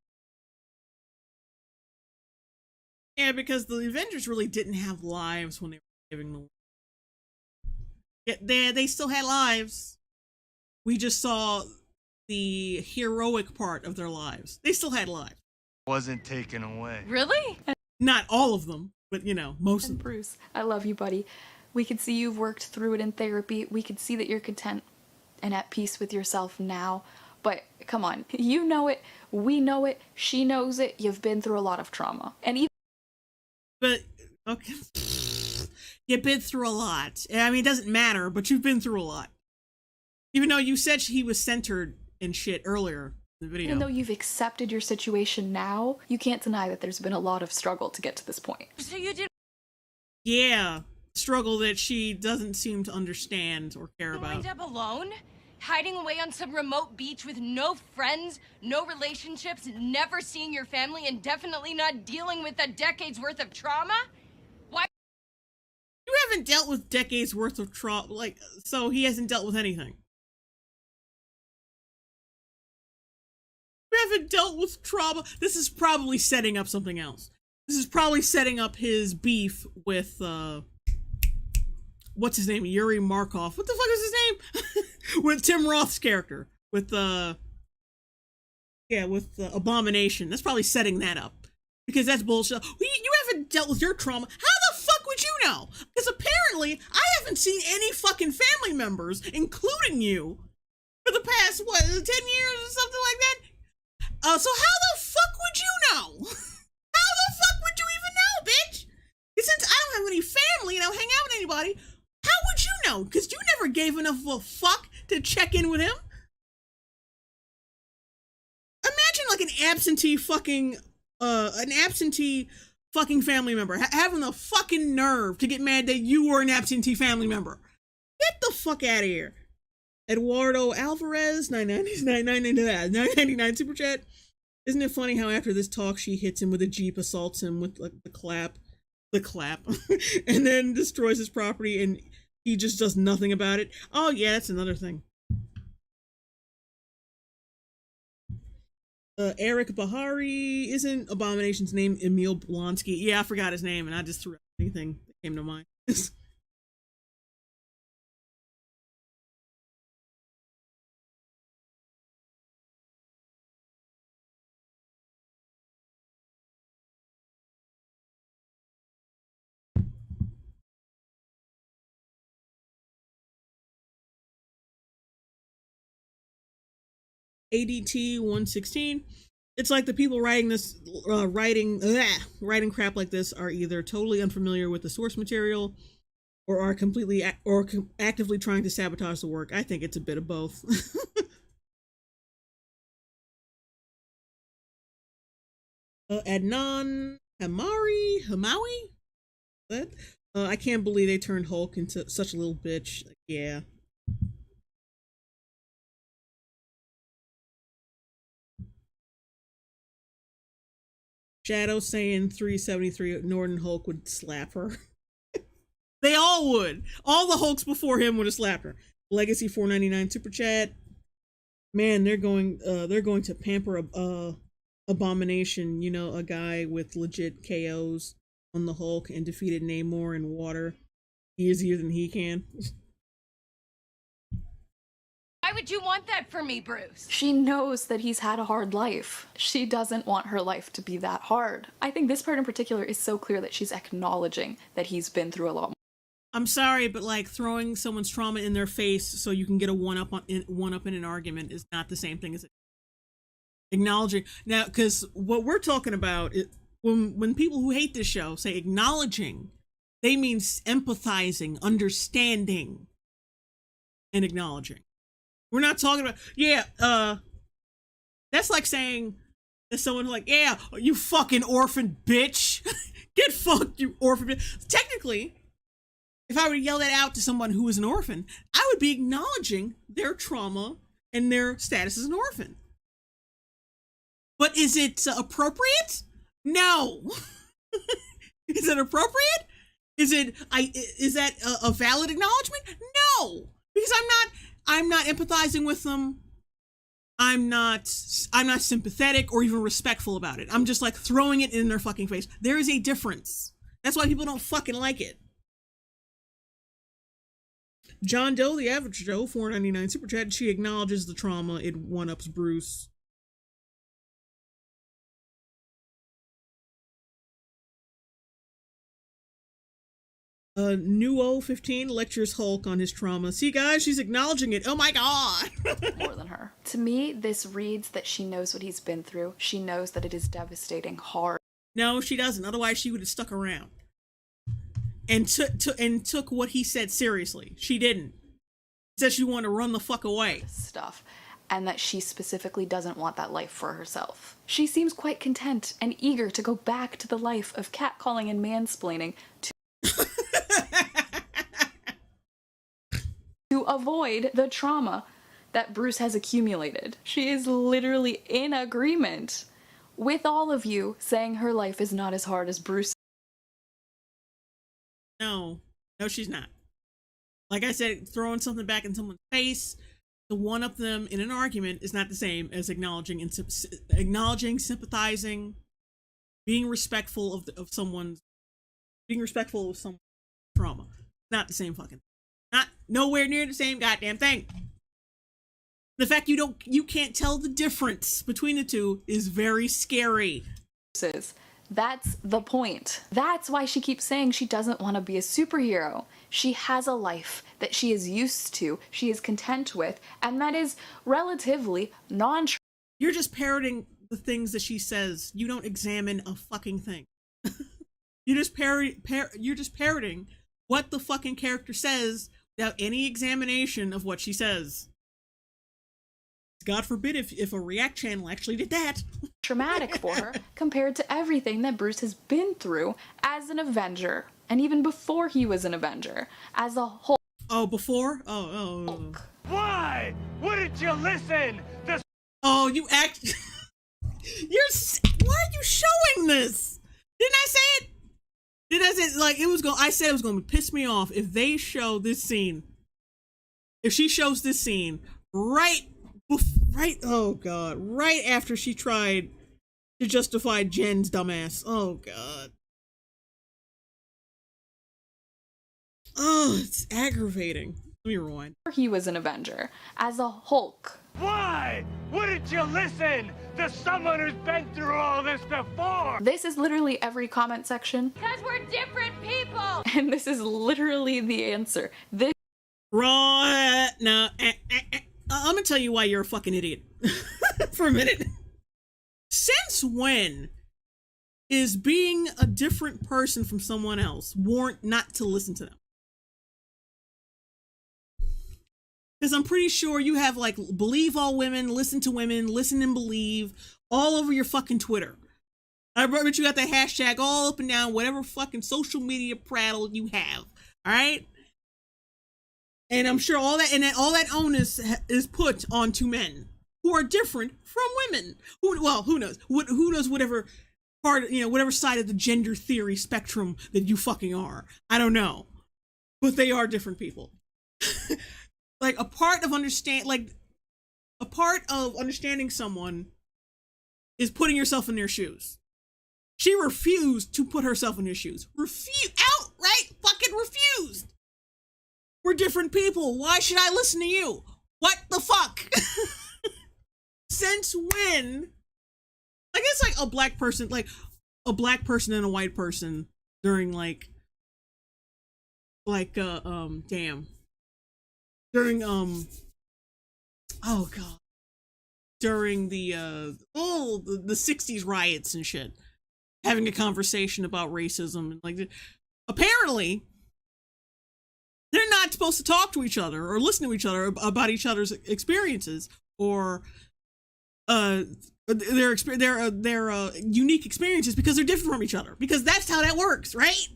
Yeah, because the Avengers really didn't have lives when they were giving the. Yeah, they still had lives. We just saw the heroic part of their lives. They still had lives. Wasn't taken away. Really? Not all of them, but most of And them. Bruce, I love you, buddy. We can see you've worked through it in therapy. We can see that you're content and at peace with yourself now. But come on, you know it, we know it, she knows it. You've been through a lot of trauma. And even But okay, you've been through a lot. I mean, it doesn't matter, but you've been through a lot. Even though you said he was centered and shit earlier in the video. even though you've accepted your situation now, you can't deny that there's been a lot of struggle to get to this point. So you did Yeah, struggle that she doesn't seem to understand or care wind about. up alone? Hiding away on some remote beach with no friends, no relationships, never seeing your family, and definitely not dealing with a decade's worth of trauma? Why? You haven't dealt with decades worth of trauma, so he hasn't dealt with anything. You haven't dealt with trauma. This is probably setting up something else. This is probably setting up his beef with, what's his name? Yuri Markov. What the fuck is his name? With Tim Roth's character. With Abomination. That's probably setting that up. Because that's bullshit. You haven't dealt with your trauma. How the fuck would you know? Because apparently, I haven't seen any fucking family members, including you, for the past, 10 years or something like that? So how the fuck would you know? How the fuck would you even know, bitch? Since I don't have any family and I don't hang out with anybody, how would you know? Because you never gave enough of a fuck to check in with him. Imagine like an absentee fucking family member having the fucking nerve to get mad that you were an absentee family member. Get the fuck out of here. Eduardo Alvarez, 999 super chat. Isn't it funny how after this talk she hits him with a jeep, assaults him with like the clap, and then destroys his property, and he just does nothing about it? Oh yeah, that's another thing. Eric Bahari, isn't Abomination's name Emil Blonsky? Yeah, I forgot his name, and I just threw out anything that came to mind. ADT 116. It's like the people writing this, writing crap like this are either totally unfamiliar with the source material, or are actively trying to sabotage the work. I think it's a bit of both. Adnan Hamawi? What? I can't believe they turned Hulk into such a little bitch. Like, yeah. Shadow saying 373 Northern Hulk would slap her. They all would. All the Hulks before him would have slapped her. Legacy 499 super chat. Man, they're going to pamper Abomination, you know, a guy with legit KOs on the Hulk and defeated Namor in water easier than he can. Why would you want that for me, Bruce? She knows that he's had a hard life. She doesn't want her life to be that hard. I think this part in particular is so clear that she's acknowledging that he's been through a lot more. I'm sorry, but like throwing someone's trauma in their face so you can get a one up in an argument is not the same thing as acknowledging. Now, because what we're talking about is when people who hate this show say acknowledging, they mean empathizing, understanding, and acknowledging. We're not talking about that's like saying to someone like, yeah, you fucking orphan bitch. Get fucked, you orphan bitch. Technically, if I were to yell that out to someone who is an orphan, I would be acknowledging their trauma and their status as an orphan. But is it appropriate? No. Is it appropriate? Is that a valid acknowledgement? No, because I'm not empathizing with them. I'm not sympathetic or even respectful about it. I'm just like throwing it in their fucking face. There is a difference. That's why people don't fucking like it. John Doe, the average Joe, 499 super chat. She acknowledges the trauma. It one-ups Bruce. Nuo 15 lectures Hulk on his trauma. See, guys, she's acknowledging it. Oh my god. More than her. To me, this reads that she knows what he's been through. She knows that it is devastating, hard. No, she doesn't. Otherwise, she would have stuck around and took what he said seriously. She didn't. Said she wanted to run the fuck away. Stuff. And that she specifically doesn't want that life for herself. She seems quite content and eager to go back to the life of catcalling and mansplaining to avoid the trauma that Bruce has accumulated. She is literally in agreement with all of you saying her life is not as hard as Bruce. No, she's not. Like I said, throwing something back in someone's face to one-up them in an argument is not the same as acknowledging, sympathizing, being respectful of someone's trauma. Not the same fucking thing. Not nowhere near the same goddamn thing. The fact you can't tell the difference between the two is very scary. That's the point. That's why she keeps saying she doesn't want to be a superhero. She has a life that she is used to, she is content with, and that is relatively You're just parroting the things that she says. You don't examine a fucking thing. You're just parroting what the fucking character says without any examination of what she says. God forbid if a React channel actually did that. traumatic for her compared to everything that Bruce has been through as an Avenger, and even before he was an Avenger, as a whole. Oh, before? Oh. Why? Wouldn't you listen? Oh, you act. Why are you showing this? Didn't I say it? Did I say like it was going? I said it was going to piss me off if they show this scene. If she shows this scene right, oh god, right after she tried to justify Jen's dumbass. Oh god. Oh, it's aggravating. Let me rewind. He was an Avenger, as a Hulk. Why? Wouldn't you listen to someone who's been through all this before? This is literally every comment section. Because we're different people! And this is literally the answer. This Right. No. I'm gonna tell you why you're a fucking idiot. For a minute. Since when is being a different person from someone else warrant not to listen to them? Because I'm pretty sure you have like believe all women, listen to women, listen and believe all over your fucking Twitter. I bet you got the hashtag all up and down whatever fucking social media prattle you have. All right. And I'm sure all that onus is put onto men who are different from women. Who knows? Who knows whatever part, whatever side of the gender theory spectrum that you fucking are. I don't know. But they are different people. Like a part of understanding someone is putting yourself in their shoes. She refused to put herself in his shoes. Outright fucking refused. We're different people. Why should I listen to you? What the fuck? Since when? I guess like a black person and a white person during during the 60s riots and shit, having a conversation about racism and like, apparently they're not supposed to talk to each other or listen to each other about each other's experiences or their unique experiences because they're different from each other, because that's how that works, right?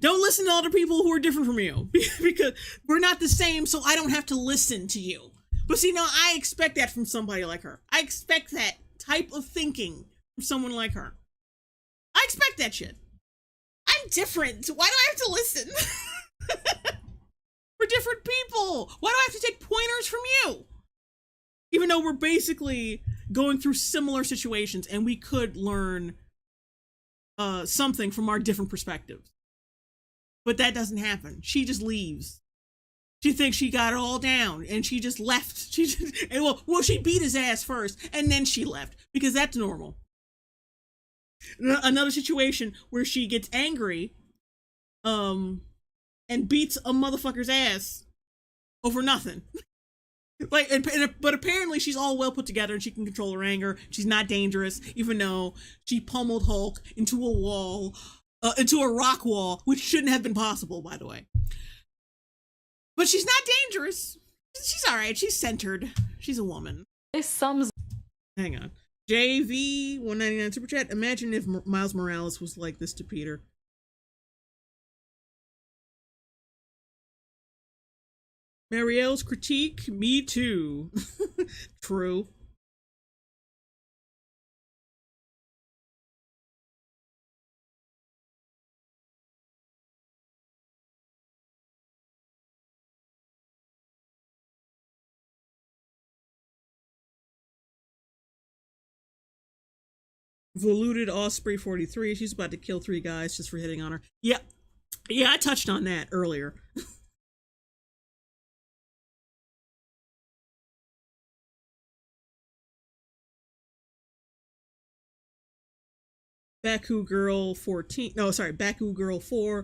Don't listen to other people who are different from you because we're not the same, so I don't have to listen to you. But see, now I expect that from somebody like her. I expect that type of thinking from someone like her. I expect that shit. I'm different. Why do I have to listen? We're different people. Why do I have to take pointers from you? Even though we're basically going through similar situations and we could learn something from our different perspectives. But that doesn't happen. She just leaves. She thinks she got it all down and she just left. She beat his ass first and then she left because that's normal. Another situation where she gets angry and beats a motherfucker's ass over nothing. But apparently she's all well put together and she can control her anger. She's not dangerous, even though she pummeled Hulk into a wall, into a rock wall, which shouldn't have been possible, by the way. But she's not dangerous. She's all right. She's centered. She's a woman. This sums. Hang on. JV 199 super chat. Imagine if Miles Morales was like this to Peter. Marielle's critique, me too. True. Voluted Osprey 43. She's about to kill 3 guys just for hitting on her. Yeah, I touched on that earlier. Baku Girl 14. No, sorry, Baku Girl 4.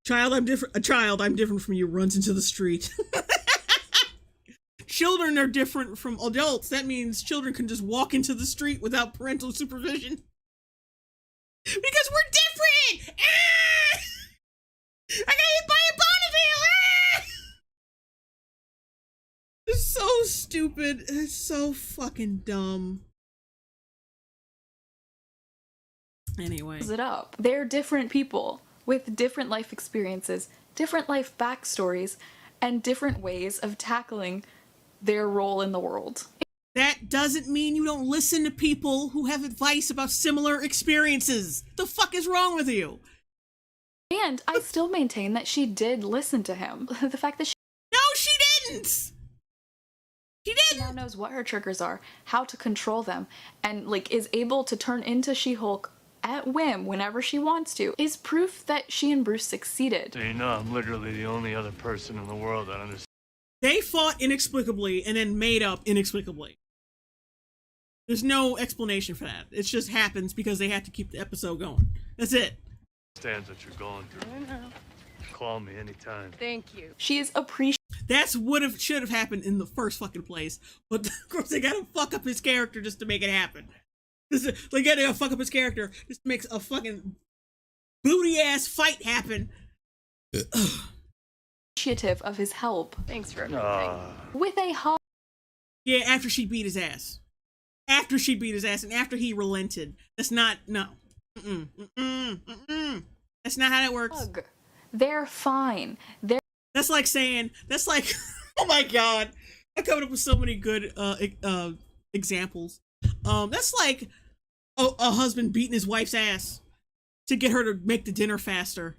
I'm different from you runs into the street. Children are different from adults. That means children can just walk into the street without parental supervision. Because we're different! Ah! I got hit by a Bonneville! Ah! It's so stupid. It's so fucking dumb. Anyway. It up. They're different people with different life experiences, different life backstories, and different ways of tackling their role in the world. That doesn't mean you don't listen to people who have advice about similar experiences. The fuck is wrong with you? And I still maintain that she did listen to him. The fact that No, she didn't! She didn't! She now knows what her triggers are, how to control them, and, is able to turn into She-Hulk at whim whenever she wants to, is proof that she and Bruce succeeded. So you know I'm literally the only other person in the world that understands. They fought inexplicably and then made up inexplicably. There's no explanation for that. It just happens because they have to keep the episode going. That's it. Understands what you're going through. I know. Call me anytime. Thank you. She is appreciative. That's should have happened in the first fucking place. But of course they gotta fuck up his character just to make it happen. They gotta fuck up his character just to make a fucking booty ass fight happen. Appreciative of his help. Thanks for everything. With a hug. Yeah, after she beat his ass. After she beat his ass and after he relented. No. That's not how that works. They're fine. That's like saying, that's like, oh my god, I'm coming up with so many good examples. That's like a husband beating his wife's ass to get her to make the dinner faster,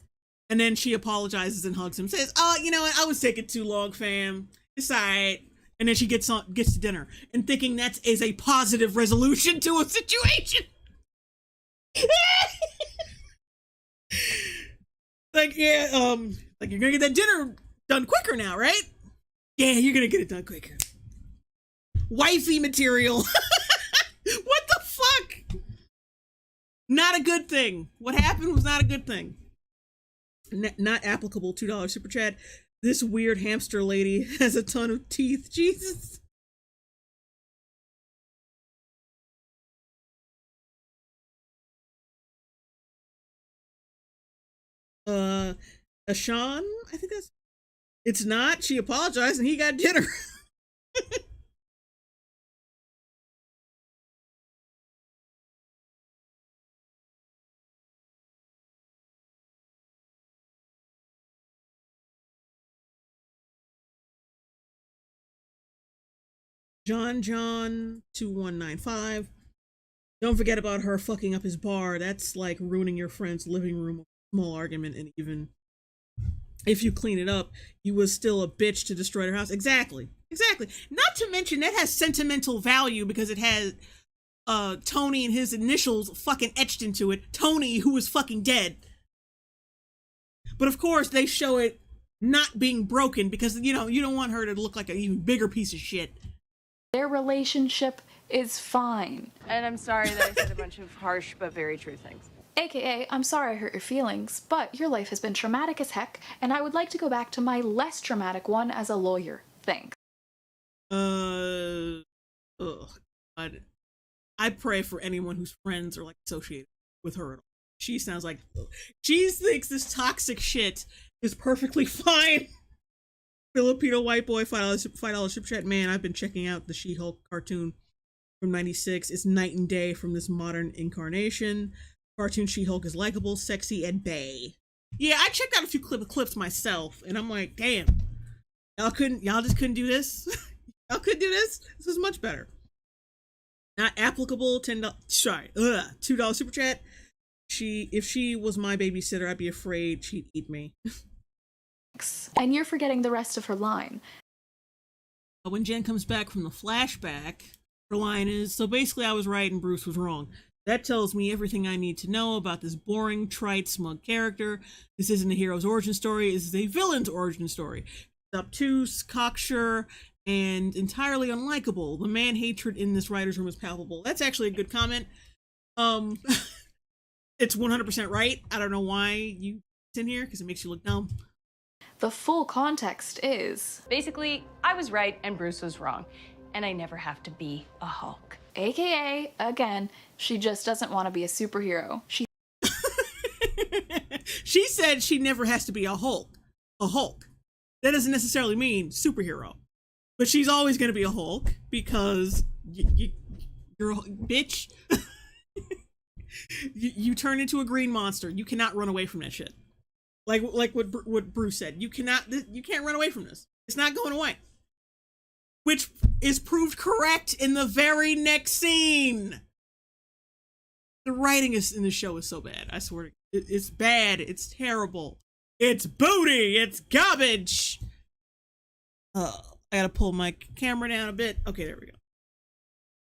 and then she apologizes and hugs him, says, "Oh, you know what? I was taking too long, fam. It's alright." And then she gets to dinner and thinking that is a positive resolution to a situation. Like, yeah, like you're gonna get that dinner done quicker now, right? Yeah, you're gonna get it done quicker. Wifey material. What the fuck? Not a good thing. What happened was not a good thing. Not applicable. $2 super chat. This weird hamster lady has a ton of teeth. Jesus. Ashan, I think that's. It's not. She apologized and he got dinner. John 2195. Don't forget about her fucking up his bar. That's like ruining your friend's living room. Small argument, and even if you clean it up, you was still a bitch to destroy their house. Exactly. Not to mention that has sentimental value because it has Tony and his initials fucking etched into it. Tony, who was fucking dead. But of course, they show it not being broken because, you know, you don't want her to look like an even bigger piece of shit. Their relationship is fine. And I'm sorry that I said a bunch of harsh but very true things. AKA, I'm sorry I hurt your feelings, but your life has been traumatic as heck, and I would like to go back to my less traumatic one as a lawyer. Thanks. God. I pray for anyone whose friends are like associated with her at all. She sounds like she thinks this toxic shit is perfectly fine. Filipino white boy, $5 super chat. Man, I've been checking out the She-Hulk cartoon from '96. It's night and day from this modern incarnation. Cartoon She-Hulk is likable, sexy, and bae. Yeah, I checked out a few clips myself, and I'm like, damn, y'all just couldn't do this. Y'all couldn't do this. This is much better. Not applicable. $2 super chat. If she was my babysitter, I'd be afraid she'd eat me. And you're forgetting the rest of her line. When Jen comes back from the flashback, her line is, so basically I was right and Bruce was wrong. That tells me everything I need to know about this boring, trite, smug character. This isn't a hero's origin story. This is a villain's origin story. It's obtuse, cocksure, and entirely unlikable. The man hatred in this writer's room is palpable. That's actually a good comment. It's 100% right. I don't know why you in here, because it makes you look dumb. The full context is... Basically, I was right and Bruce was wrong. And I never have to be a Hulk. AKA, again, she just doesn't want to be a superhero. She said she never has to be a Hulk. A Hulk. That doesn't necessarily mean superhero. But she's always going to be a Hulk because you're a bitch. you turn into a green monster. You cannot run away from that shit. Like what Bruce said. You can't run away from this. It's not going away. Which is proved correct in the very next scene. The writing in the show is so bad. I swear. It's bad. It's terrible. It's booty. It's garbage. I gotta pull my camera down a bit. Okay, there we go.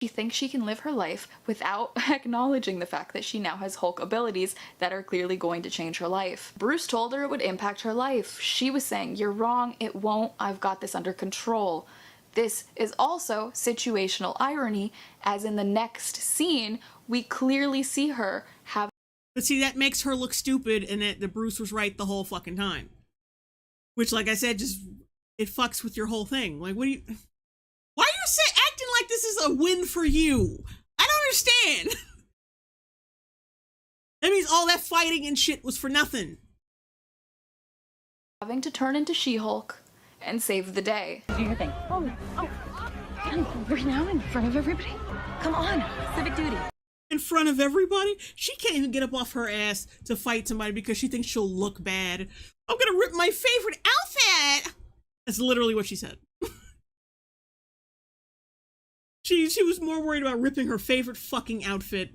She thinks she can live her life without acknowledging the fact that she now has Hulk abilities that are clearly going to change her life. Bruce told her it would impact her life. She was saying, you're wrong, it won't, I've got this under control. This is also situational irony, as in the next scene, we clearly see her have... But see, that makes her look stupid, and that the Bruce was right the whole fucking time. Which, like I said, just, it fucks with your whole thing. Like, what do you... Why are you acting like this is a win for you? I don't understand. That means all that fighting and shit was for nothing. having to turn into She-Hulk and save the day. Do your thing. Oh, right now in front of everybody? Come on, civic duty. in front of everybody. She can't even get up off her ass to fight somebody because she thinks she'll look bad. I'm gonna rip my favorite outfit. That's literally what she said. She was more worried about ripping her favorite fucking outfit.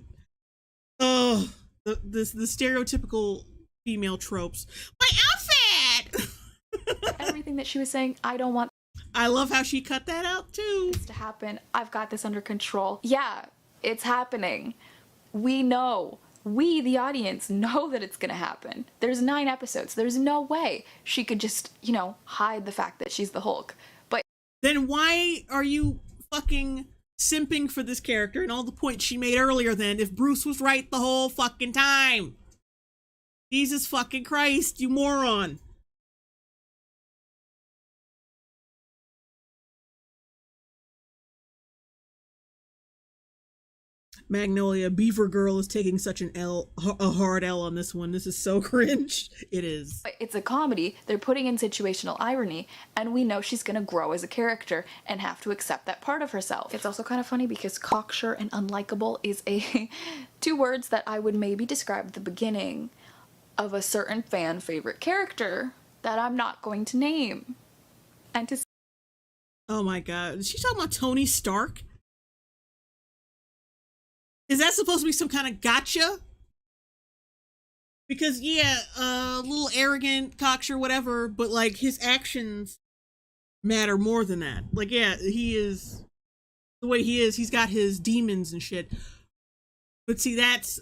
Oh, the stereotypical female tropes. My outfit. Everything that she was saying, I don't want I love how she cut that out too. this to happen. I've got this under control. Yeah, it's happening. We know. We, the audience, know that it's gonna happen. There's 9 episodes. There's no way she could just, hide the fact that she's the Hulk. But Then why are you fucking simping for this character and all the points she made earlier then if Bruce was right the whole fucking time? Jesus fucking Christ, you moron. Magnolia, Beaver Girl is taking such a hard L on this one. This is so cringe. It is. it's a comedy. They're putting in situational irony, and we know she's gonna grow as a character and have to accept that part of herself. It's also kind of funny because cocksure and unlikable is a 2 words that I would maybe describe at the beginning of a certain fan favorite character that I'm not going to name. And to Oh my god. Is she talking about Tony Stark? Is that supposed to be some kind of gotcha? Because, yeah, a little arrogant, cocksure, whatever, but, like, his actions matter more than that. Like, yeah, he is, the way he is, he's got his demons and shit. But see, that's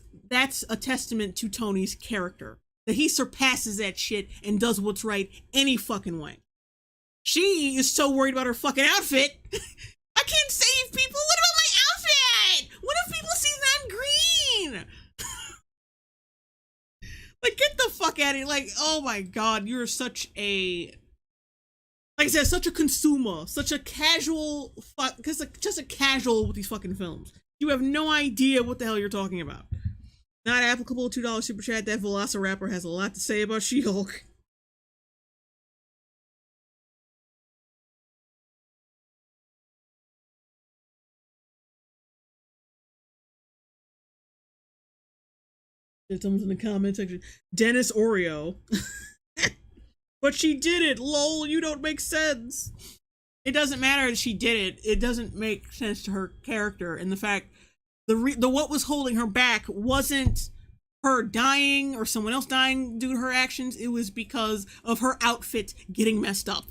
a testament to Tony's character. That he surpasses that shit and does what's right any fucking way. She is so worried about her fucking outfit. I can't save people. What about my outfit? What if people see that I'm green? Like, get the fuck out of here. Like, oh my god, you're such a, like I said, such a consumer, such a casual, just a casual with these fucking films. You have no idea what the hell you're talking about. Not applicable, $2 super chat. That Velociraptor has a lot to say about She-Hulk. Someone's in the comment section. Dennis Oreo. But she did it. Lol, you don't make sense. It doesn't matter that she did it. It doesn't make sense to her character. And the fact, the what was holding her back wasn't her dying or someone else dying due to her actions. It was because of her outfit getting messed up.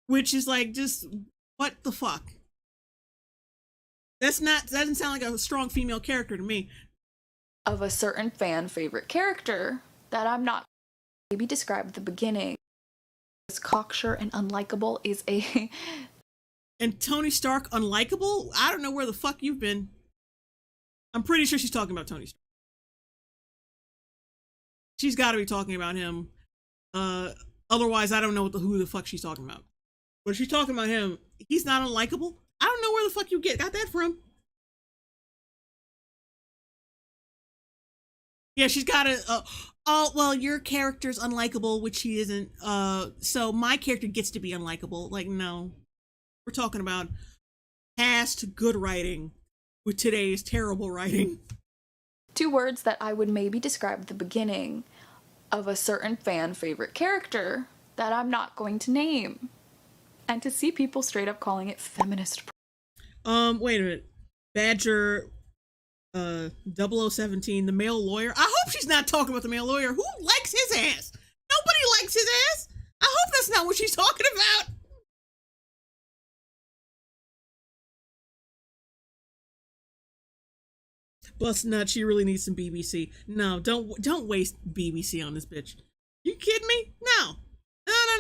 Which is like, just, what the fuck? That doesn't sound like a strong female character to me. of a certain fan favorite character that I'm not maybe described at the beginning. As cocksure and unlikable is a And Tony Stark unlikable? I don't know where the fuck you've been. I'm pretty sure she's talking about Tony Stark. She's got to be talking about him. Otherwise, I don't know who the fuck she's talking about. But if she's talking about him, he's not unlikable? I don't know where the fuck you got that from. Yeah, she's got to, oh, well, your character's unlikable, which he isn't, so my character gets to be unlikable. Like, no. We're talking about past good writing with today's terrible writing. 2 words that I would maybe describe at the beginning of a certain fan favorite character that I'm not going to name. And to see people straight up calling it feminist. Wait a minute. Badger, 0017, the male lawyer. I hope she's not talking about the male lawyer. Who likes his ass? Nobody likes his ass. I hope that's not what she's talking about. Bust nut, she really needs some BBC. No, don't waste BBC on this bitch. You kidding me? No.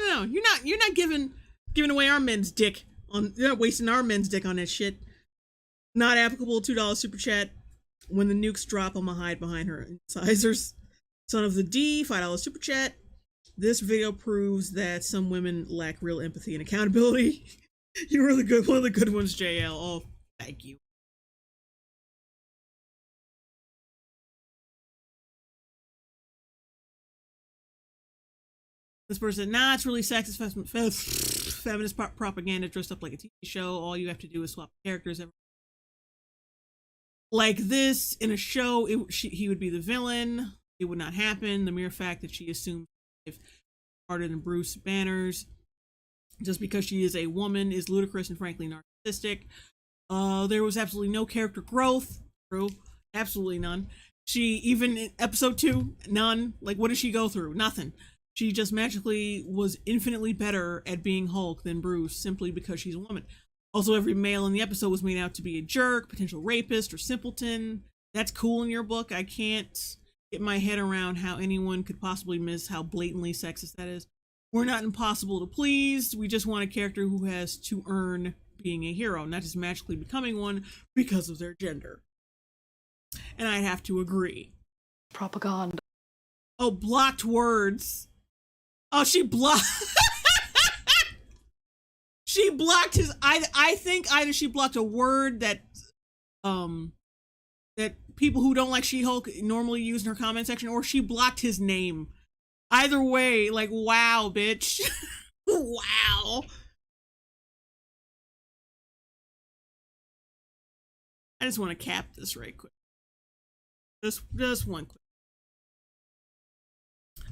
No. You're not giving away our men's dick on, you're not wasting our men's dick on that shit. Not applicable, $2 super chat. When the nukes drop, I'ma hide behind her incisors. Son of the D, $5 super chat. This video proves that some women lack real empathy and accountability. You're really good. One of the good ones, JL. Oh, thank you. This person, nah, it's really sexist. feminist propaganda dressed up like a TV show. All you have to do is swap characters. Like this, in a show, he would be the villain. It would not happen. The mere fact that she assumes if harder than Bruce Banner's just because she is a woman is ludicrous and frankly narcissistic. There was absolutely no character growth. True. Absolutely none. She, even in episode 2, none. Like, what did she go through? Nothing. She just magically was infinitely better at being Hulk than Bruce simply because she's a woman. Also, every male in the episode was made out to be a jerk, potential rapist, or simpleton. That's cool in your book. I can't get my head around how anyone could possibly miss how blatantly sexist that is. We're not impossible to please. We just want a character who has to earn being a hero, not just magically becoming one because of their gender. And I have to agree. Propaganda. Oh, blocked words. Oh, she blocked. She blocked his. I think either she blocked a word that people who don't like She-Hulk normally use in her comment section, or she blocked his name. Either way, like, wow, bitch. Wow. I just want to cap this right quick. Just one quick.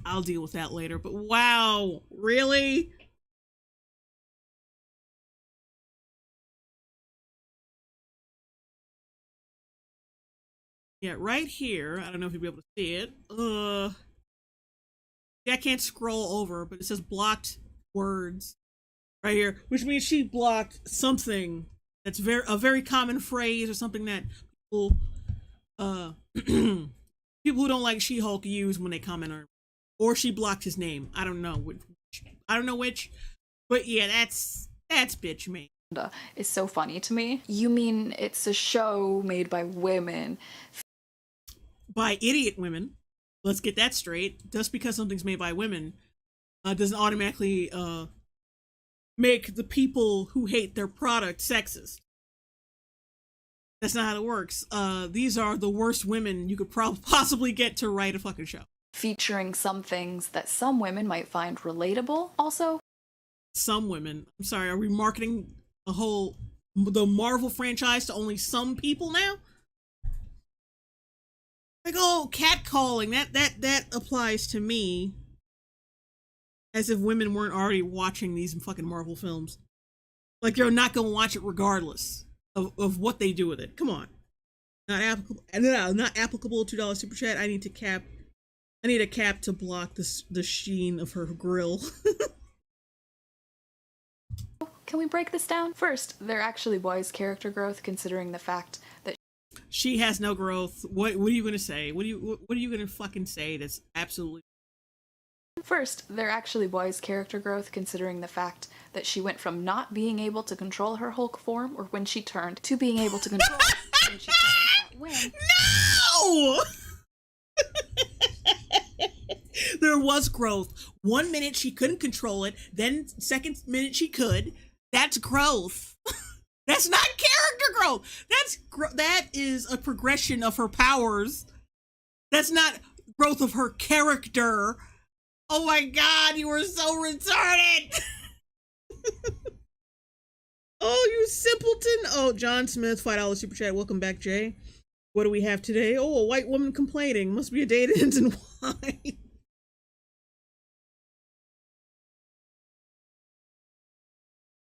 I'll deal with that later, but wow, really? Yeah, right here. I don't know if you'll be able to see it. Yeah, I can't scroll over, but it says blocked words right here, which means she blocked something that's a very common phrase or something that people people who don't like She-Hulk use when they comment on her. Or she blocked his name. I don't know which. But yeah, that's bitch me. Is so funny to me. You mean it's a show made by women? By idiot women. Let's get that straight. Just because something's made by women doesn't automatically make the people who hate their product sexist. That's not how it works. These are the worst women you could possibly get to write a fucking show. Featuring some things that some women might find relatable also. Some women. I'm sorry, are we marketing the Marvel franchise to only some people now? Like, oh, catcalling, that applies to me. As if women weren't already watching these fucking Marvel films. Like, they're not gonna watch it regardless of what they do with it. Come on. Not applicable. Not applicable. $2 super chat. I need a cap to block the sheen of her grill. Can we break this down? First, there actually was character growth considering the fact that she has no growth. What are you gonna say? What are you gonna fucking say that's absolutely... First, there actually was character growth considering the fact that she went from not being able to control her Hulk form, or when she turned, to being able to control it when she turned. When? No! There was growth. 1 minute she couldn't control it, then second minute she could. That's growth. That's not character growth. That is a progression of her powers. That's not growth of her character. Oh my god, you were so retarded. Oh, you simpleton. Oh, John Smith, $5 super chat. Welcome back, Jay. What do we have today? Oh, a white woman complaining. Must be a day that ends in Y.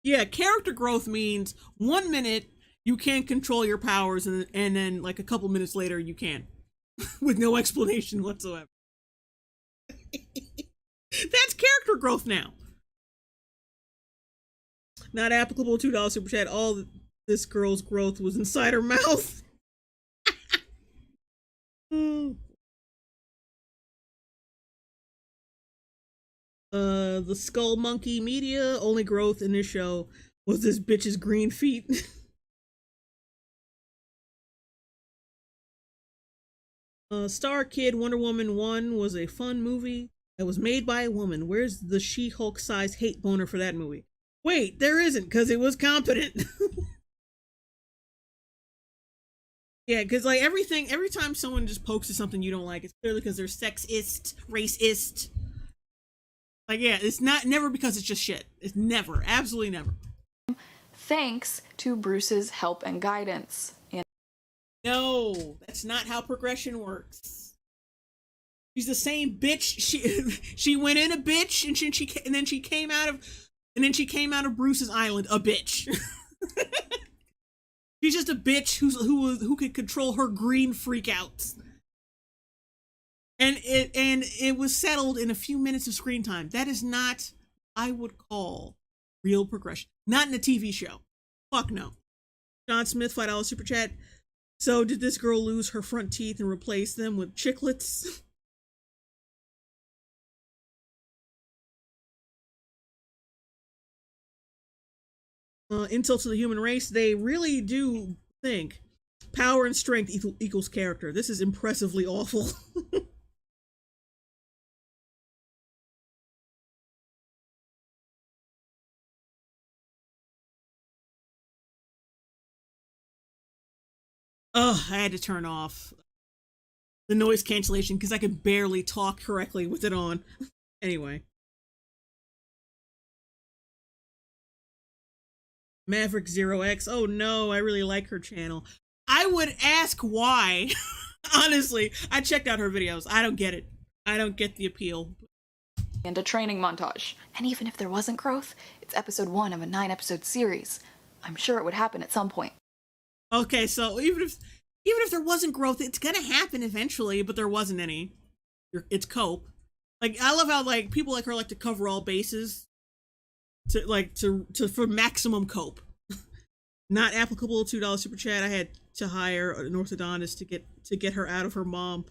Yeah, character growth means 1 minute you can't control your powers, and then like a couple minutes later you can, with no explanation whatsoever. That's character growth now. Not applicable. $2 super chat. All this girl's growth was inside her mouth. The Skull Monkey Media, only growth in this show was this bitch's green feet. Star Kid Wonder Woman 1 was a fun movie that was made by a woman. Where's the She-Hulk size hate boner for that movie? Wait, there isn't, because it was competent. Yeah, because like every time someone just pokes at something you don't like, it's clearly because they're sexist, racist. Like, yeah, it's not never because it's just shit. It's never, absolutely never. Thanks to Bruce's help and guidance. And No, that's not how progression works. She's the same bitch. She went in a bitch, and then she came out of Bruce's island a bitch. She's just a bitch who could control her green freakouts. And it was settled in a few minutes of screen time. That is not, I would call, real progression. Not in a TV show. Fuck no. John Smith, $5 super chat. So did this girl lose her front teeth and replace them with chiclets? Insult to the human race. They really do think power and strength equals character. This is impressively awful. Ugh, I had to turn off the noise cancellation because I could barely talk correctly with it on. Anyway. Maverick 0x. Oh no, I really like her channel. I would ask why. Honestly, I checked out her videos. I don't get it. I don't get the appeal. a training montage. And even if there wasn't growth, it's episode 1 of a 9-episode series. I'm sure it would happen at some point. Okay, so even if there wasn't growth, it's gonna happen eventually, but there wasn't any. It's cope. Like, I love how, like, people like her like to cover all bases for maximum cope. Not applicable. $2 super chat. I had to hire an orthodontist to get her out of her mom.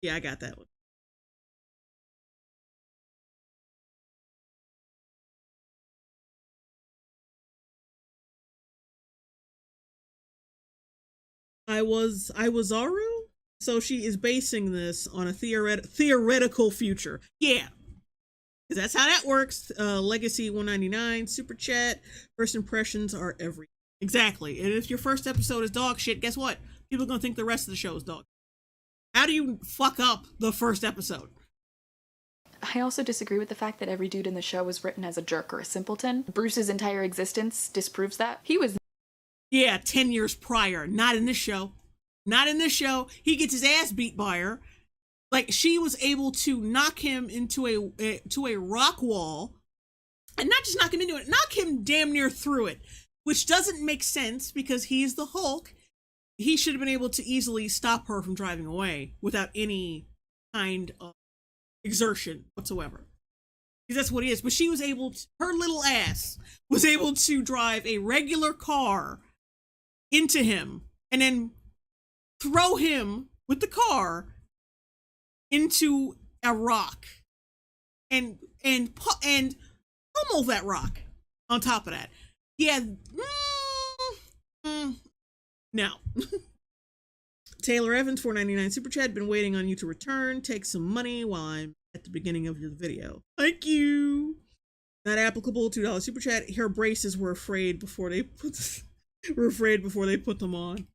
Yeah, I got that one. I was Aru? So she is basing this on a theoretical future. Yeah. Because that's how that works. Legacy 199, super chat. First impressions are everything. Exactly. And if your first episode is dog shit, guess what? People are going to think the rest of the show is dog. How do you fuck up the first episode? I also disagree with the fact that every dude in the show was written as a jerk or a simpleton. Bruce's entire existence disproves that. He was... Yeah, 10 years prior. Not in this show. Not in this show. He gets his ass beat by her. Like, she was able to knock him into a rock wall. And not just knock him into it, knock him damn near through it. Which doesn't make sense because he's the Hulk. He should have been able to easily stop her from driving away without any kind of exertion whatsoever. Because that's what he is. But she was able to, her little ass was able to drive a regular car into him and then throw him with the car into a rock and pummel that rock on top of that. Yeah. No. Taylor Evans, $4.99 super chat. Been waiting on you to return. Take some money while I'm at the beginning of your video. Thank you. Not applicable. $2 super chat. Her braces were afraid before they put them on.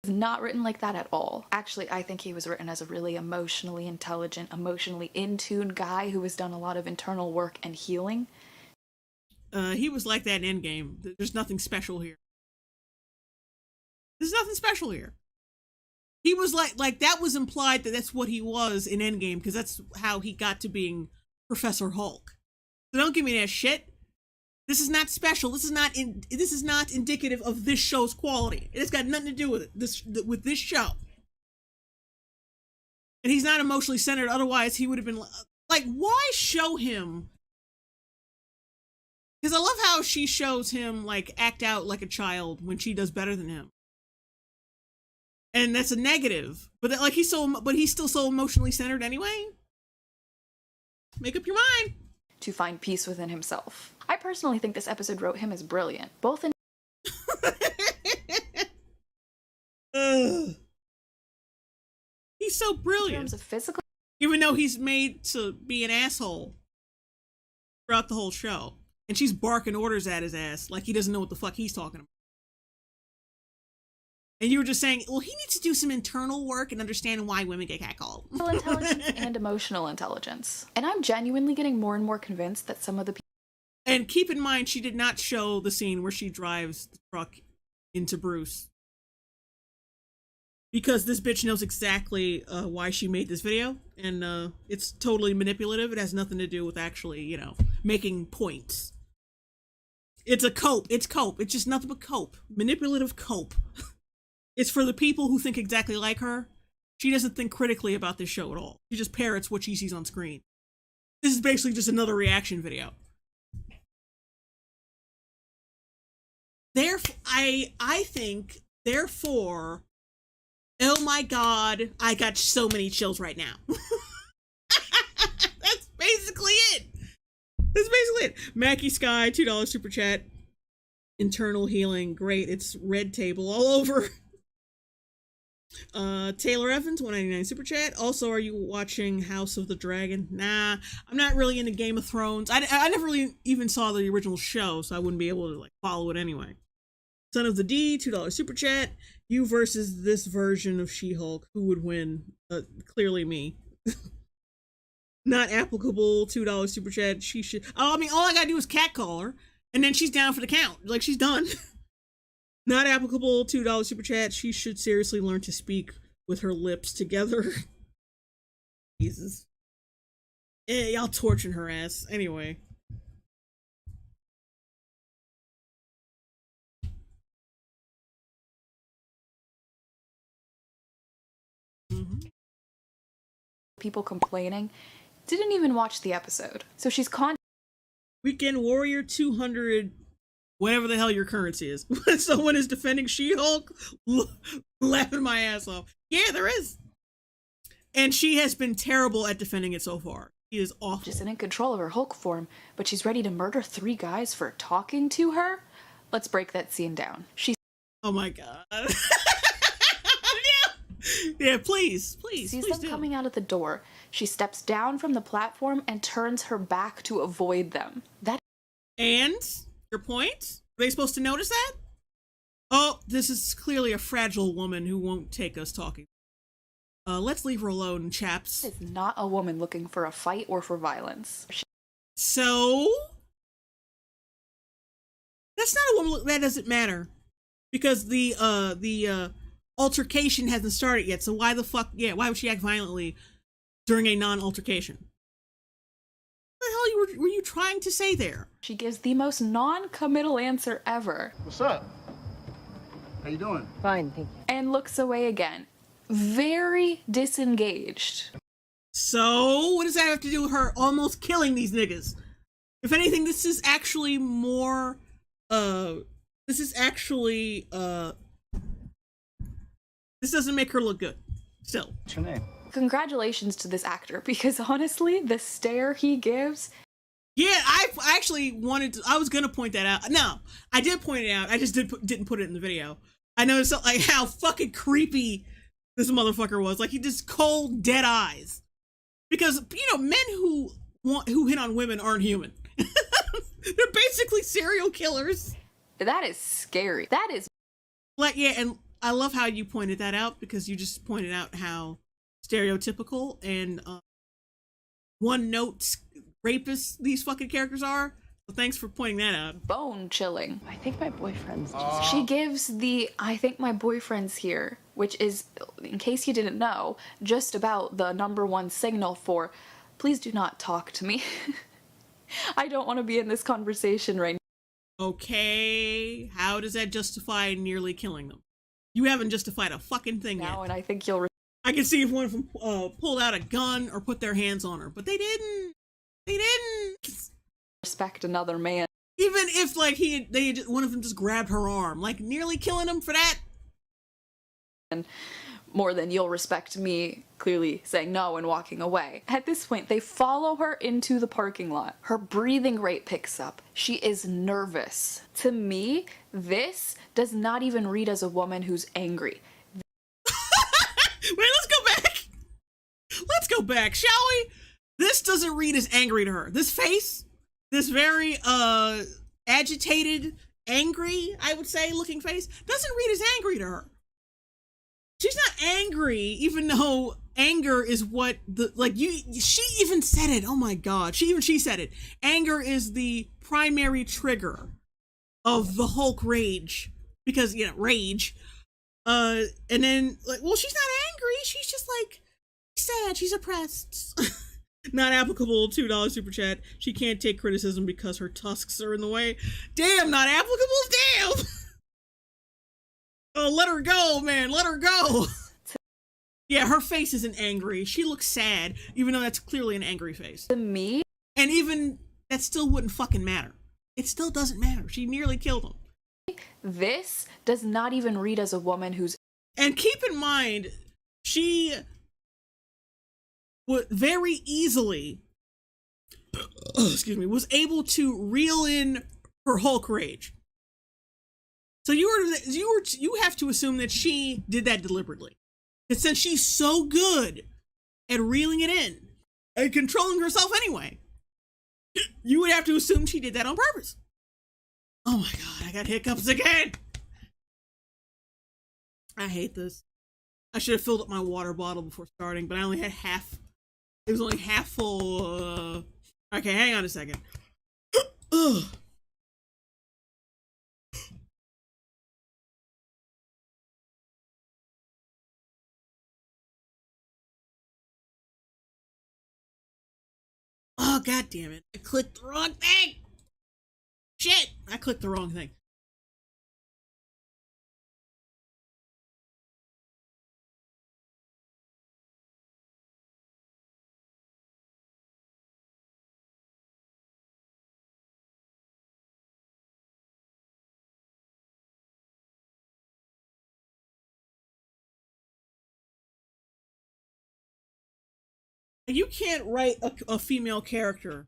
Not written like that at all. Actually, I think he was written as a really emotionally intelligent, emotionally in tune guy who has done a lot of internal work and healing. He was like that in Endgame. There's nothing special here. There's nothing special here. He was like that was implied that that's what he was in Endgame because that's how he got to being Professor Hulk. So don't give me that shit. This is not special. This is not indicative of this show's quality. It's got nothing to do with it. With this show. And he's not emotionally centered. Otherwise, he would have been like, why show him? Because I love how she shows him like act out like a child when she does better than him. And that's a negative. But that, like he's still so emotionally centered anyway. Make up your mind. To find peace within himself. I personally think this episode wrote him as brilliant, both in He's so brilliant. terms of physical, even though he's made to be an asshole throughout the whole show. And she's barking orders at his ass like he doesn't know what the fuck he's talking about. And you were just saying, well, he needs to do some internal work and understand why women get catcalled. Intelligence and emotional intelligence. And I'm genuinely getting more and more convinced that some of the people. And keep in mind, she did not show the scene where she drives the truck into Bruce. Because this bitch knows exactly why she made this video. And it's totally manipulative. It has nothing to do with actually, you know, making points. It's a cope. It's cope. It's just nothing but cope. Manipulative cope. It's for the people who think exactly like her. She doesn't think critically about this show at all. She just parrots what she sees on screen. This is basically just another reaction video. Therefore, I think, therefore, oh my god, I got so many chills right now. That's basically it. That's basically it. Mackie Sky, $2 super chat. Internal healing, great. It's red table all over. Taylor Evans, $1.99 super chat. Also, are you watching House of the Dragon? Nah, I'm not really into Game of Thrones. I never really even saw the original show, so I wouldn't be able to like follow it anyway. Son of the D, $2 super chat. You versus this version of She-Hulk. Who would win? Clearly me. Not applicable, $2 super chat. She should. Oh, I mean, all I gotta do is catcall her, and then she's down for the count. Like, she's done. Not applicable, $2 super chat. She should seriously learn to speak with her lips together. Jesus. Y'all torching her ass. Anyway. People complaining didn't even watch the episode. So she's Weekend Warrior 200, whatever the hell your currency is. Someone is defending She-Hulk, laughing my ass off. Yeah, there is. And she has been terrible at defending it so far. She is awful. just in control of her Hulk form, but she's ready to murder 3 guys for talking to her? Let's break that scene down. She's Oh my god. Yeah, please sees them do. coming out of the door. She steps down from the platform and turns her back to avoid them. And your point? Were they supposed to notice that? Oh, this is clearly a fragile woman who won't take us talking. Let's leave her alone, chaps. Is not a woman looking for a fight or for violence. So? That's not a woman. That doesn't matter. Because the altercation hasn't started yet, so why the fuck, why would she act violently during a non-altercation? What the hell were you trying to say there? She gives the most non-committal answer ever. What's up? How you doing? Fine, thank you. And looks away again. Very disengaged. So, what does that have to do with her almost killing these niggas? If anything, this is actually more, this doesn't make her look good. Still. What's your name? Congratulations to this actor, because honestly, the stare he gives. Yeah, I actually wanted to, I was gonna point that out. No, I did point it out. I just didn't put it in the video. I noticed like how fucking creepy this motherfucker was. Like, he just cold, dead eyes. Because, you know, men who hit on women aren't human. They're basically serial killers. That is scary. That is. Like, yeah, and I love how you pointed that out, because you just pointed out how stereotypical and one-note rapists these fucking characters are. So thanks for pointing that out. Bone chilling. I think my boyfriend's just... She gives the I think my boyfriend's here, which is, in case you didn't know, just about the #1 signal for please do not talk to me. I don't want to be in this conversation right now. Okay, how does that justify nearly killing them? You haven't justified a fucking thing yet. And I think you'll I can see if one of them pulled out a gun or put their hands on her, but they didn't. They didn't. respect another man. Even if like one of them just grabbed her arm, like nearly killing him for that. And more than you'll respect me clearly saying no and walking away. At this point, they follow her into the parking lot. Her breathing rate picks up. She is nervous. To me, this does not even read as a woman who's angry. Wait, let's go back. Let's go back, shall we? This doesn't read as angry to her. This face, this very agitated, angry, I would say, looking face, doesn't read as angry to her. she's not angry, even though anger is what she even said it. Oh my god. She said it. Anger is the primary trigger of the Hulk rage. Because, rage. And then, she's not angry. She's just, sad. She's oppressed. Not applicable, $2 super chat. She can't take criticism because her tusks are in the way. Damn, not applicable? Damn! Oh, let her go, man. Let her go. Yeah, her face isn't angry. She looks sad, even though that's clearly an angry face. To me? And even that still wouldn't fucking matter. It still doesn't matter. She nearly killed him. This does not even read as a woman who's... And keep in mind, she would very easily, was able to reel in her Hulk rage. So you have to assume that she did that deliberately. And since she's so good at reeling it in and controlling herself anyway, you would have to assume she did that on purpose. Oh my god, I got hiccups again! I hate this. I should have filled up my water bottle before starting, but I only had half. It was only half full. Okay, hang on a second. Ugh. Oh, god damn it. I clicked the wrong thing! Shit! I clicked the wrong thing. You can't write a female character.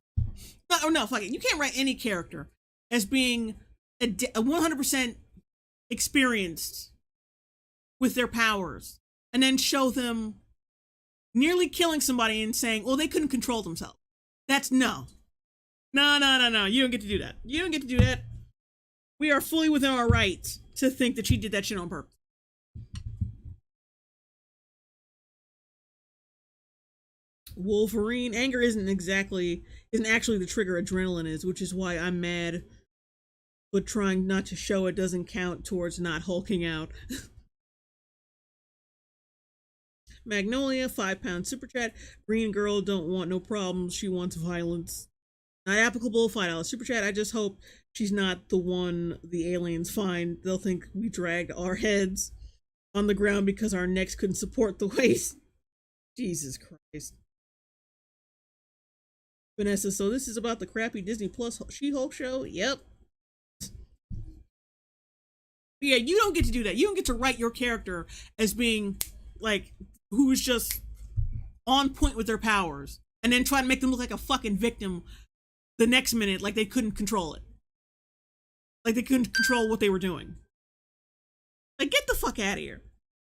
No, fuck it. You can't write any character as being a 100% experienced with their powers and then show them nearly killing somebody and saying, well, they couldn't control themselves. That's no. No. You don't get to do that. You don't get to do that. We are fully within our rights to think that she did that shit on purpose. Wolverine. Anger isn't actually the trigger, adrenaline is, which is why I'm mad, but trying not to show it doesn't count towards not hulking out. Magnolia, £5 super chat. Green girl don't want no problems, she wants violence. Not applicable, $5 super chat. I just hope she's not the one the aliens find. They'll think we dragged our heads on the ground because our necks couldn't support the waist. Jesus Christ. Vanessa, so this is about the crappy Disney Plus She-Hulk show? Yep. Yeah, you don't get to do that. You don't get to write your character as being, who is just on point with their powers, and then try to make them look like a fucking victim the next minute, like they couldn't control it. Like they couldn't control what they were doing. Get the fuck out of here.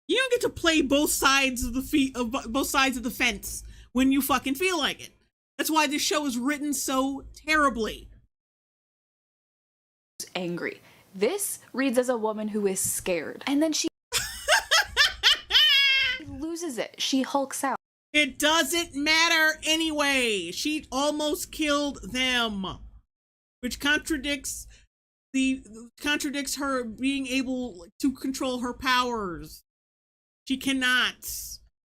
You don't get to play both sides of the fence when you fucking feel like it. That's why this show is written so terribly. Angry. This reads as a woman who is scared. And then she loses it. She hulks out. It doesn't matter anyway. She almost killed them. Which contradicts her being able to control her powers. She cannot.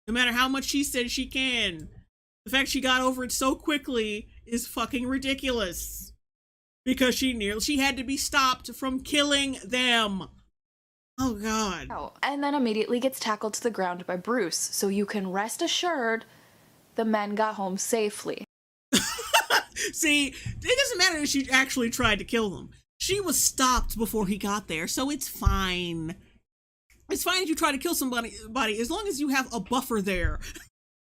No matter how much she says she can. The fact she got over it so quickly is fucking ridiculous. Because she had to be stopped from killing them. Oh god. And then immediately gets tackled to the ground by Bruce. So you can rest assured the men got home safely. See, it doesn't matter if she actually tried to kill them. She was stopped before he got there, so it's fine. It's fine if you try to kill somebody as long as you have a buffer there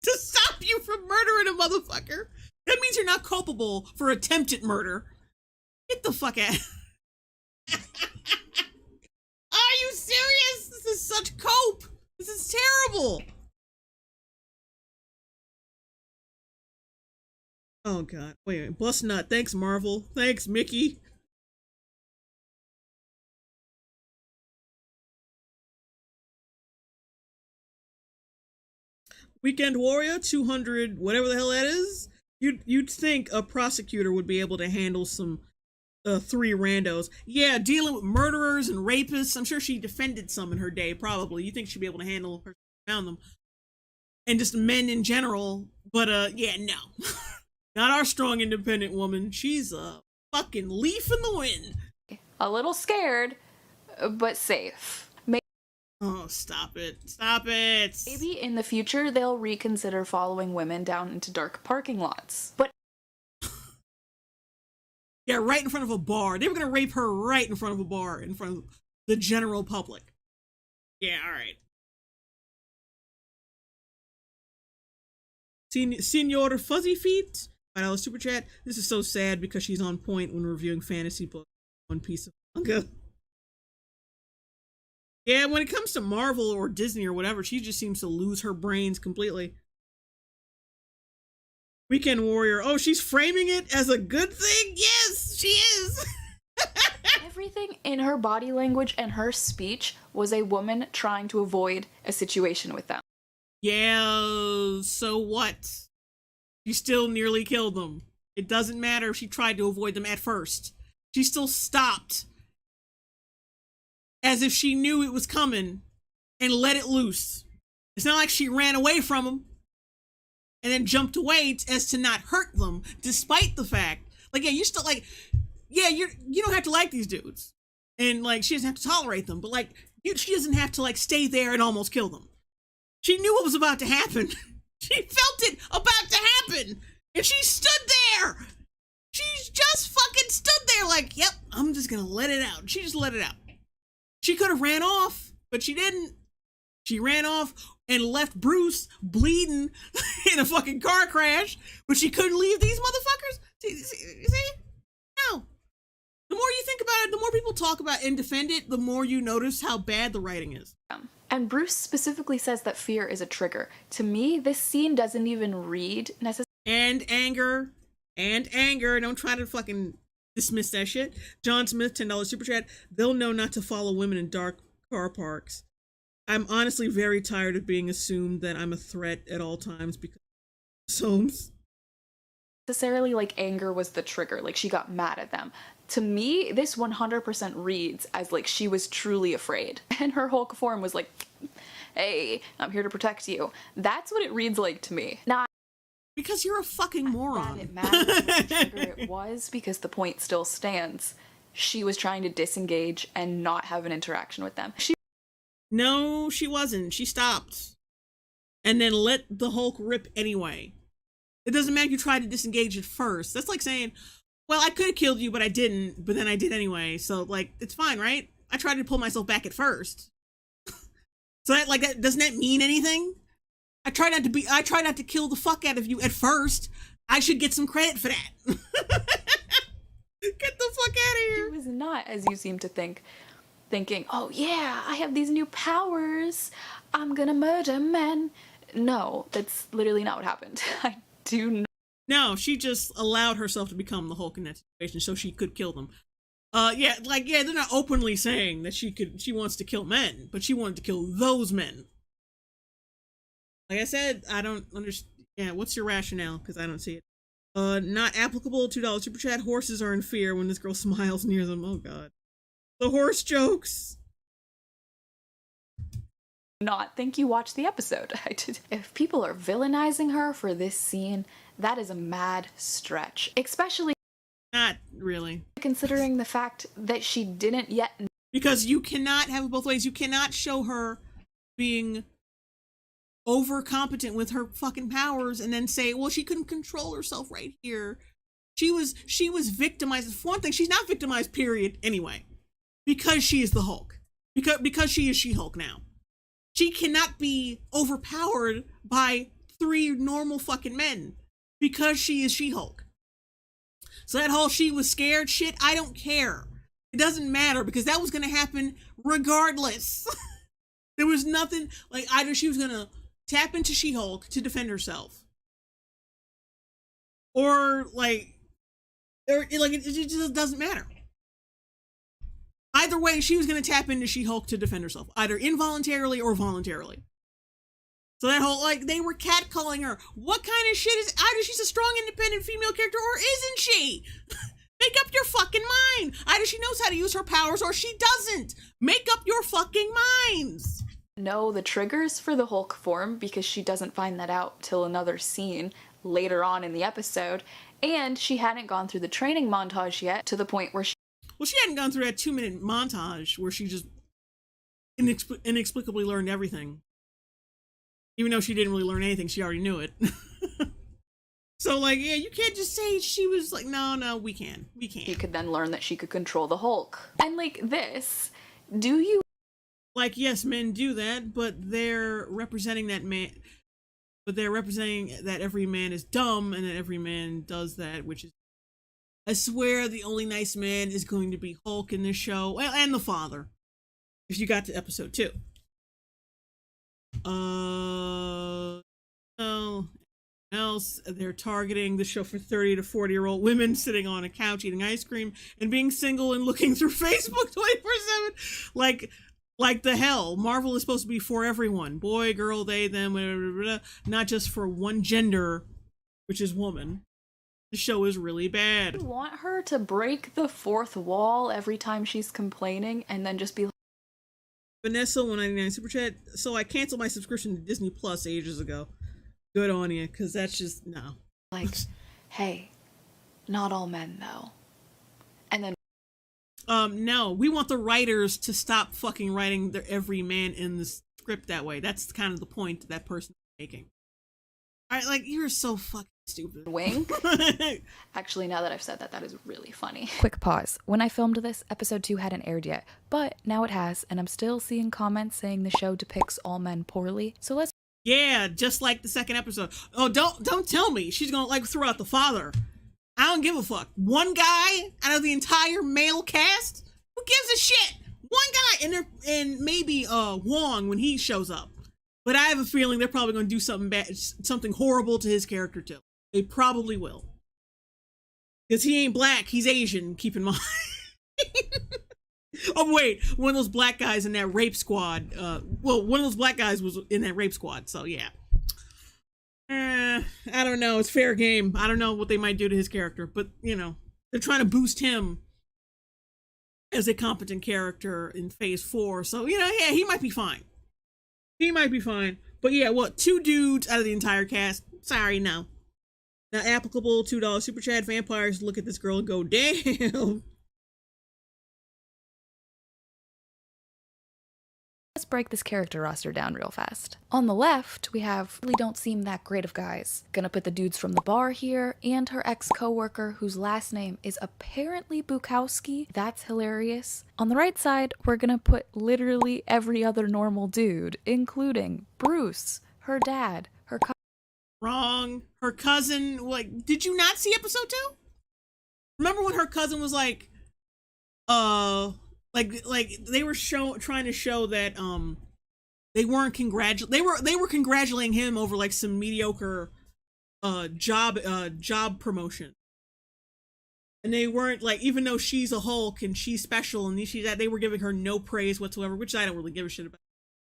to stop you from murdering a motherfucker. That means you're not culpable for attempted murder. Get the fuck out. Are you serious? This is such cope. This is terrible. Oh god. Wait a minute. Bust nut. Thanks, Marvel. Thanks, Mickey. Weekend Warrior 200, whatever the hell that is. You'd think a prosecutor would be able to handle some 3 randos. Yeah, dealing with murderers and rapists. I'm sure she defended some in her day, probably. You think she'd be able to handle her around them. And just men in general. But, yeah, no. Not our strong, independent woman. She's a fucking leaf in the wind. A little scared, but safe. Oh, stop it. Stop it. Maybe in the future they'll reconsider following women down into dark parking lots. But yeah, right in front of a bar. They were going to rape her right in front of a bar, in front of the general public. Yeah, all right. Senor Fuzzy Feet, $5 super chat. This is so sad because she's on point when reviewing fantasy books. One piece of manga. Yeah, when it comes to Marvel or Disney or whatever, she just seems to lose her brains completely. Weekend Warrior. Oh, she's framing it as a good thing? Yes, she is. everything in her body language and her speech was a woman trying to avoid a situation with them. Yeah, so what? She still nearly killed them. It doesn't matter if she tried to avoid them at first. She still stopped. As if she knew it was coming and let it loose. It's not like she ran away from them and then jumped away as to not hurt them, despite the fact, like, yeah, you still, like, yeah, you don't have to like these dudes. And, like, she doesn't have to tolerate them, but, like, she doesn't have to, like, stay there and almost kill them. She knew what was about to happen. She felt it about to happen. And she stood there. She just fucking stood there like, yep, I'm just gonna let it out. She just let it out. She could have ran off, but she didn't. She ran off and left Bruce bleeding in a fucking car crash, but she couldn't leave these motherfuckers. See? No. The more you think about it, the more people talk about and defend it, the more you notice how bad the writing is. And Bruce specifically says that fear is a trigger. To me, this scene doesn't even read necessarily. And anger. Don't try to fucking dismiss that shit. John Smith, $10 super chat. They'll know not to follow women in dark car parks. I'm honestly very tired of being assumed that I'm a threat at all times because of Soames. Necessarily like anger was the trigger, like she got mad at them. To me, this 100% reads as like she was truly afraid. And her Hulk form was like, hey, I'm here to protect you. That's what it reads like to me. Not because you're a fucking moron. that it matters what trigger it was, because the point still stands. She was trying to disengage and not have an interaction with them. No, she wasn't. She stopped. And then let the Hulk rip anyway. It doesn't matter if you tried to disengage at first. That's like saying, well, I could have killed you, but I didn't. But then I did anyway. So, like, it's fine, right? I tried to pull myself back at first. So, that doesn't that mean anything? I try not to kill the fuck out of you at first. I should get some credit for that. Get the fuck out of here. She was not, as you seem to think, thinking, oh yeah, I have these new powers. I'm gonna murder men. No, that's literally not what happened. I do not. No, she just allowed herself to become the Hulk in that situation so she could kill them. They're not openly saying that she wants to kill men, but she wanted to kill those men. Like I said, I don't understand. Yeah, what's your rationale? Because I don't see it. Not applicable, $2 super chat. Horses are in fear when this girl smiles near them. Oh god. The horse jokes. Not think you watched the episode. I did. If people are villainizing her for this scene, that is a mad stretch. Especially not really. Considering the fact that she didn't yet. Because you cannot have it both ways. You cannot show her being overcompetent with her fucking powers and then say, well, she couldn't control herself right here. She was victimized. For one thing, she's not victimized, period, anyway. Because she is the Hulk. Because she is She-Hulk now. She cannot be overpowered by 3 normal fucking men. Because she is She-Hulk. So that whole she was scared shit, I don't care. It doesn't matter because that was going to happen regardless. There was nothing, like, either she was going to tap into She-Hulk to defend herself. Or it just doesn't matter. Either way, she was going to tap into She-Hulk to defend herself, either involuntarily or voluntarily. So that whole, like, they were catcalling her. What kind of shit is, either she's a strong, independent female character, or isn't she? Make up your fucking mind. Either she knows how to use her powers, or she doesn't. Make up your fucking minds. Know the triggers for the Hulk form, because she doesn't find that out till another scene later on in the episode, and she hadn't gone through the training montage yet to the point where she hadn't gone through that 2-minute montage where she just inexplicably learned everything. Even though she didn't really learn anything, she already knew it. So, like, yeah, you can't just say she was like, no, we can. She could then learn that she could control the Hulk. And like this, do you? Like, yes, men do that, but they're representing that man. But they're representing that every man is dumb and that every man does that, which is, I swear, the only nice man is going to be Hulk in this show, well, and the father. If you got to episode 2. Else, they're targeting the show for 30 to 40-year-old women sitting on a couch eating ice cream and being single and looking through Facebook 24/7. Like the hell. Marvel is supposed to be for everyone. Boy, girl, they, them, whatever, not just for one gender, which is woman. The show is really bad. You want her to break the fourth wall every time she's complaining and then just be like, Vanessa 199 Super Chat. So I canceled my subscription to Disney Plus ages ago. Good on you, because that's just, no. Like, hey, not all men, though. And then no, we want the writers to stop fucking writing their every man in the script that way. That's kind of the point that person's making. Like, you're so fucking stupid. Wink. Actually, now that I've said that, that is really funny. Quick pause. When I filmed this, episode 2 hadn't aired yet, but now it has, and I'm still seeing comments saying the show depicts all men poorly. So let's. Yeah, just like the second episode. Oh, don't tell me she's gonna like throw out the father. I don't give a fuck. One guy out of the entire male cast? Who gives a shit? One guy, and maybe Wong when he shows up. But I have a feeling they're probably gonna do something bad, something horrible to his character too. They probably will. Because he ain't black, he's Asian, keep in mind. Oh wait, one of those black guys in that rape squad. One of those black guys was in that rape squad, so yeah. I don't know, it's fair game. I don't know what they might do to his character, but you know, they're trying to boost him as a competent character in phase 4, so you know, yeah, he might be fine. But yeah, what, 2 dudes out of the entire cast? Sorry, no. Now applicable $2 super chat. Vampires look at this girl and go, damn. Let's break this character roster down real fast. On the left, we have really don't seem that great of guys. Gonna put the dudes from the bar here, and her ex-coworker whose last name is apparently Bukowski. That's hilarious. On the right side, we're gonna put literally every other normal dude, including Bruce, her dad, her cousin. Wrong. Her cousin, like, did you not see episode 2? Remember when her cousin was like they were trying to show that they were congratulating him over like some mediocre job promotion, and they weren't like, even though she's a Hulk and she's special and she's that, they were giving her no praise whatsoever, which I don't really give a shit about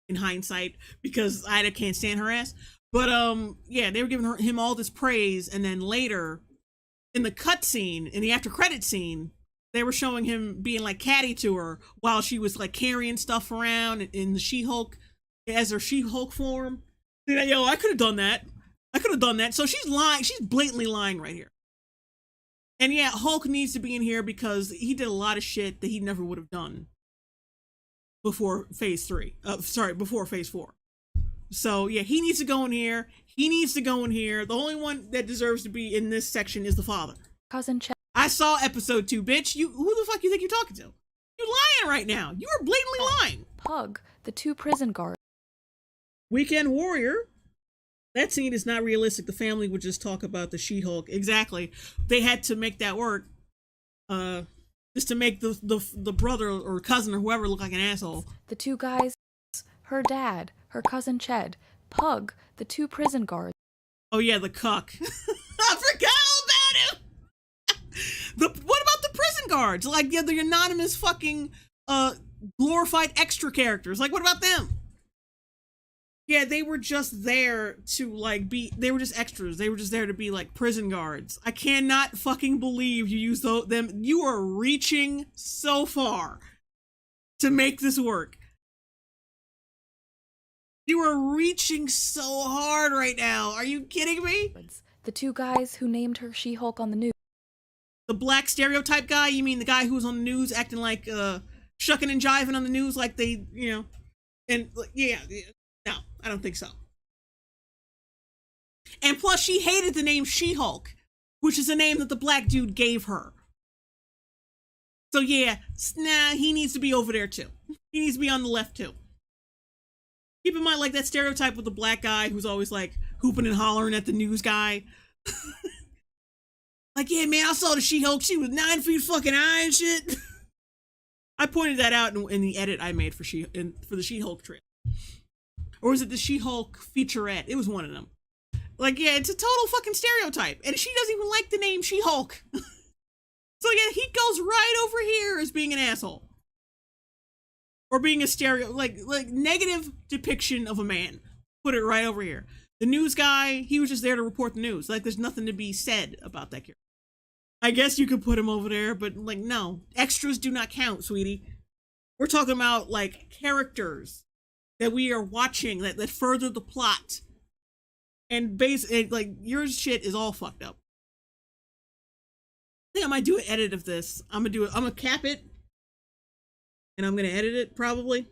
in hindsight because I can't stand her ass. But yeah, they were giving him all this praise, and then later in the cutscene, in the after credit scene, they were showing him being like catty to her while she was like carrying stuff around in the She-Hulk, as her She-Hulk form. Yo, I could have done that. So she's lying. She's blatantly lying right here. And yeah, Hulk needs to be in here because he did a lot of shit that he never would have done before phase 4. So yeah, he needs to go in here. The only one that deserves to be in this section is the father. Cousin Chet. I saw episode 2, bitch. Who the fuck you think you're talking to? You're lying right now. You are blatantly lying. Pug, the 2 prison guards. Weekend Warrior. That scene is not realistic. The family would just talk about the She-Hulk. Exactly. They had to make that work. Just to make the brother or cousin or whoever look like an asshole. The 2 guys, her dad, her cousin Ched, Pug, the 2 prison guards. Oh yeah, the cuck. I forgot all about him. What about the prison guards? Like, yeah, the anonymous fucking glorified extra characters. Like, what about them? Yeah, they were just there to like be. They were just extras. They were just there to be like prison guards. I cannot fucking believe you use them. You are reaching so far to make this work. You are reaching so hard right now. Are you kidding me? The two guys who named her She-Hulk on the news. The black stereotype guy? You mean the guy who was on the news acting like shucking and jiving on the news like they, and yeah. No, I don't think so. And plus, she hated the name She-Hulk, which is a name that the black dude gave her. So yeah, nah, he needs to be over there too. He needs to be on the left too. Keep in mind, like, that stereotype with the black guy who's always, like, hooping and hollering at the news guy. Like, yeah, man, I saw the She-Hulk. She was 9 feet fucking high and shit. I pointed that out in the edit I made for the She-Hulk trailer. Or was it the She-Hulk featurette? It was one of them. Like, yeah, it's a total fucking stereotype. And she doesn't even like the name She-Hulk. So, yeah, he goes right over here as being an asshole. Or being a like negative depiction of a man. Put it right over here. The news guy, he was just there to report the news. Like, there's nothing to be said about that character. I guess you could put him over there, but, like, no. Extras do not count, sweetie. We're talking about, like, characters that we are watching that further the plot. And like, your shit is all fucked up. I think I might do an edit of this. I'm gonna cap it. And I'm gonna edit it, probably.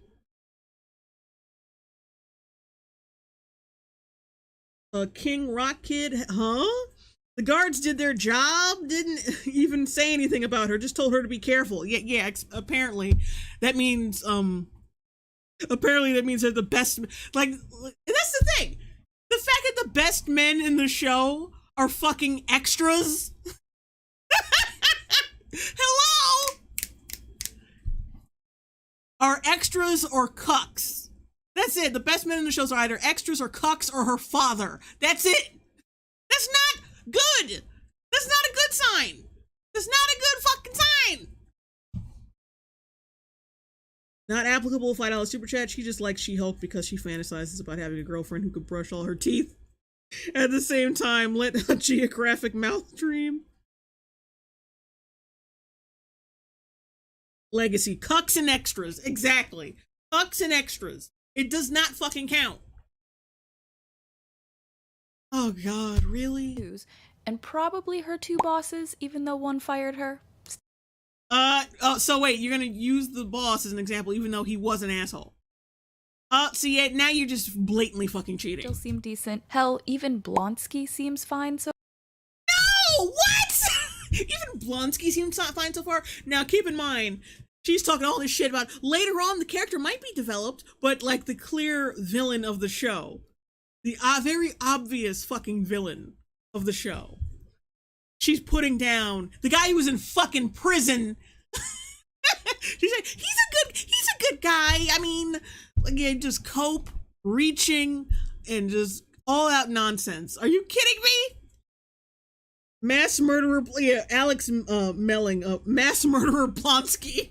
King Rock Kid, huh? The guards did their job, didn't even say anything about her, just told her to be careful. Yeah, apparently that means, that they're the best, like, and that's the thing. The fact that the best men in the show are fucking extras. Hello? Are extras or cucks. That's it. The best men in the shows are either extras or cucks or her father. That's it. That's not good. That's not a good sign. That's not a good fucking sign. Not applicable. $5 super chat. She just likes She-Hulk because she fantasizes about having a girlfriend who could brush all her teeth. At the same time, let a geographic mouth dream. Legacy. Cucks and extras. Exactly. Cucks and extras. It does not fucking count. Oh god, really? And probably her two bosses, even though one fired her. So wait, you're gonna use the boss as an example even though he was an asshole. See, now you're just blatantly fucking cheating. Still seem decent. Hell, even Blonsky seems fine, so... No! What? Even Blonsky seems fine so far? Now, keep in mind, she's talking all this shit about later on the character might be developed, but like the clear villain of the show. The very obvious fucking villain of the show. She's putting down the guy who was in fucking prison. She's like, he's a good guy. I mean, again, just cope, reaching, and just all out nonsense. Are you kidding me? Mass murderer, yeah, Alex Melling, mass murderer Blonsky.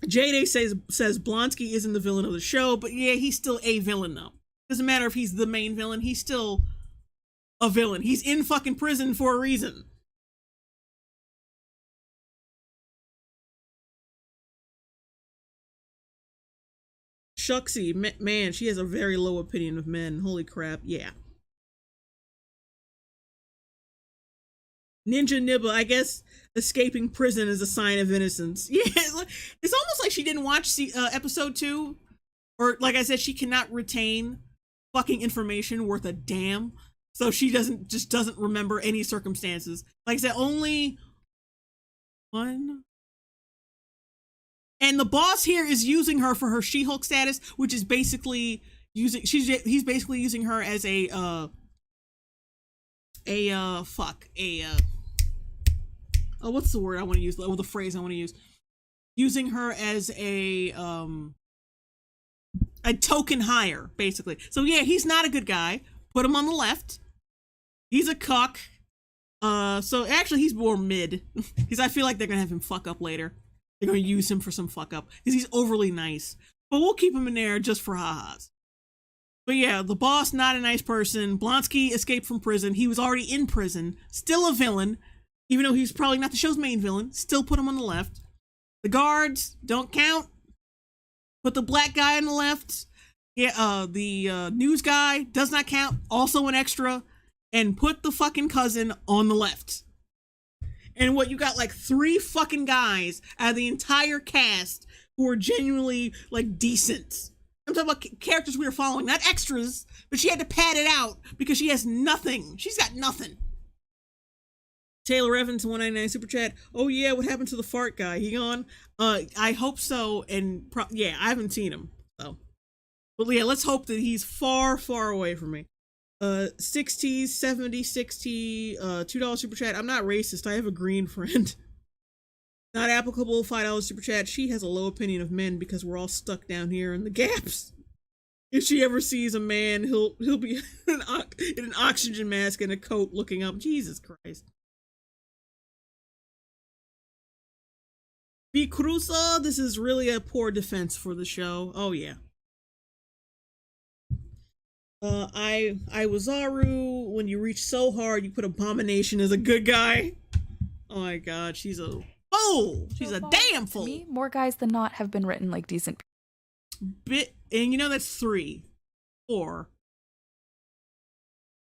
J-Day says Blonsky isn't the villain of the show, but yeah, he's still a villain though. Doesn't matter if he's the main villain, he's still a villain. He's in fucking prison for a reason. Shucksy, man, she has a very low opinion of men. Holy crap, yeah. Ninja Nibba, I guess escaping prison is a sign of innocence. Yeah, it's almost like she didn't watch episode 2. Or, like I said, she cannot retain fucking information worth a damn. So she doesn't remember any circumstances. Like I said, only one. And the boss here is using her for her She-Hulk status, which is basically he's basically using her as oh, what's the word I want to use? Oh, the phrase I want to use. Using her as a token hire, basically. So yeah, he's not a good guy. Put him on the left. He's a cuck. So actually he's more mid. Because I feel like they're gonna have him fuck up later. They're gonna use him for some fuck up. Because he's overly nice. but we'll keep him in there just for ha-has. But yeah, the boss, not a nice person. Blonsky escaped from prison. He was already in prison. Still a villain. Even though he's probably not the show's main villain. Still put him on the left. The guards don't count. Put the black guy on the left. Yeah, the news guy does not count. Also an extra. And put the fucking cousin on the left. And what, you got like 3 fucking guys out of the entire cast who are genuinely like decent. I'm talking about characters we were following, not extras, but she had to pad it out because she has nothing. She's got nothing. Taylor Evans, 199 super chat. Oh yeah, what happened to the fart guy? He gone? I hope so. And yeah, I haven't seen him. So, but yeah, let's hope that he's far, far away from me. 60, 70, 60, $2 super chat. I'm not racist. I have a green friend. Not applicable, $5 super chat. She has a low opinion of men because we're all stuck down here in the gaps. If she ever sees a man, he'll be in an oxygen mask and a coat looking up. Jesus Christ. B. Cruza, this is really a poor defense for the show. Oh yeah. I was Zaru. When you reach so hard, you put Abomination as a good guy. Oh my god, she's a fool. She's a damn fool. To me, more guys than not have been written like decent. And you know that's 3, 4,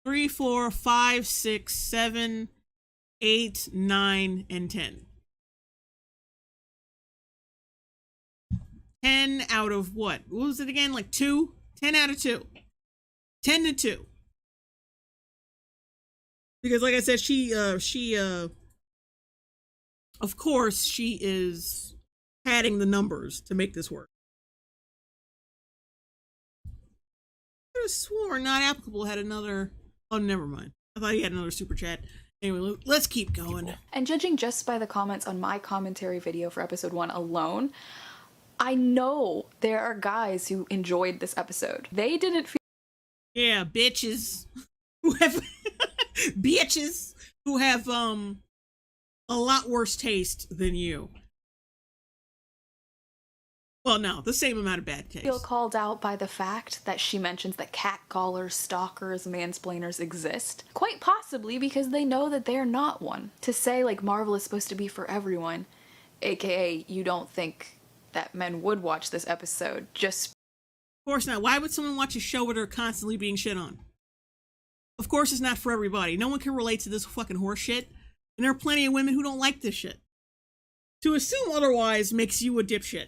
3, 4, 5, 6, 7, 8, 9, and 10. 10 out of what? What was it again? Like 2? 10 out of 2. 10 to 2. Because like I said, she of course she is padding the numbers to make this work. I could have sworn not applicable had another. Oh, never mind. I thought he had another super chat. Anyway, let's keep going. And judging just by the comments on my commentary video for episode 1 alone, I know there are guys who enjoyed this episode. They didn't feel. Yeah, bitches who have bitches who have a lot worse taste than you. Well, no, the same amount of bad taste. Feel called out by the fact that she mentions that catcallers, stalkers, mansplainers exist. Quite possibly because they know that they're not one. To say like Marvel is supposed to be for everyone, aka you don't think that men would watch this episode just. Of course not. Why would someone watch a show where they're constantly being shit on? Of course it's not for everybody. No one can relate to this fucking horse shit. And there are plenty of women who don't like this shit. To assume otherwise makes you a dipshit.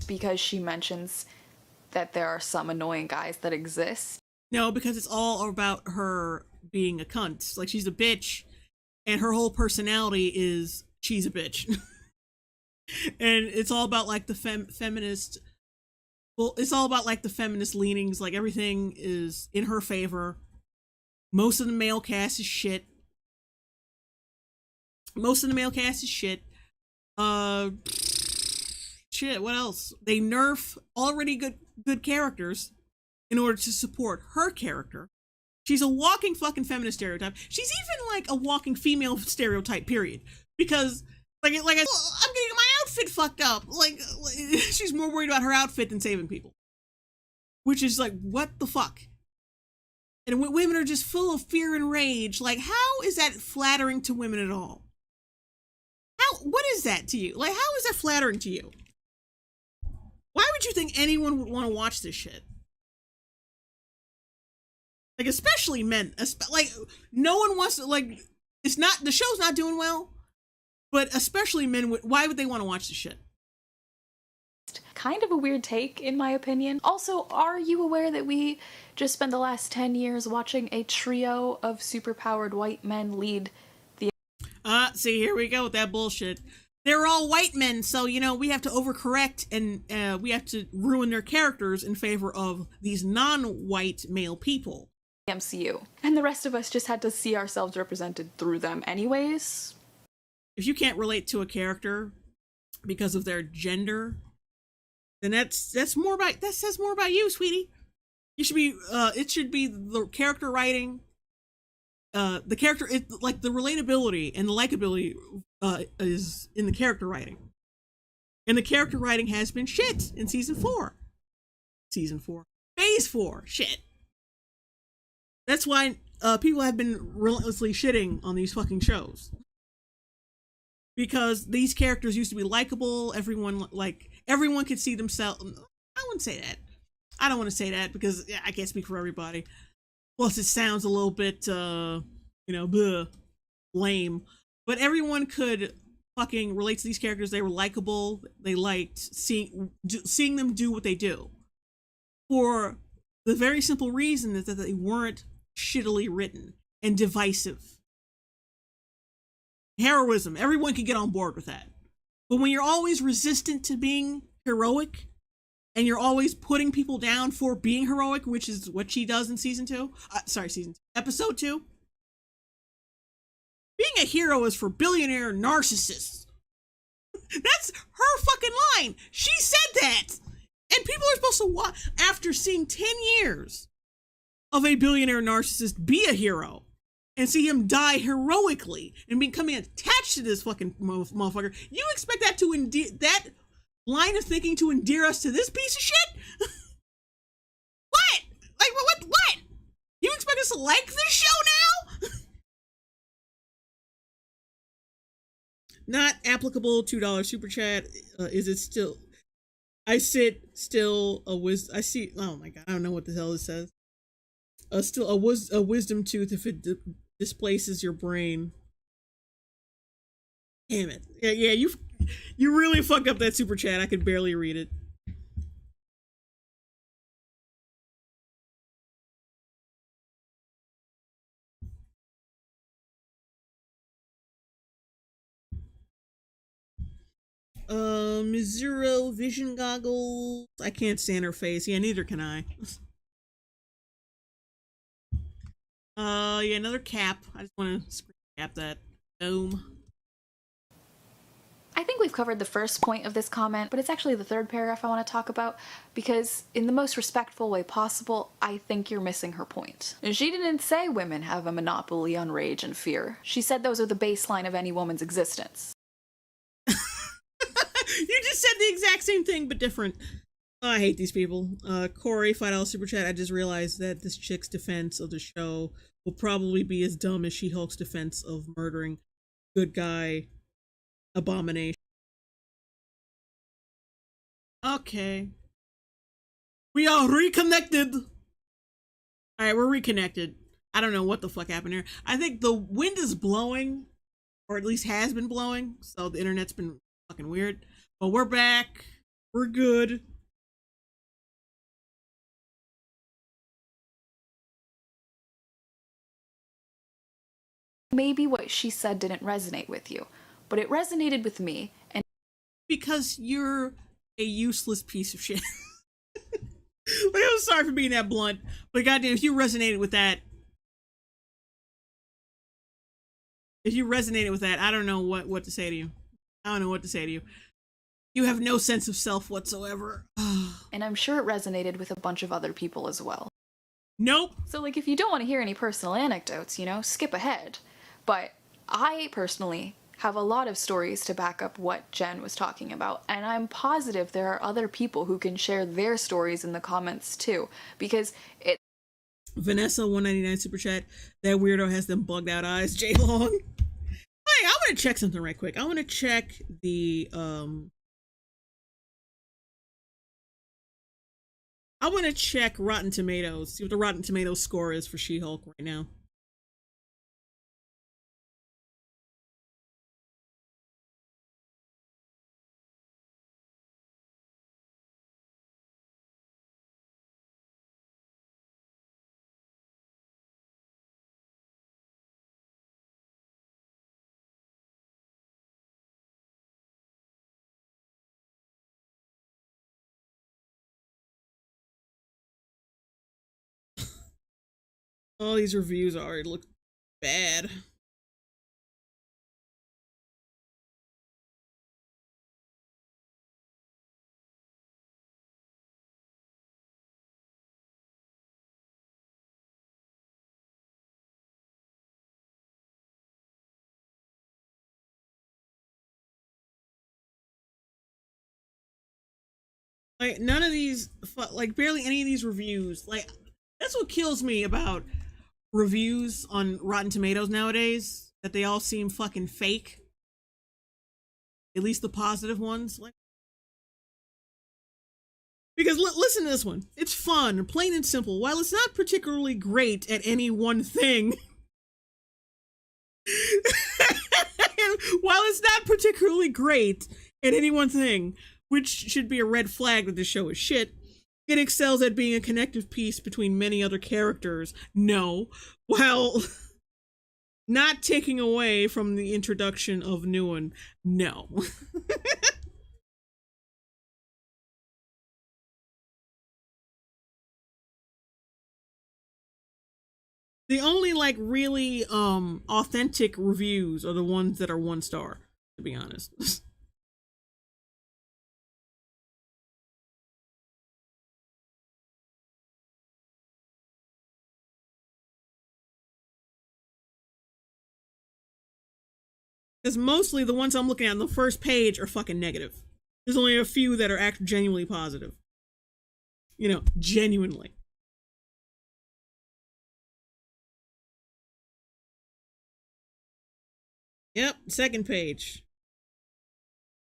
Because she mentions that there are some annoying guys that exist. No, because it's all about her being a cunt. Like, she's a bitch, and her whole personality is she's a bitch. And it's all about like the feminist. Well, it's all about like the feminist leanings. Like, everything is in her favor. Most of the male cast is shit. Shit, what else? They nerf already good characters in order to support her character. She's a walking fucking feminist stereotype. She's even like a walking female stereotype, period. Because I'm getting my outfit fucked up. Like, she's more worried about her outfit than saving people. Which is like, what the fuck? And women are just full of fear and rage. Like, how is that flattering to women at all? What is that to you? Like, how is that flattering to you? Why would you think anyone would want to watch this shit? Like, especially men. Like, no one wants to, like, the show's not doing well, but especially men, why would they want to watch this shit? Kind of a weird take, in my opinion. Also, are you aware that we just spent the last 10 years watching a trio of superpowered white men lead the... See, here we go with that bullshit. They're all white men, so, we have to overcorrect and we have to ruin their characters in favor of these non-white male people. MCU. And the rest of us just had to see ourselves represented through them anyways. If you can't relate to a character because of their gender, then that says more about you, sweetie. You should be it should be the character writing the character is like the relatability and the likability is in the character writing, and the character writing has been shit in season 4, phase 4 shit. That's why people have been relentlessly shitting on these fucking shows, because these characters used to be likable. Everyone could see themselves. I wouldn't say that. I don't want to say that because I can't speak for everybody. Plus, it sounds a little bit, bleh, lame. But everyone could fucking relate to these characters. They were likable. They liked seeing them do what they do. For the very simple reason that they weren't shittily written and divisive. Heroism. Everyone can get on board with that. But when you're always resistant to being heroic, and you're always putting people down for being heroic, which is what she does in episode 2. Being a hero is for billionaire narcissists. That's her fucking line. She said that. And people are supposed to watch, after seeing 10 years of a billionaire narcissist be a hero, and see him die heroically, and becoming attached to this fucking motherfucker, you expect that to that line of thinking to endear us to this piece of shit? What? Like, what? You expect us to like this show now? Not applicable $2 super chat. Is it still? I sit still I see. Oh my god, I don't know what the hell this says. Still a wisdom tooth if it displaces your brain. Damn it. Yeah, you really fucked up that super chat. I could barely read it. Zero vision goggles. I can't stand her face. Yeah, neither can I. Yeah, another cap. I just want to screen cap that dome. I think we've covered the first point of this comment, but it's actually the third paragraph I want to talk about, because in the most respectful way possible, I think you're missing her point. She didn't say women have a monopoly on rage and fear. She said those are the baseline of any woman's existence. You just said the exact same thing, but different. Oh, I hate these people. Corey, $5 super chat. I just realized that this chick's defense of the show will probably be as dumb as She-Hulk's defense of murdering good guy Abomination. Okay. We are reconnected. Alright, we're reconnected. I don't know what the fuck happened here. I think the wind is blowing, or at least has been blowing, so the internet's been fucking weird. But we're back. We're good. Maybe what she said didn't resonate with you, but it resonated with me, and because you're a useless piece of shit. Like, I'm sorry for being that blunt, but goddamn, if you resonated with that, I don't know what to say to you. I don't know what to say to you. You have no sense of self whatsoever. and I'm sure it resonated with a bunch of other people as well. Nope. So, like, if you don't want to hear any personal anecdotes, skip ahead. But I personally have a lot of stories to back up what Jen was talking about, and I'm positive there are other people who can share their stories in the comments too, because it. Vanessa 199 super chat. That weirdo has them bugged out eyes. J Long. Hey, I want to check something right quick. I want to check the I want to check Rotten Tomatoes. See what the Rotten Tomatoes score is for She-Hulk right now. All these reviews already look bad. Like none of these, like barely any of these reviews. Like that's what kills me about reviews on Rotten Tomatoes nowadays. That they all seem fucking fake. At least the positive ones. Like, because listen to this one. It's fun, plain and simple. While it's not particularly great at any one thing. While it's not particularly great at any one thing, which should be a red flag that this show is shit, it excels at being a connective piece between many other characters. No. While not taking away from the introduction of new one. No. The only like really authentic reviews are the ones that are 1 star, to be honest. Because mostly the ones I'm looking at on the first page are fucking negative. There's only a few that are actually genuinely positive. You know, genuinely. Yep, second page.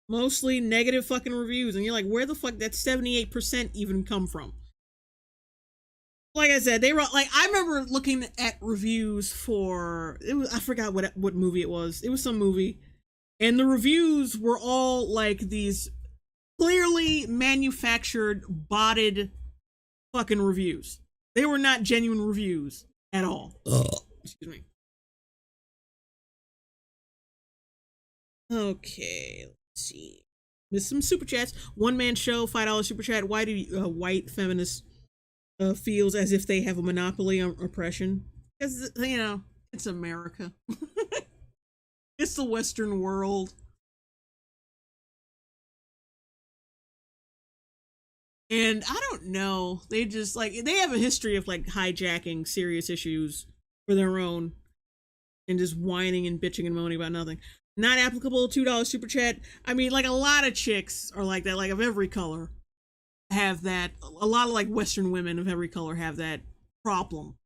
Mostly negative fucking reviews. And you're like, where the fuck that 78% even come from? Like I said, they wrote, like, I remember looking at reviews for, it was, I forgot what movie it was. It was some movie. And the reviews were all like these clearly manufactured, botted fucking reviews. They were not genuine reviews at all. Excuse me. Okay, let's see. There's some super chats. One man show, $5 super chat. Why do white feminists feels as if they have a monopoly on oppression? Because, you know, it's America. It's the Western world. And I don't know. They just, like, they have a history of, like, hijacking serious issues for their own and just whining and bitching and moaning about nothing. Not applicable, $2 super chat. I mean, like, a lot of chicks are like that, like, of every color have that. A lot of, like, Western women of every color have that problem.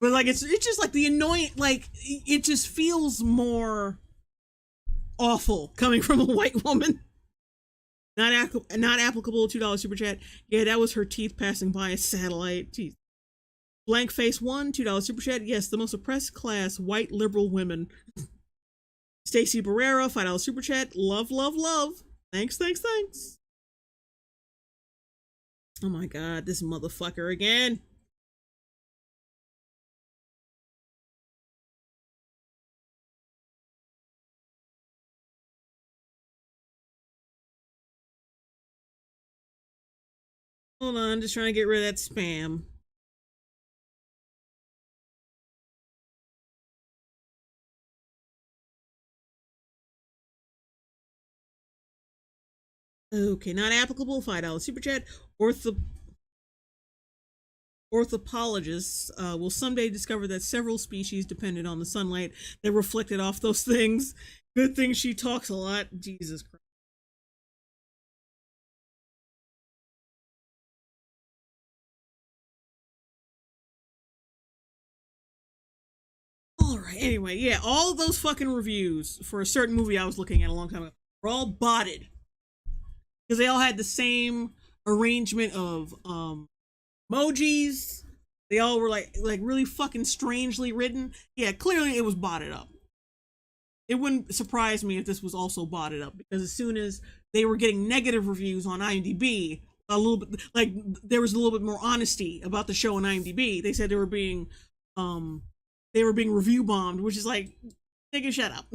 But, like, it's just, like, the annoying, like, it just feels more awful coming from a white woman. Not applicable, $2 super chat. Yeah, that was her teeth passing by a satellite. Jeez. Blank face 1, $2 super chat. Yes, the most oppressed class, white liberal women. Stacy Barrera, $5 super chat. Love, love, love. Thanks, thanks, thanks. Oh my god, this motherfucker again. Hold on, just trying to get rid of that spam. Okay, not applicable, $5 super chat. Orthopologists will someday discover that several species depended on the sunlight that reflected off those things. Good thing she talks a lot. Jesus Christ. Alright, anyway, yeah, all of those fucking reviews for a certain movie I was looking at a long time ago were all botted. Because they all had the same arrangement of emojis. They all were like really fucking strangely written. Yeah, clearly it was botted up. It wouldn't surprise me if this was also botted up, because as soon as they were getting negative reviews on IMDb, a little bit, like, there was a little bit more honesty about the show on IMDb. They said they were being review bombed, which is like, nigga, shut up.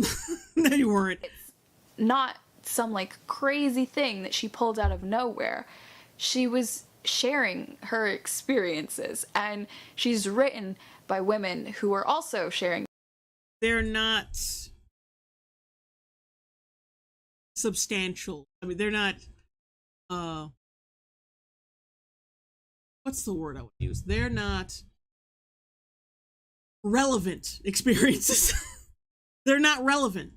No, you weren't. It's not some like crazy thing that she pulled out of nowhere. She was sharing her experiences, and she's written by women who are also sharing. They're not substantial. I mean, they're not what's the word I would use? They're not relevant experiences. They're not relevant.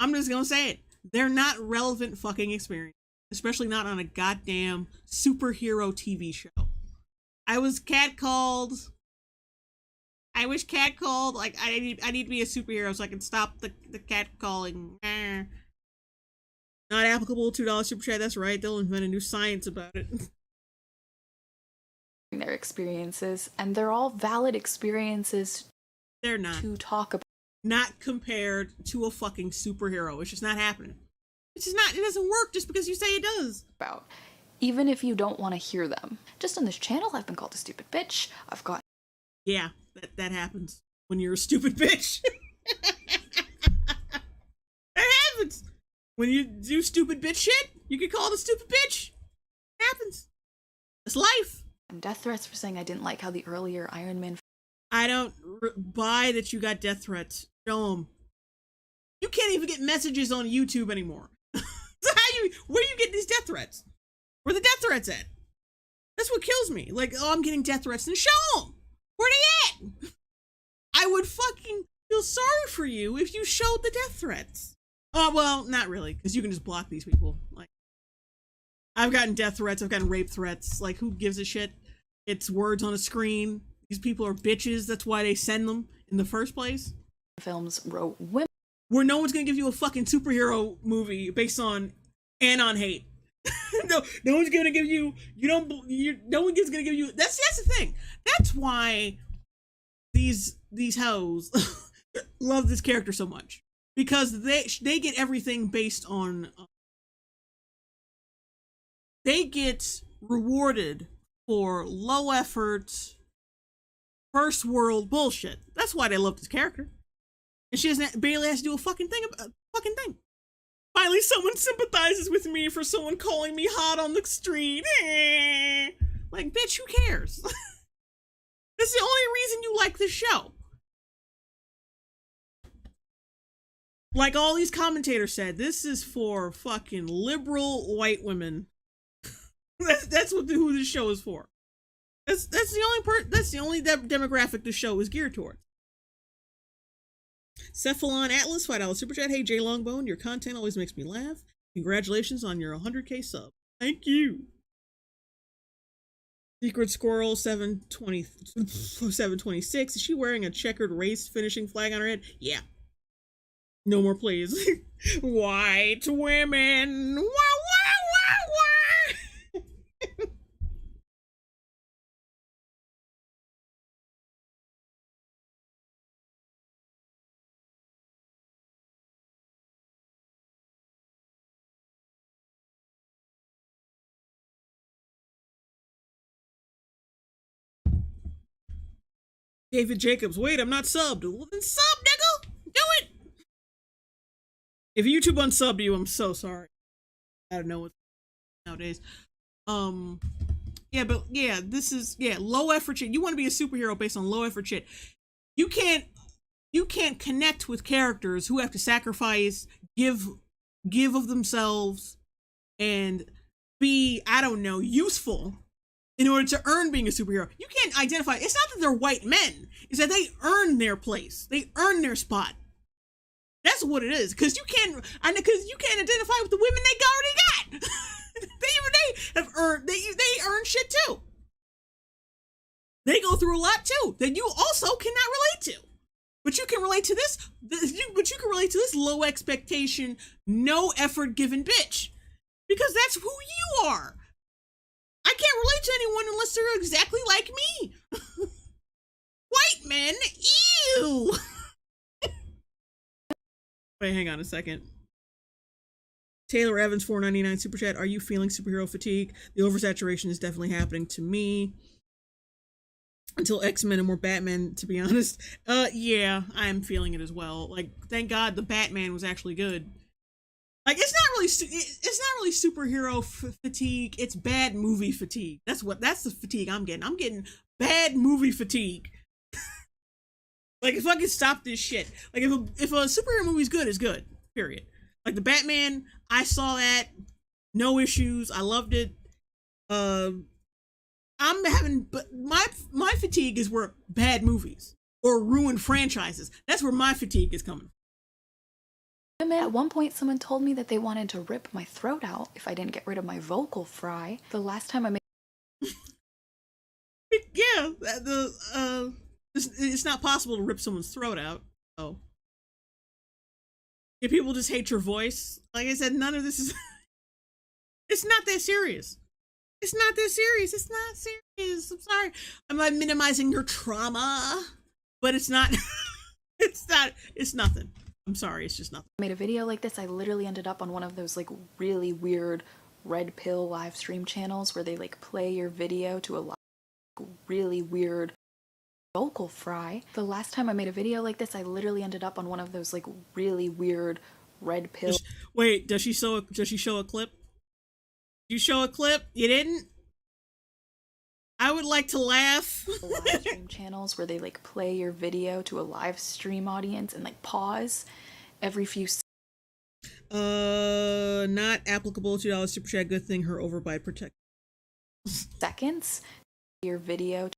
I'm just gonna say it. They're not relevant fucking experiences. especially not on a goddamn superhero TV show. I was catcalled. I wish catcalled. Like, I need to be a superhero so I can stop the catcalling. Not applicable. $2 super chat. That's right. They'll invent a new science about it. Their experiences, and they're all valid experiences. They're not to talk about. Not compared to a fucking superhero. It's just not happening. It's just not. It doesn't work just because you say it does. About, even if you don't want to hear them. Just on this channel, I've been called a stupid bitch. I've got. Yeah, that happens when you're a stupid bitch. That happens when you do stupid bitch shit. You get called a stupid bitch. It happens. It's life. And death threats for saying I didn't like how the earlier Iron Man. I don't buy that you got death threats. Show them. You can't even get messages on YouTube anymore. So where you get these death threats? Where the death threats at? That's what kills me. Like, oh, I'm getting death threats. Then show them. Where they at? I would fucking feel sorry for you if you showed the death threats. Oh, well, not really, because you can just block these people. Like, I've gotten death threats. I've gotten rape threats. Like, who gives a shit? It's words on a screen. These people are bitches. That's why they send them in the first place. Films wrote women. Where no one's gonna give you a fucking superhero movie based on anon hate. No one's gonna give you. No one's gonna give you. That's the thing. That's why these hoes love this character so much, because they get everything based on. They get rewarded for low effort, first world bullshit. That's why they love this character. And she barely has to do a fucking thing. Finally, someone sympathizes with me for someone calling me hot on the street. Like, bitch, who cares? That's the only reason you like this show. Like all these commentators said, this is for fucking liberal white women. That's who this show is for. That's the only demographic this show is geared towards. Cephalon Atlas, $5 super chat. Hey Jay Longbone, your content always makes me laugh. Congratulations on your 100k sub. Thank you. Secret Squirrel 726. Is she wearing a checkered race finishing flag on her head? Yeah. No more please. White women. Wah, wah, wah, wah. David Jacobs, wait, I'm not subbed. Well, then sub, nigga! Do it! If YouTube unsubbed you, I'm so sorry. I don't know what nowadays. Yeah, but yeah, this is, low effort shit. You want to be a superhero based on low effort shit. You can't connect with characters who have to sacrifice, give of themselves, and be, I don't know, useful in order to earn being a superhero. You can't identify. It's not that they're white men. It's that they earn their place. They earn their spot. That's what it is. Because you can't identify with the women they already got. they have earned. They earn shit too. They go through a lot too that you also cannot relate to. But you can relate to this. But you can relate to this low expectation, no effort given bitch, because that's who you are. I can't relate to anyone unless they're exactly like me. White men, ew. Wait, hang on a second. Taylor Evans, $4.99 super chat. Are you feeling superhero fatigue? The oversaturation is definitely happening to me. Until X-Men and more Batman, to be honest. Yeah, I'm feeling it as well. Like, thank God the Batman was actually good. Like, it's not really superhero fatigue. It's bad movie fatigue. That's the fatigue I'm getting. I'm getting bad movie fatigue. Like, if I could stop this shit. Like, if a superhero movie's good, it's good. Period. Like the Batman, I saw that, no issues. I loved it. But my fatigue is where bad movies or ruined franchises. That's where my fatigue is coming. At one point, someone told me that they wanted to rip my throat out if I didn't get rid of my vocal fry. The last time I made Yeah, it's not possible to rip someone's throat out. Oh, if people just hate your voice, like I said, none of this is. It's not that serious. It's not that serious. It's not serious. I'm sorry. I'm not minimizing your trauma, but it's not. It's not. It's nothing. I'm sorry. It's just nothing. I made a video like this, I literally ended up on one of those like really weird red pill live stream channels where they like play your video to a really weird vocal fry. The last time I made a video like this, I literally ended up on one of those like really weird red pill. Wait, does she show a clip? You show a clip? You didn't? I would like to laugh. Live stream channels where they like play your video to a live stream audience and like pause every few not applicable. $2 super chat. Good thing her overbite protect seconds. Your video to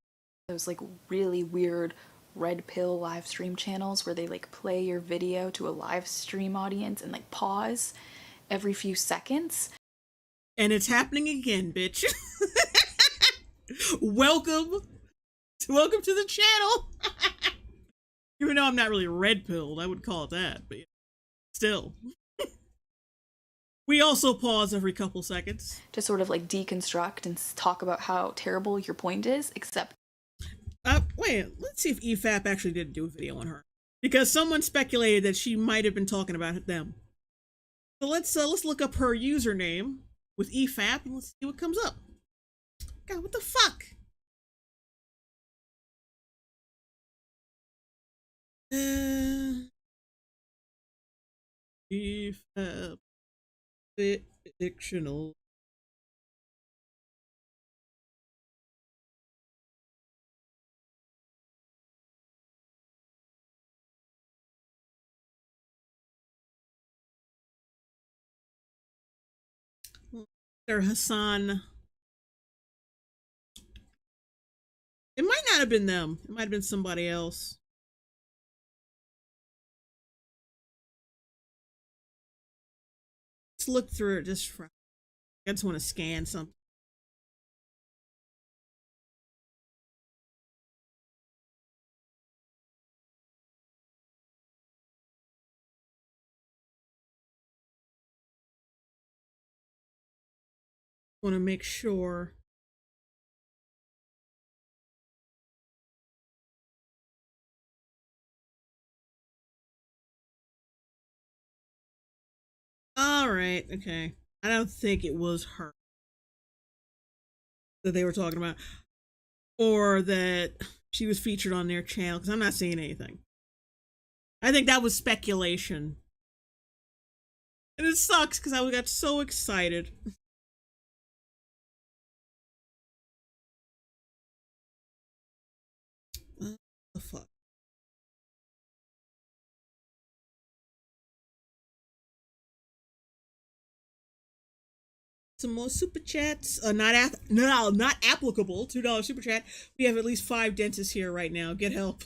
those like really weird red pill live stream channels where they like play your video to a live stream audience and like pause every few seconds. And it's happening again, bitch. Welcome to the channel. Even though I'm not really red pilled, I would call it that, but still. We also pause every couple seconds to sort of like deconstruct and talk about how terrible your point is, except wait, let's see if EFAP actually did do a video on her, because someone speculated that she might have been talking about them. So let's look up her username with EFAP and let's see what comes up. God, what the fuck? EFAP fictional. Mr. Hassan. It might not have been them. It might have been somebody else. Let's look through it just for. I just want to scan something. Want to make sure. All right, okay. I don't think it was her that they were talking about, or that she was featured on their channel, because I'm not seeing anything. I think that was speculation. And it sucks because I got so excited. What the fuck? Some more super chats. Not applicable. $2 super chat. We have at least 5 dentists here right now. Get help.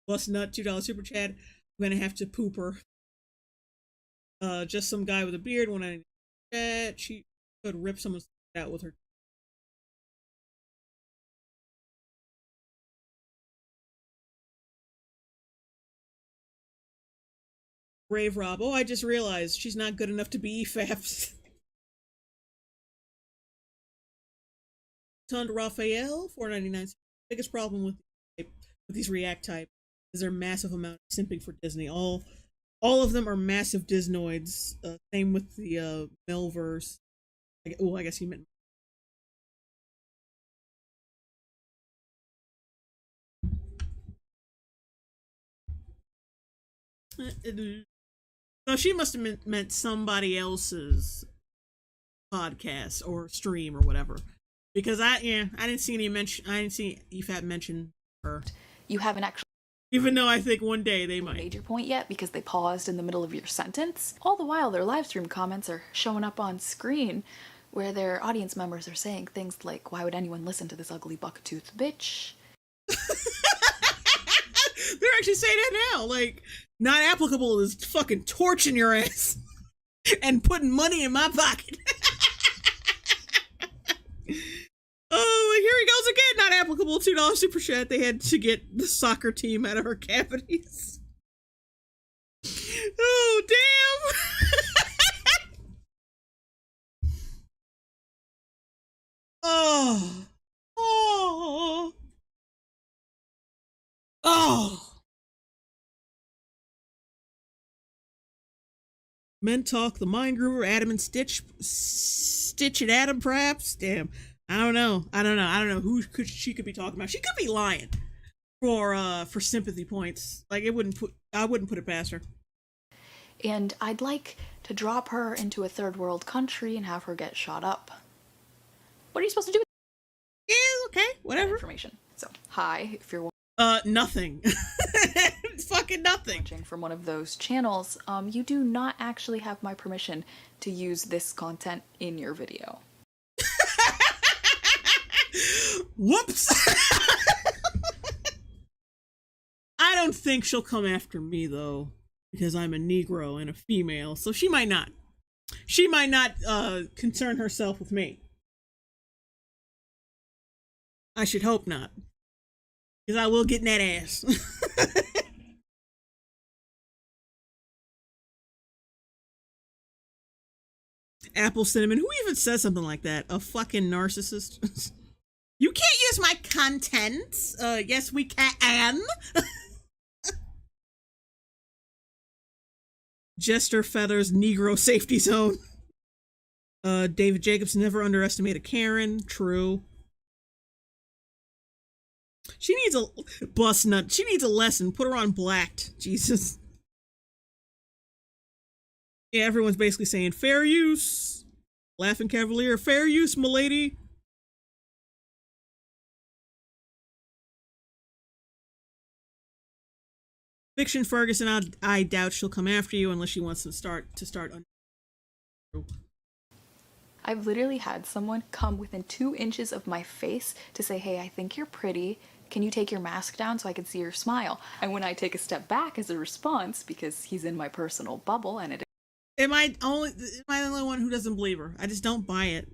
Bust nut. $2 super chat. I'm gonna have to poop her. Just some guy with a beard. When I chat, she could rip someone's out with her. Brave Rob. Oh, I just realized she's not good enough to be EFAPs. Tund Raphael, $4.99. Biggest problem with these React type is their massive amount of simping for Disney. All of them are massive Disnoids. Same with the Melverse. Oh, I guess he meant. So she must have meant somebody else's podcast or stream or whatever. Because I didn't see any mention. I didn't see EFAP mention her. You haven't actually Even though I think one day they might. made your point yet because they paused in the middle of your sentence. All the while, their live stream comments are showing up on screen where their audience members are saying things like, "Why would anyone listen to this ugly bucktooth bitch?" They're actually saying that now. Like, not applicable is fucking torching your ass and putting money in my pocket. Oh, here he goes again. Not applicable. $2 super chat. They had to get the soccer team out of her cavities. Oh, damn. Oh. Oh. Oh. Men talk, the mind groover, Adam and Stitch and Adam, perhaps. Damn, I don't know who she could be talking about. She could be lying for sympathy points. Like, I wouldn't put it past her. And I'd like to drop her into a third world country and have her get shot up. What are you supposed to do with Yeah, okay, whatever. information? So, hi, if you're Nothing. Fucking nothing. watching from one of those channels, you do not actually have my permission to use this content in your video. Whoops. I don't think she'll come after me though, because I'm a Negro and a female, so she might not concern herself with me. I should hope not, because I will get in that ass. Apple cinnamon. Who even says something like that? A fucking narcissist. You can't use my content. Yes, we can. Jester Feathers Negro Safety Zone. David Jacobs, never underestimate a Karen. True. She needs a bust nut. She needs a lesson. Put her on Blacked. Jesus. Yeah, everyone's basically saying fair use. Laughing Cavalier, fair use, m'lady. Fiction Ferguson, I doubt she'll come after you unless she wants to start. I've literally had someone come within 2 inches of my face to say, hey, I think you're pretty. Can you take your mask down so I can see your smile? And when I take a step back as a response, because he's in my personal bubble and it Am I the only one who doesn't believe her? I just don't buy it.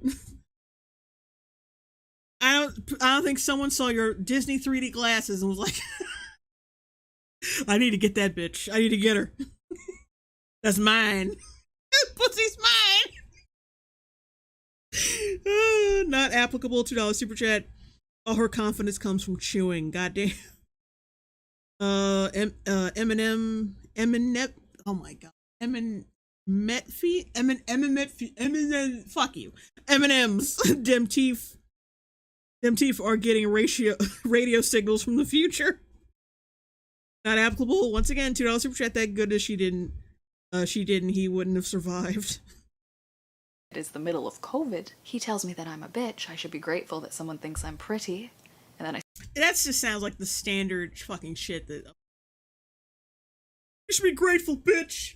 I don't think someone saw your Disney 3D glasses and was like, I need to get that bitch. I need to get her. That's mine. Pussy's mine. Not applicable. $2 super chat. All her confidence comes from chewing. Goddamn. Eminem. Oh my god. Fuck you. M&M's. Dem teeth are getting radio signals from the future. Not applicable. Once again, $2 super chat. Thank goodness she didn't. He wouldn't have survived. is the middle of COVID. He tells me that I'm a bitch. I should be grateful that someone thinks I'm pretty. And then that just sounds like the standard fucking shit that. You should be grateful, bitch.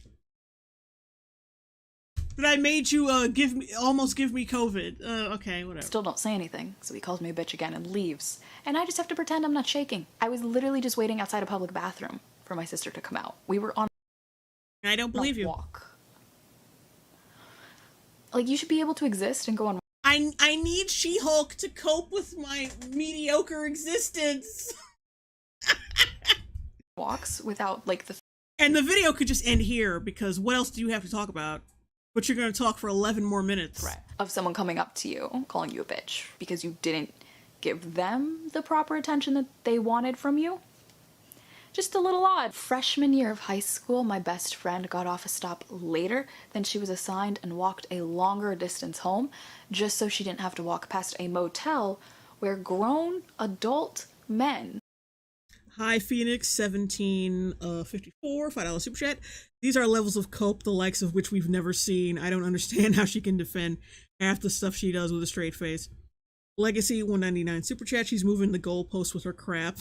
That I made you almost give me COVID. Okay, whatever. Still don't say anything, so he calls me a bitch again and leaves. And I just have to pretend I'm not shaking. I was literally just waiting outside a public bathroom for my sister to come out. We were on I don't believe you. Walk. Like, you should be able to exist and go on I need She-Hulk to cope with my mediocre existence. walks without, like, the... And the video could just end here, because what else do you have to talk about? But you're going to talk for 11 more minutes. threat of someone coming up to you, calling you a bitch, because you didn't give them the proper attention that they wanted from you. Just a little odd. Freshman year of high school, my best friend got off a stop later than she was assigned and walked a longer distance home, just so she didn't have to walk past a motel where grown adult men... Hi Phoenix 1754 $5 super chat. These are levels of cope the likes of which we've never seen. I don't understand how she can defend half the stuff she does with a straight face. Legacy 199 super chat. She's moving the goalpost with her crap.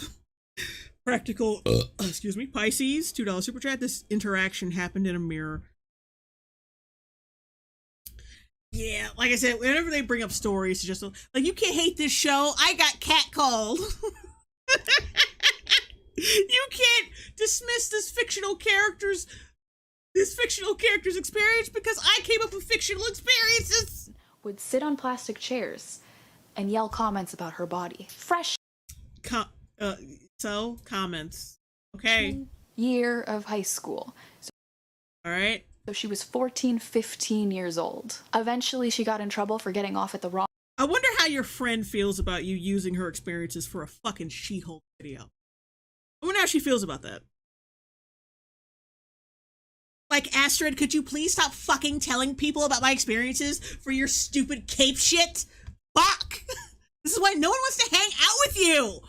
Practical excuse me, Pisces $2 super chat. This interaction happened in a mirror. Yeah, like I said, whenever they bring up stories, it's just like, you can't hate this show. I got catcalled. You can't dismiss this fictional character's experience because I came up with fictional experiences. Would sit on plastic chairs and yell comments about her body. Fresh Comments. Okay. year of high school. All right. So she was 14, 15 years old. Eventually she got in trouble for getting off at the wrong I wonder how your friend feels about you using her experiences for a fucking She-Hulk video. I wonder how she feels about that. Like, Astrid, could you please stop fucking telling people about my experiences for your stupid cape shit? Fuck! This is why no one wants to hang out with you!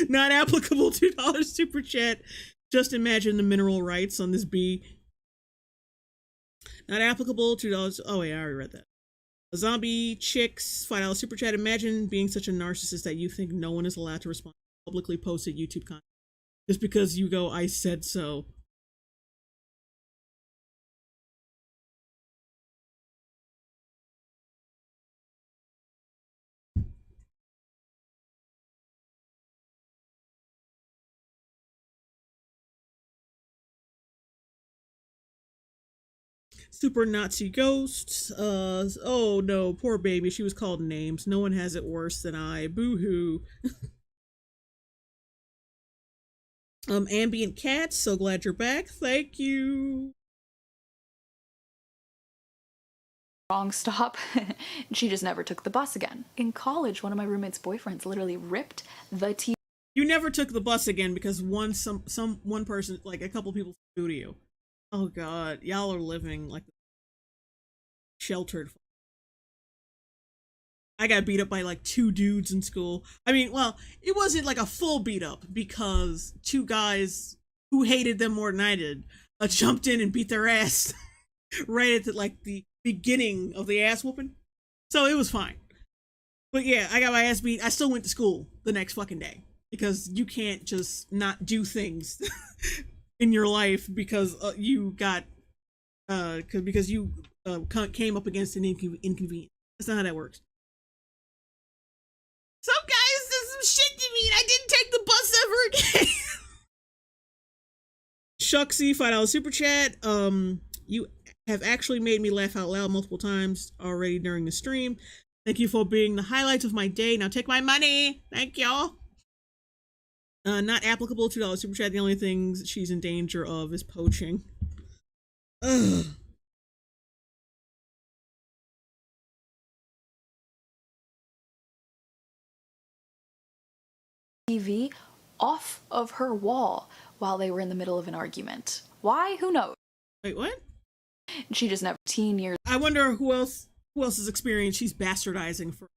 Not applicable, $2 super chat. Just imagine the mineral rights on this bee. Not applicable, $2. Oh wait, I already read that. A zombie chicks, $5 super chat. Imagine being such a narcissist that you think no one is allowed to respond to publicly posted YouTube content. Just because you go, I said so. Super Nazi ghost. Oh no, poor baby. She was called names. No one has it worse than I. Boo-hoo. Ambient Cats, so glad you're back. Thank you. wrong stop. She just never took the bus again. In college, one of my roommate's boyfriends literally ripped the TV. You never took the bus again because one person, like a couple people flew to you. Oh god, y'all are living like sheltered. I got beat up by like 2 dudes in school. I mean, well, it wasn't like a full beat up because 2 guys who hated them more than I did jumped in and beat their ass right at the beginning of the ass whooping. So it was fine. But yeah, I got my ass beat. I still went to school the next fucking day because you can't just not do things in your life because you got because you came up against an inconvenience. That's not how that works. Some guys did some shit to me and I didn't take the bus ever again. Shucksy, $5 super chat. You have actually made me laugh out loud multiple times already during the stream. Thank you for being the highlights of my day. Now take my money. Thank y'all. Not applicable, $2 super chat. The only things she's in danger of is poaching. Ugh. TV off of her wall while they were in the middle of an argument. Why? Who knows? Wait, what? She just never 18 years I wonder who else's experience she's bastardizing for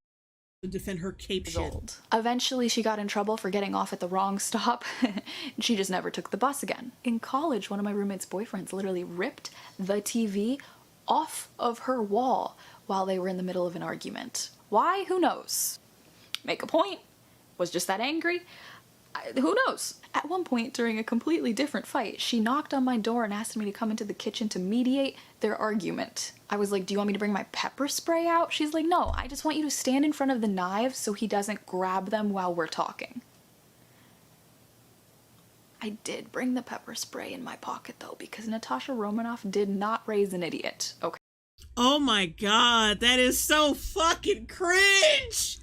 to defend her cape shit. old. Eventually she got in trouble for getting off at the wrong stop. She just never took the bus again. In college, one of my roommate's boyfriends literally ripped the TV off of her wall while they were in the middle of an argument. Why? Who knows? Make a point? Was just that angry? Who knows? At one point during a completely different fight, she knocked on my door and asked me to come into the kitchen to mediate their argument. I was like, do you want me to bring my pepper spray out? She's like, no, I just want you to stand in front of the knives so he doesn't grab them while we're talking. I did bring the pepper spray in my pocket though, because Natasha Romanoff did not raise an idiot, okay? Oh my god, that is so fucking cringe!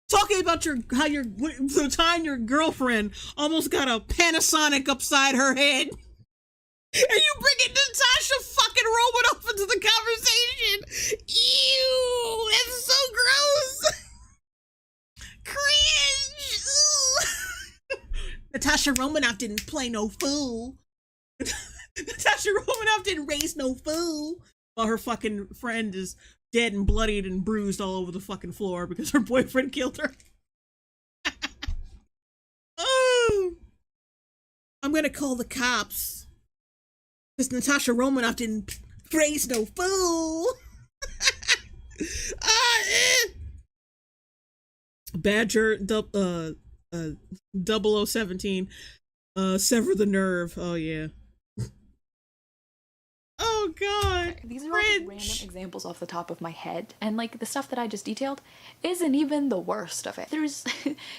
Talking about the time your girlfriend almost got a Panasonic upside her head. And you bringing Natasha fucking Romanoff into the conversation. Ew, that's so gross. Cringe. Ooh. Natasha Romanoff didn't play no fool. Natasha Romanoff didn't raise no fool. While her fucking friend is dead and bloodied and bruised all over the fucking floor because her boyfriend killed her. Oh, I'm gonna call the cops. Because Natasha Romanoff didn't raise no fool. Badger 0017. Sever the nerve. Oh yeah. Oh God. These are all just random Cringe. examples off the top of my head. And like the stuff that I just detailed isn't even the worst of it. There's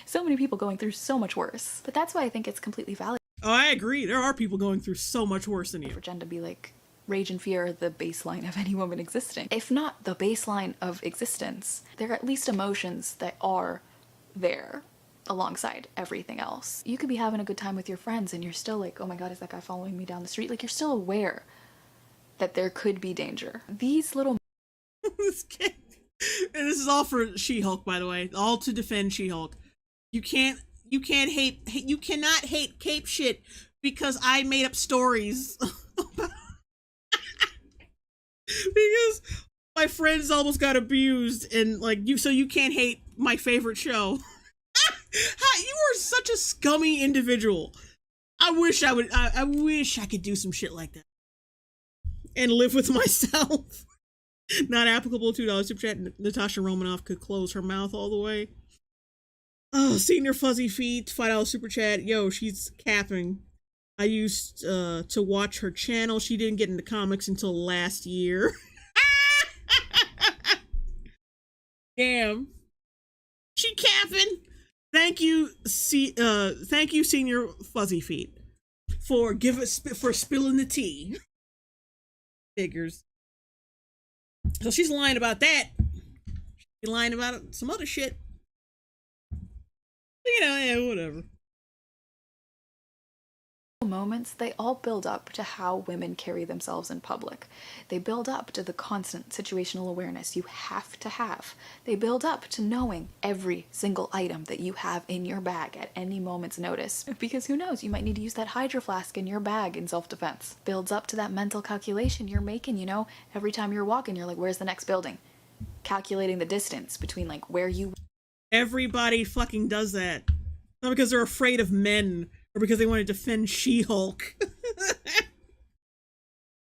so many people going through so much worse. But that's why I think it's completely valid Oh, I agree. There are people going through so much worse than you. for Jen to be like, rage and fear are the baseline of any woman existing. If not the baseline of existence, there are at least emotions that are there alongside everything else. You could be having a good time with your friends and you're still like, oh my God, is that guy following me down the street? Like, you're still aware that there could be danger. These little This kid. And this is all for She-Hulk, by the way. All to defend She-Hulk. You cannot hate cape shit because I made up stories. Because my friends almost got abused and like so you can't hate my favorite show. You are such a scummy individual. I wish I could do some shit like that. And live with myself. Not applicable. $2 super chat. Natasha Romanoff could close her mouth all the way. Oh, Senior Fuzzy Feet, $5 super chat. Yo, she's capping. I used to watch her channel. She didn't get into comics until last year. Damn. She capping. Thank you, Senior Fuzzy Feet, for spilling the tea. Figures. So she's lying about that. She's lying about some other shit. You know, yeah, whatever. moments, they all build up to how women carry themselves in public. They build up to the constant situational awareness you have to have. They build up to knowing every single item that you have in your bag at any moment's notice. Because who knows, you might need to use that Hydro Flask in your bag in self-defense. Builds up to that mental calculation you're making, you know, every time you're walking, you're like, where's the next building? Calculating the distance between like where you... Everybody fucking does that. Not because they're afraid of men, or because they want to defend She-Hulk.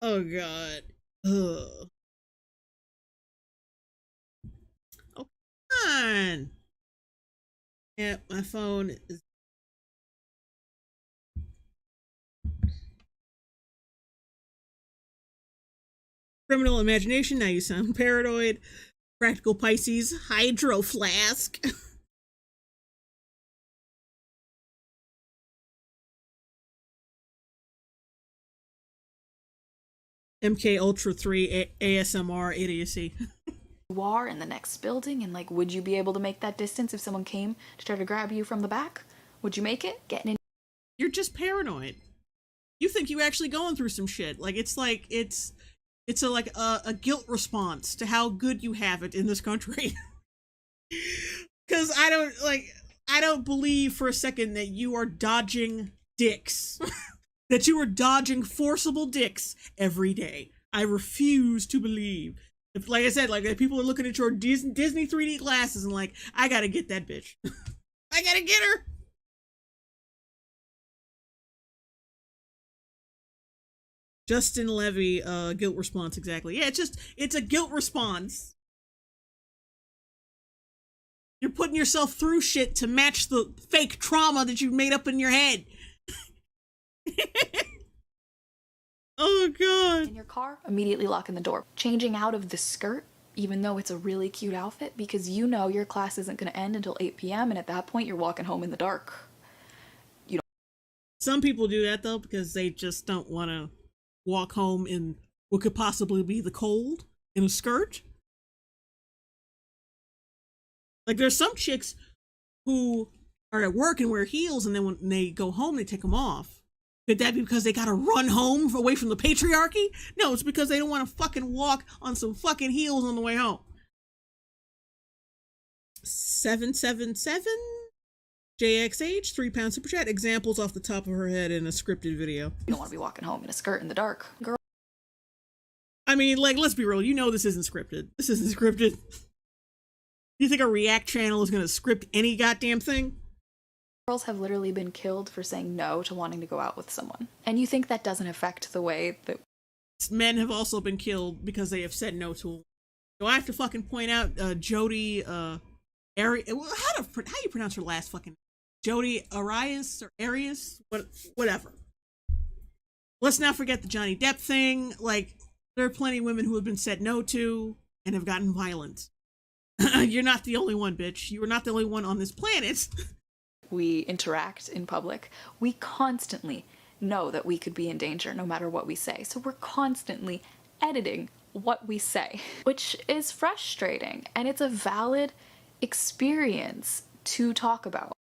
Oh god. Ugh. Oh, come on. Yeah, my phone is... Criminal imagination, now you sound paranoid. Practical Pisces, Hydro Flask. MK Ultra 3 ASMR idiocy. You are in the next building, and like, would you be able to make that distance if someone came to try to grab you from the back? Would you make it? Getting in... You're just paranoid. You think you're actually going through some shit. Like it's a guilt response to how good you have it in this country. Because I don't believe for a second that you are dodging dicks. That you are dodging forcible dicks every day. I refuse to believe. If, like I said, like people are looking at your Disney 3D glasses and like, I gotta get that bitch. I gotta get her. Justin Levy, guilt response, exactly. Yeah, it's a guilt response. You're putting yourself through shit to match the fake trauma that you've made up in your head. Oh god. In your car, immediately locking the door. Changing out of the skirt, even though it's a really cute outfit, because you know your class isn't going to end until 8 p.m. and at that point you're walking home in the dark. You don't... Some people do that though because they just don't want to walk home in what could possibly be the cold in a skirt. Like there's some chicks who are at work and wear heels and then when they go home they take them off. Could that be because they gotta run home away from the patriarchy? No, it's because they don't want to fucking walk on some fucking heels on the way home. 777 JXH, £3 super chat. Examples off the top of her head in a scripted video. You don't want to be walking home in a skirt in the dark. Girl. I mean, like, let's be real. You know this isn't scripted. This isn't scripted. You think a React channel is gonna script any goddamn thing? Girls have literally been killed for saying no to wanting to go out with someone. And you think that doesn't affect the way that... Men have also been killed because they have said no to them. So I have to fucking point out Jody, how you pronounce her last fucking... Jody Arias or Arias? Whatever. Let's not forget the Johnny Depp thing. Like, There are plenty of women who have been said no to and have gotten violent. You're not the only one, bitch. You are not the only one on this planet. We interact in public, we constantly know that we could be in danger no matter what we say. So we're constantly editing what we say, which is frustrating, and it's a valid experience to talk about.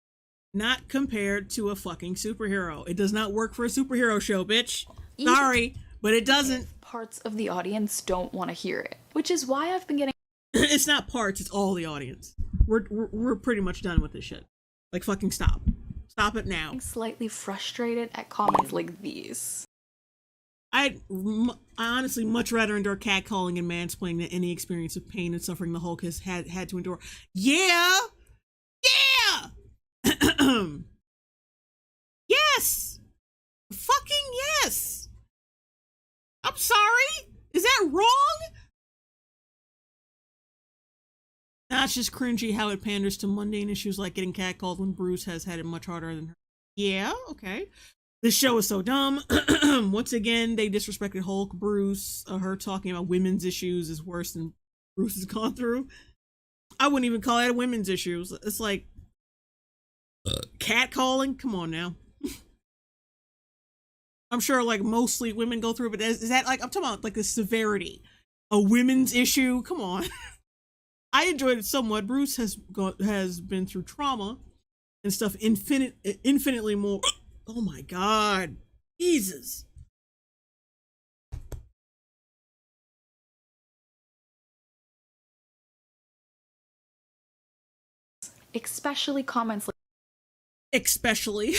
Not compared to a fucking superhero. It does not work for a superhero show, bitch. Even Sorry, but it doesn't. Parts of the audience don't want to hear it, which is why I've been getting It's not parts, it's all the audience. We're pretty much done with this shit. Like, fucking stop. Stop it now. slightly frustrated at comments like these. I honestly much rather endure catcalling and mansplaining than any experience of pain and suffering the Hulk has had to endure. Yeah! Yeah! Yes! Fucking yes! I'm sorry? Is that wrong? Nah, it's just cringy how it panders to mundane issues like getting catcalled when Bruce has had it much harder than her. Yeah, okay. This show is so dumb. Once again, they disrespected Hulk, Bruce. Her talking about women's issues is worse than Bruce has gone through. I wouldn't even call it a women's issues. It's like catcalling. Come on now. I'm sure like mostly women go through, but is that like, I'm talking about like the severity, a women's issue? Come on. I enjoyed it somewhat. Bruce has been through trauma and stuff infinitely more. Oh my God. Jesus. Especially comments like Especially.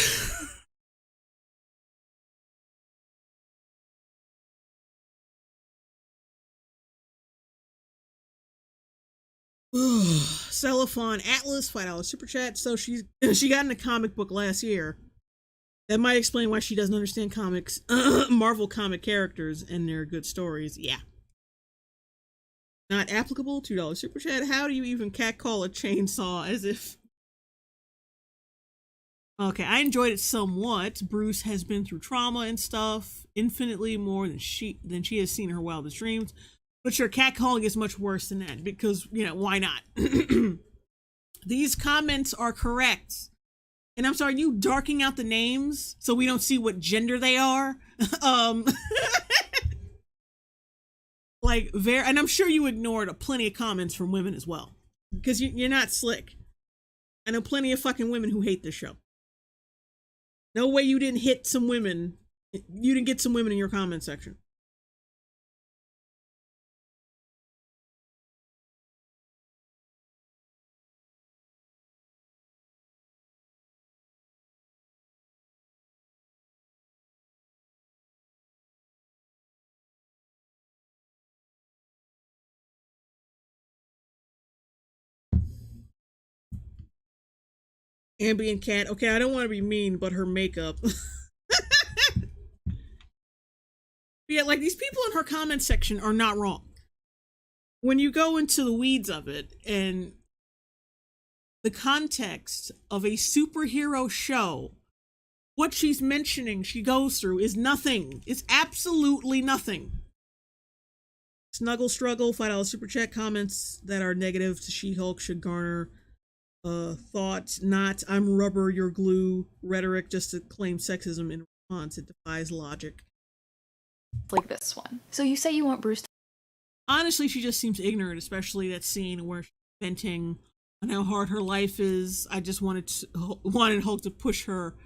Cellophane Atlas, $5 super chat. So she got in a comic book last year. That might explain why she doesn't understand comics, Marvel comic characters and their good stories. Yeah. Not applicable, $2 super chat. How do you even catcall a chainsaw as if... Okay, I enjoyed it somewhat. Bruce has been through trauma and stuff, infinitely more than she has seen in her wildest dreams. But sure, catcalling is much worse than that because, you know, why not? These comments are correct. And I'm sorry, you darking out the names so we don't see what gender they are. Like, and I'm sure you ignored plenty of comments from women as well. Because you're not slick. I know plenty of fucking women who hate this show. No way you didn't hit some women. You didn't get some women in your comment section. Ambient cat. Okay, I don't want to be mean, but her makeup. Yeah, like these people in her comment section are not wrong. When you go into the weeds of it and the context of a superhero show, what she's mentioning she goes through is nothing. It's absolutely nothing. Snuggle Struggle, $5 super chat. Comments that are negative to She-Hulk should garner thoughts, not I'm rubber, you're glue rhetoric just to claim sexism in response. It defies logic. like this one. So you say you want Bruce to Honestly, she just seems ignorant, especially that scene where she's venting on how hard her life is. I just wanted Hulk to push her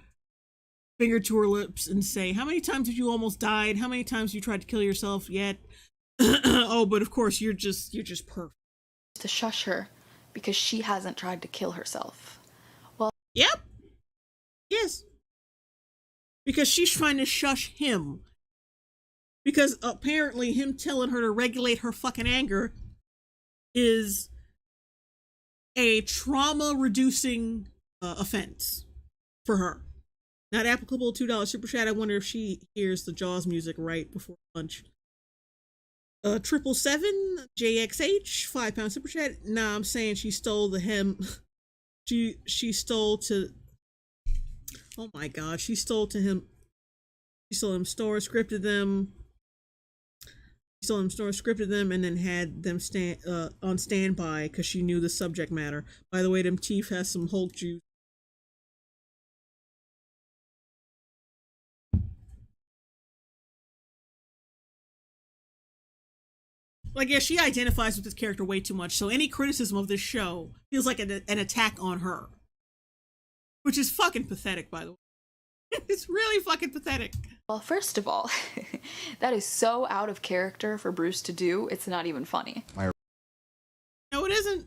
finger to her lips and say, how many times have you almost died? How many times have you tried to kill yourself yet? Oh, but of course you're just perfect. shush her because she hasn't tried to kill herself. Well, Yep. Yes. Because she's trying to shush him. Because apparently him telling her to regulate her fucking anger is a trauma-reducing offense for her. Not applicable, $2 super chat. I wonder if she hears the Jaws music right before lunch. 777 JXH, £5 super chat. Nah, I'm saying she stole the hem. She stole to. Oh my God, she stole to him. She stole him store, scripted them. She told them story, scripted them, and then had them on standby because she knew the subject matter. By the way, them teeth has some Hulk juice. Like, yeah, she identifies with this character way too much, so any criticism of this show feels like an attack on her. Which is fucking pathetic, by the way. It's really fucking pathetic. Well, first of all, that is so out of character for Bruce to do, it's not even funny. No, it isn't.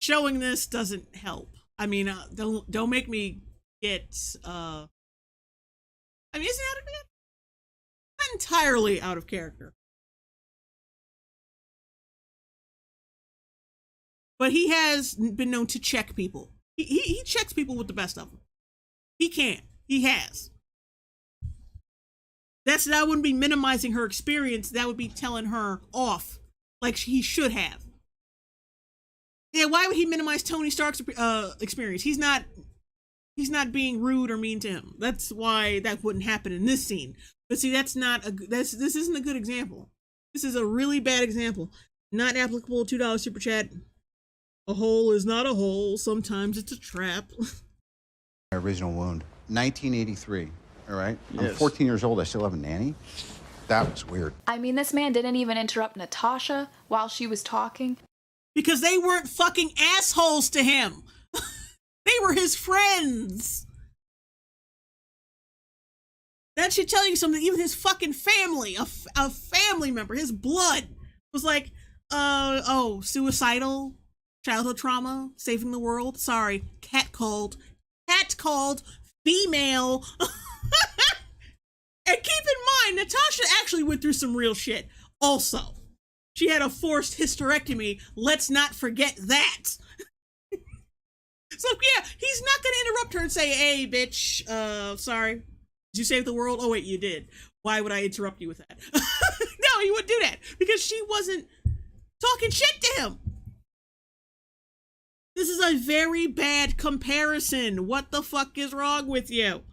Showing this doesn't help. I mean, don't make me get, I mean, isn't it not entirely out of character? But he has been known to check people. He checks people with the best of them. He can. He has. That wouldn't be minimizing her experience. That would be telling her off, like he should have. Yeah, why would he minimize Tony Stark's experience? He's not being rude or mean to him. That's why that wouldn't happen in this scene. But see, this isn't a good example. This is a really bad example. Not applicable. $2 super chat. A hole is not a hole. Sometimes it's a trap. My original wound. 1983, all right? Yes. I'm 14 years old. I still have a nanny? That was weird. I mean, this man didn't even interrupt Natasha while she was talking. Because they weren't fucking assholes to him. They were his friends. That should tell you something. Even his fucking family, a family member, his blood, was like, suicidal, childhood trauma, saving the world. Sorry, catcalled, female. And keep in mind, Natasha actually went through some real shit. Also, she had a forced hysterectomy. Let's not forget that. So yeah, he's not gonna interrupt her and say, "Hey, bitch, sorry, did you save the world?" Oh wait, you did. Why would I interrupt you with that? No, he wouldn't do that because she wasn't talking shit to him. This is a very bad comparison. What the fuck is wrong with you?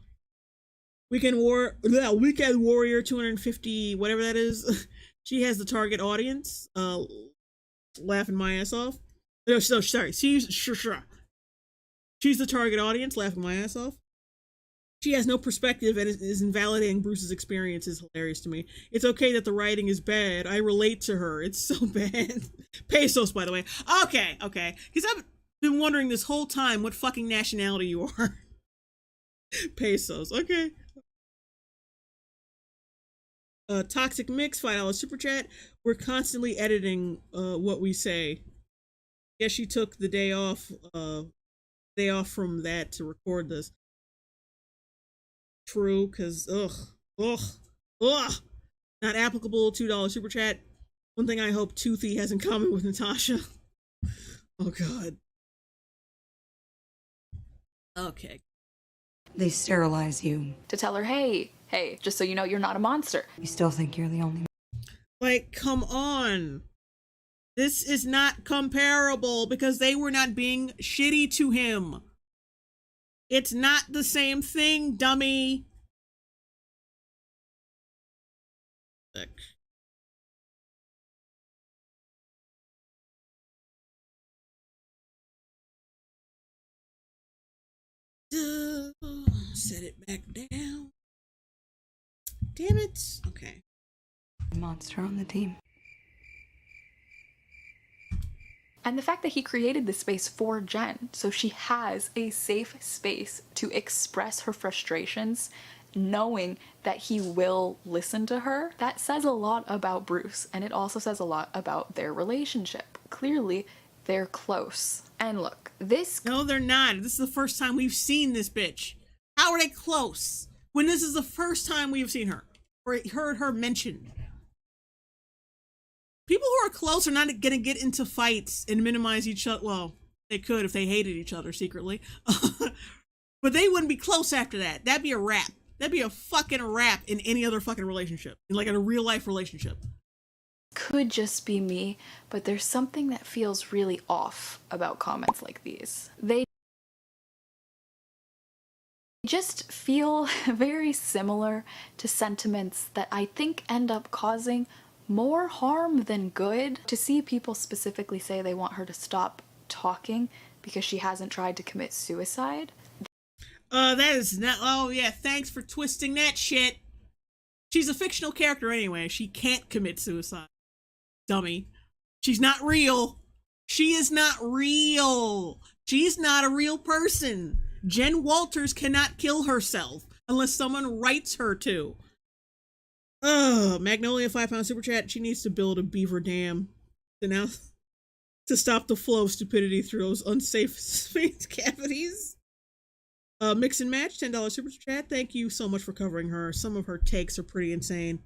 Weekend Warrior 250, whatever that is. She has the target audience. Laughing my ass off. No, sorry. She's the target audience, laughing my ass off. She has no perspective and is invalidating Bruce's experience is hilarious to me. It's okay that the writing is bad. I relate to her. It's so bad. Pesos, by the way. Okay. Because I've been wondering this whole time what fucking nationality you are. Pesos. Okay. Toxic Mix, $5 super chat. We're constantly editing what we say. Guess she took the day off from that to record this. True, because not applicable. $2 super chat. One thing I hope Toothy has in common with Natasha. Oh god. Okay. They sterilize you. To tell her, hey, just so you know, you're not a monster. You still think you're the only. Like, come on. This is not comparable because they were not being shitty to him. It's not the same thing, dummy. Sick. Set it back down. Damn it. Okay. Monster on the team. And the fact that he created this space for Jen, so she has a safe space to express her frustrations, knowing that he will listen to her, that says a lot about Bruce, and it also says a lot about their relationship. Clearly, they're close. And look, No, they're not. This is the first time we've seen this bitch. How are they close? When this is the first time we've seen her, or heard her mentioned. People who are close are not gonna get into fights and minimize each other. Well, they could if they hated each other secretly. But they wouldn't be close after that. That'd be a wrap. That'd be a fucking wrap in any other fucking relationship. Like in a real life relationship. could just be me, but there's something that feels really off about comments like these. They just feel very similar to sentiments that I think end up causing more harm than good. To see people specifically say they want her to stop talking because she hasn't tried to commit suicide. That is not. Oh yeah, thanks for twisting that shit. She's a fictional character anyway. She can't commit suicide. Dummy. She's not real. She is not real. She's not a real person. Jen Walters cannot kill herself unless someone writes her to. Magnolia £5 super chat. She needs to build a beaver dam to stop the flow of stupidity through those unsafe space cavities. Mix and match $10 super chat. Thank you so much for covering her. Some of her takes are pretty insane.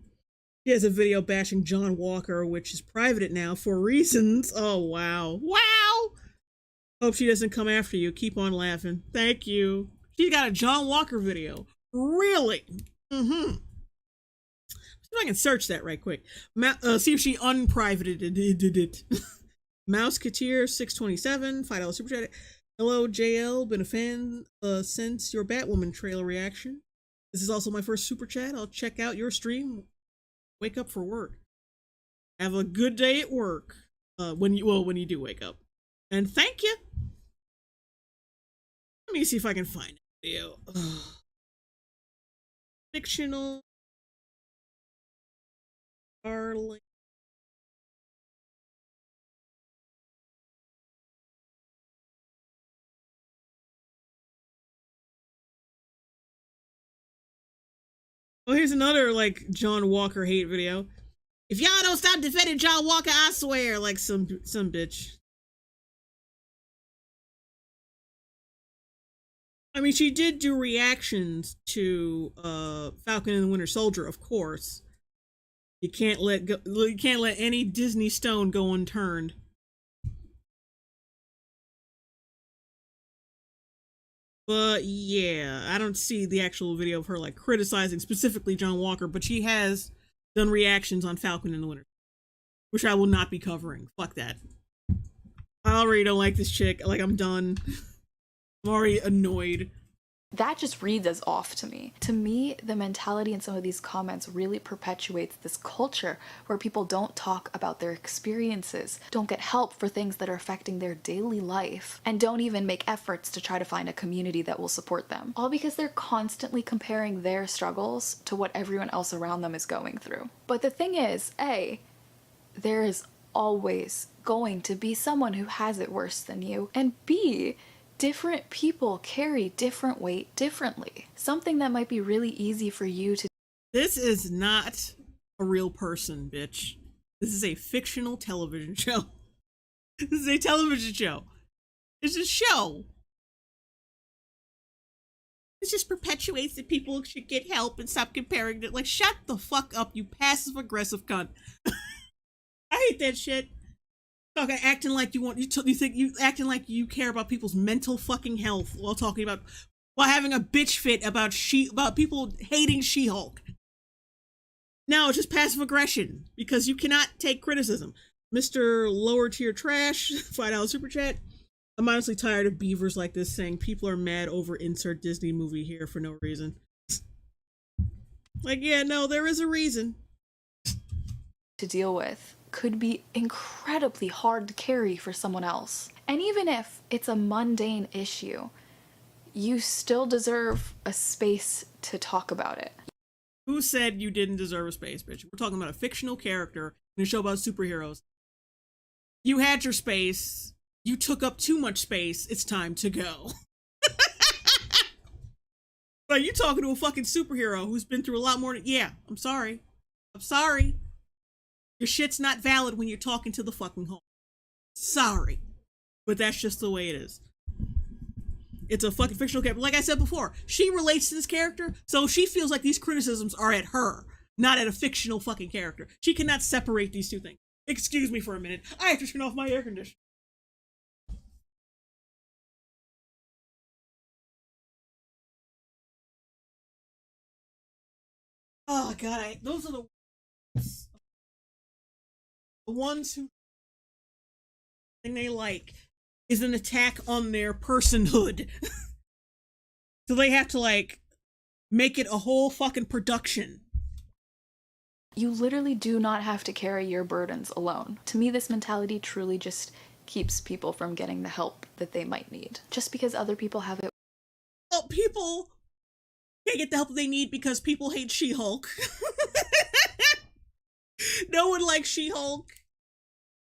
She has a video bashing John Walker, which is privated now for reasons. Oh wow. Wow. Hope she doesn't come after you. Keep on laughing. Thank you. She's got a John Walker video. Really? Mm-hmm. See if I can search that right quick. See if she unprivated it. Mouseketeer 627 $5 super chat. Hello JL, been a fan since your Batwoman trailer reaction. This is also my first super chat. I'll check out your stream. Wake up for work. Have a good day at work. When you do wake up. And thank you. Let me see if I can find a video. Fictional darling. Oh, here's another like John Walker hate video. If y'all don't stop defending John Walker, I swear, like some bitch. I mean, she did do reactions to Falcon and the Winter Soldier, of course. You can't let any Disney stone go unturned. But yeah, I don't see the actual video of her like criticizing specifically John Walker, but she has done reactions on Falcon and the Winter, which I will not be covering. Fuck that. I already don't like this chick. Like, I'm done. I'm already annoyed. That just reads as off to me. To me, the mentality in some of these comments really perpetuates this culture where people don't talk about their experiences, don't get help for things that are affecting their daily life, and don't even make efforts to try to find a community that will support them. All because they're constantly comparing their struggles to what everyone else around them is going through. But the thing is, A, there is always going to be someone who has it worse than you, and B, different people carry different weight differently. Something that might be really easy for you to... This is not a real person, bitch. This is a fictional television show. This is a television show. It's a show. It just perpetuates that people should get help and stop comparing it. Like, shut the fuck up, you passive-aggressive cunt. I hate that shit. Okay, acting like acting like you care about people's mental fucking health while having a bitch fit about people hating She-Hulk. No, it's just passive aggression because you cannot take criticism. Mr. Lower Tier Trash, $5 super chat. I'm honestly tired of beavers like this saying people are mad over insert Disney movie here for no reason. Like, yeah, no, there is a reason. To deal with could be incredibly hard to carry for someone else. And even if it's a mundane issue, you still deserve a space to talk about it. Who said you didn't deserve a space, bitch? We're talking about a fictional character in a show about superheroes. You had your space. You took up too much space. It's time to go. Like, you talking to a fucking superhero who's been through a lot more than... Yeah, I'm sorry. I'm sorry. Your shit's not valid when you're talking to the fucking Hulk. Sorry. But that's just the way it is. It's a fucking fictional character. Like I said before, she relates to this character, so she feels like these criticisms are at her, not at a fictional fucking character. She cannot separate these two things. Excuse me for a minute. I have to turn off my air conditioner. Oh god, those are the ones who thing they like is an attack on their personhood. So they have to like make it a whole fucking production. You literally do not have to carry your burdens alone. To me, this mentality truly just keeps people from getting the help that they might need. Just because other people have it. Well, people can't get the help they need because people hate She-Hulk. No one likes She-Hulk.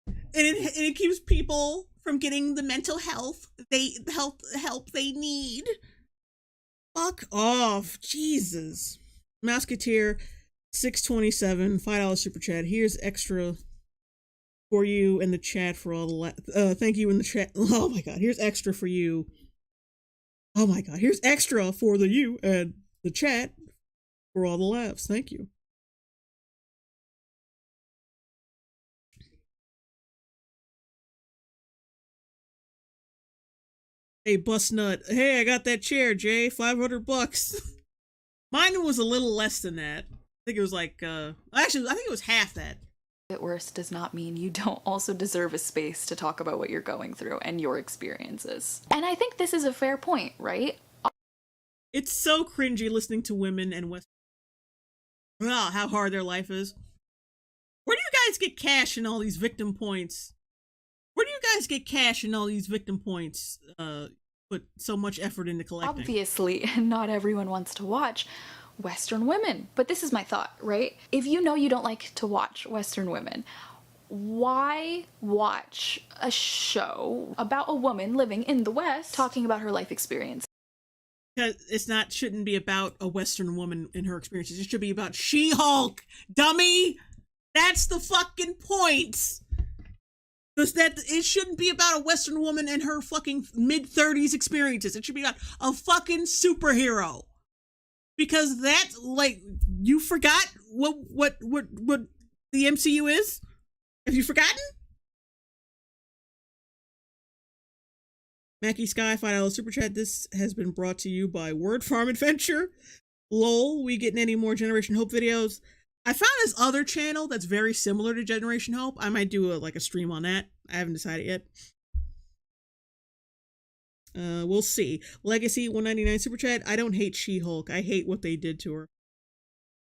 And it keeps people from getting the mental health help they need. Fuck off. Jesus. Musketeer 627, $5 super chat. Here's extra for you in the chat for all the thank you in the chat. Oh my god, here's extra for you. Oh my god, here's extra for the you and the chat for all the laughs. Thank you. Hey, bust nut. Hey, I got that chair, Jay. $500. Mine was a little less than that. I think it was like, actually, I think it was half that. At worst does not mean you don't also deserve a space to talk about what you're going through and your experiences. And I think this is a fair point, right? It's so cringy listening to women and West. Oh, how hard their life is. Where do you guys get cash in all these victim points? Where do you guys get cash in all these victim points? Put so much effort into collecting. Obviously, not everyone wants to watch Western women. But this is my thought, right? If you know you don't like to watch Western women, why watch a show about a woman living in the West talking about her life experience? Because shouldn't be about a Western woman and her experiences. It should be about She-Hulk, dummy! That's the fucking point! It shouldn't be about a Western woman and her fucking mid-30s experiences. It should be about a fucking superhero. Because that's, like, you forgot what the MCU is? Have you forgotten? Mackie Sky, $5 super chat. This has been brought to you by Word Farm Adventure. Lol, we getting any more Generation Hope videos? I found this other channel that's very similar to Generation Hope. I might do a stream on that. I haven't decided yet. We'll see. Legacy 199 super chat. I don't hate She-Hulk. I hate what they did to her.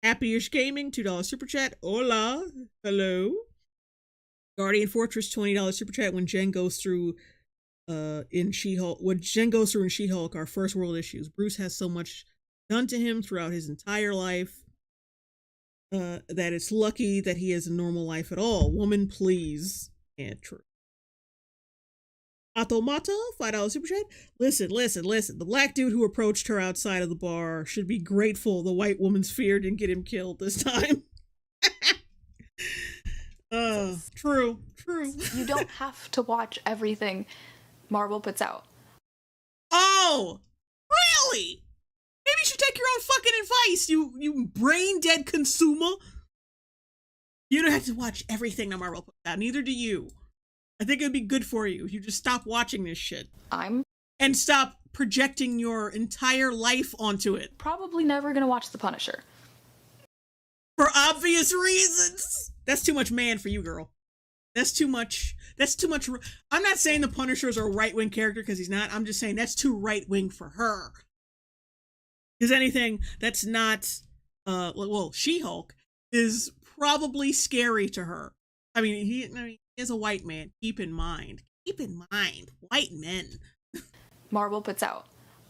Happyish Gaming $2 super chat. Hola. Hello. Guardian Fortress $20 super chat. When Jen goes through in She-Hulk, our first world issues. Bruce has so much done to him throughout his entire life. That it's lucky that he has a normal life at all. Woman, please. And true. Automata, $5 super chat. Listen. The black dude who approached her outside of the bar should be grateful the white woman's fear didn't get him killed this time. True. You don't have to watch everything Marvel puts out. Oh, really? Maybe you should take your own fucking advice, you brain-dead consumer. You don't have to watch everything that Marvel puts out. Neither do you. I think it'd be good for you if you just stop watching this shit. And stop projecting your entire life onto it. Probably never gonna watch The Punisher. For obvious reasons. That's too much man for you, girl. That's too much. I'm not saying the Punisher is a right-wing character because he's not. I'm just saying that's too right-wing for her. Because anything that's not, She-Hulk is probably scary to her. I mean, he is a white man. Keep in mind, white men. Marvel puts out.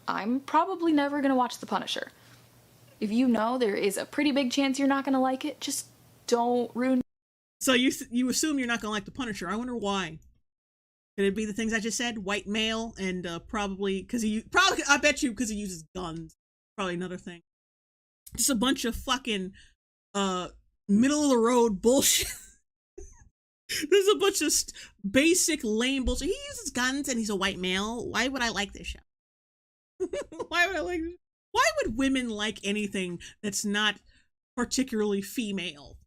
I'm probably never gonna watch The Punisher. If you know there is a pretty big chance you're not gonna like it, just don't ruin. So you assume you're not gonna like The Punisher. I wonder why. Could it be the things I just said? White male, and probably I bet you because he uses guns. Probably another thing. Just a bunch of fucking middle of the road bullshit. There's a bunch of basic lame bullshit. He uses guns and he's a white male. Why would I like this show? Why would women like anything that's not particularly female?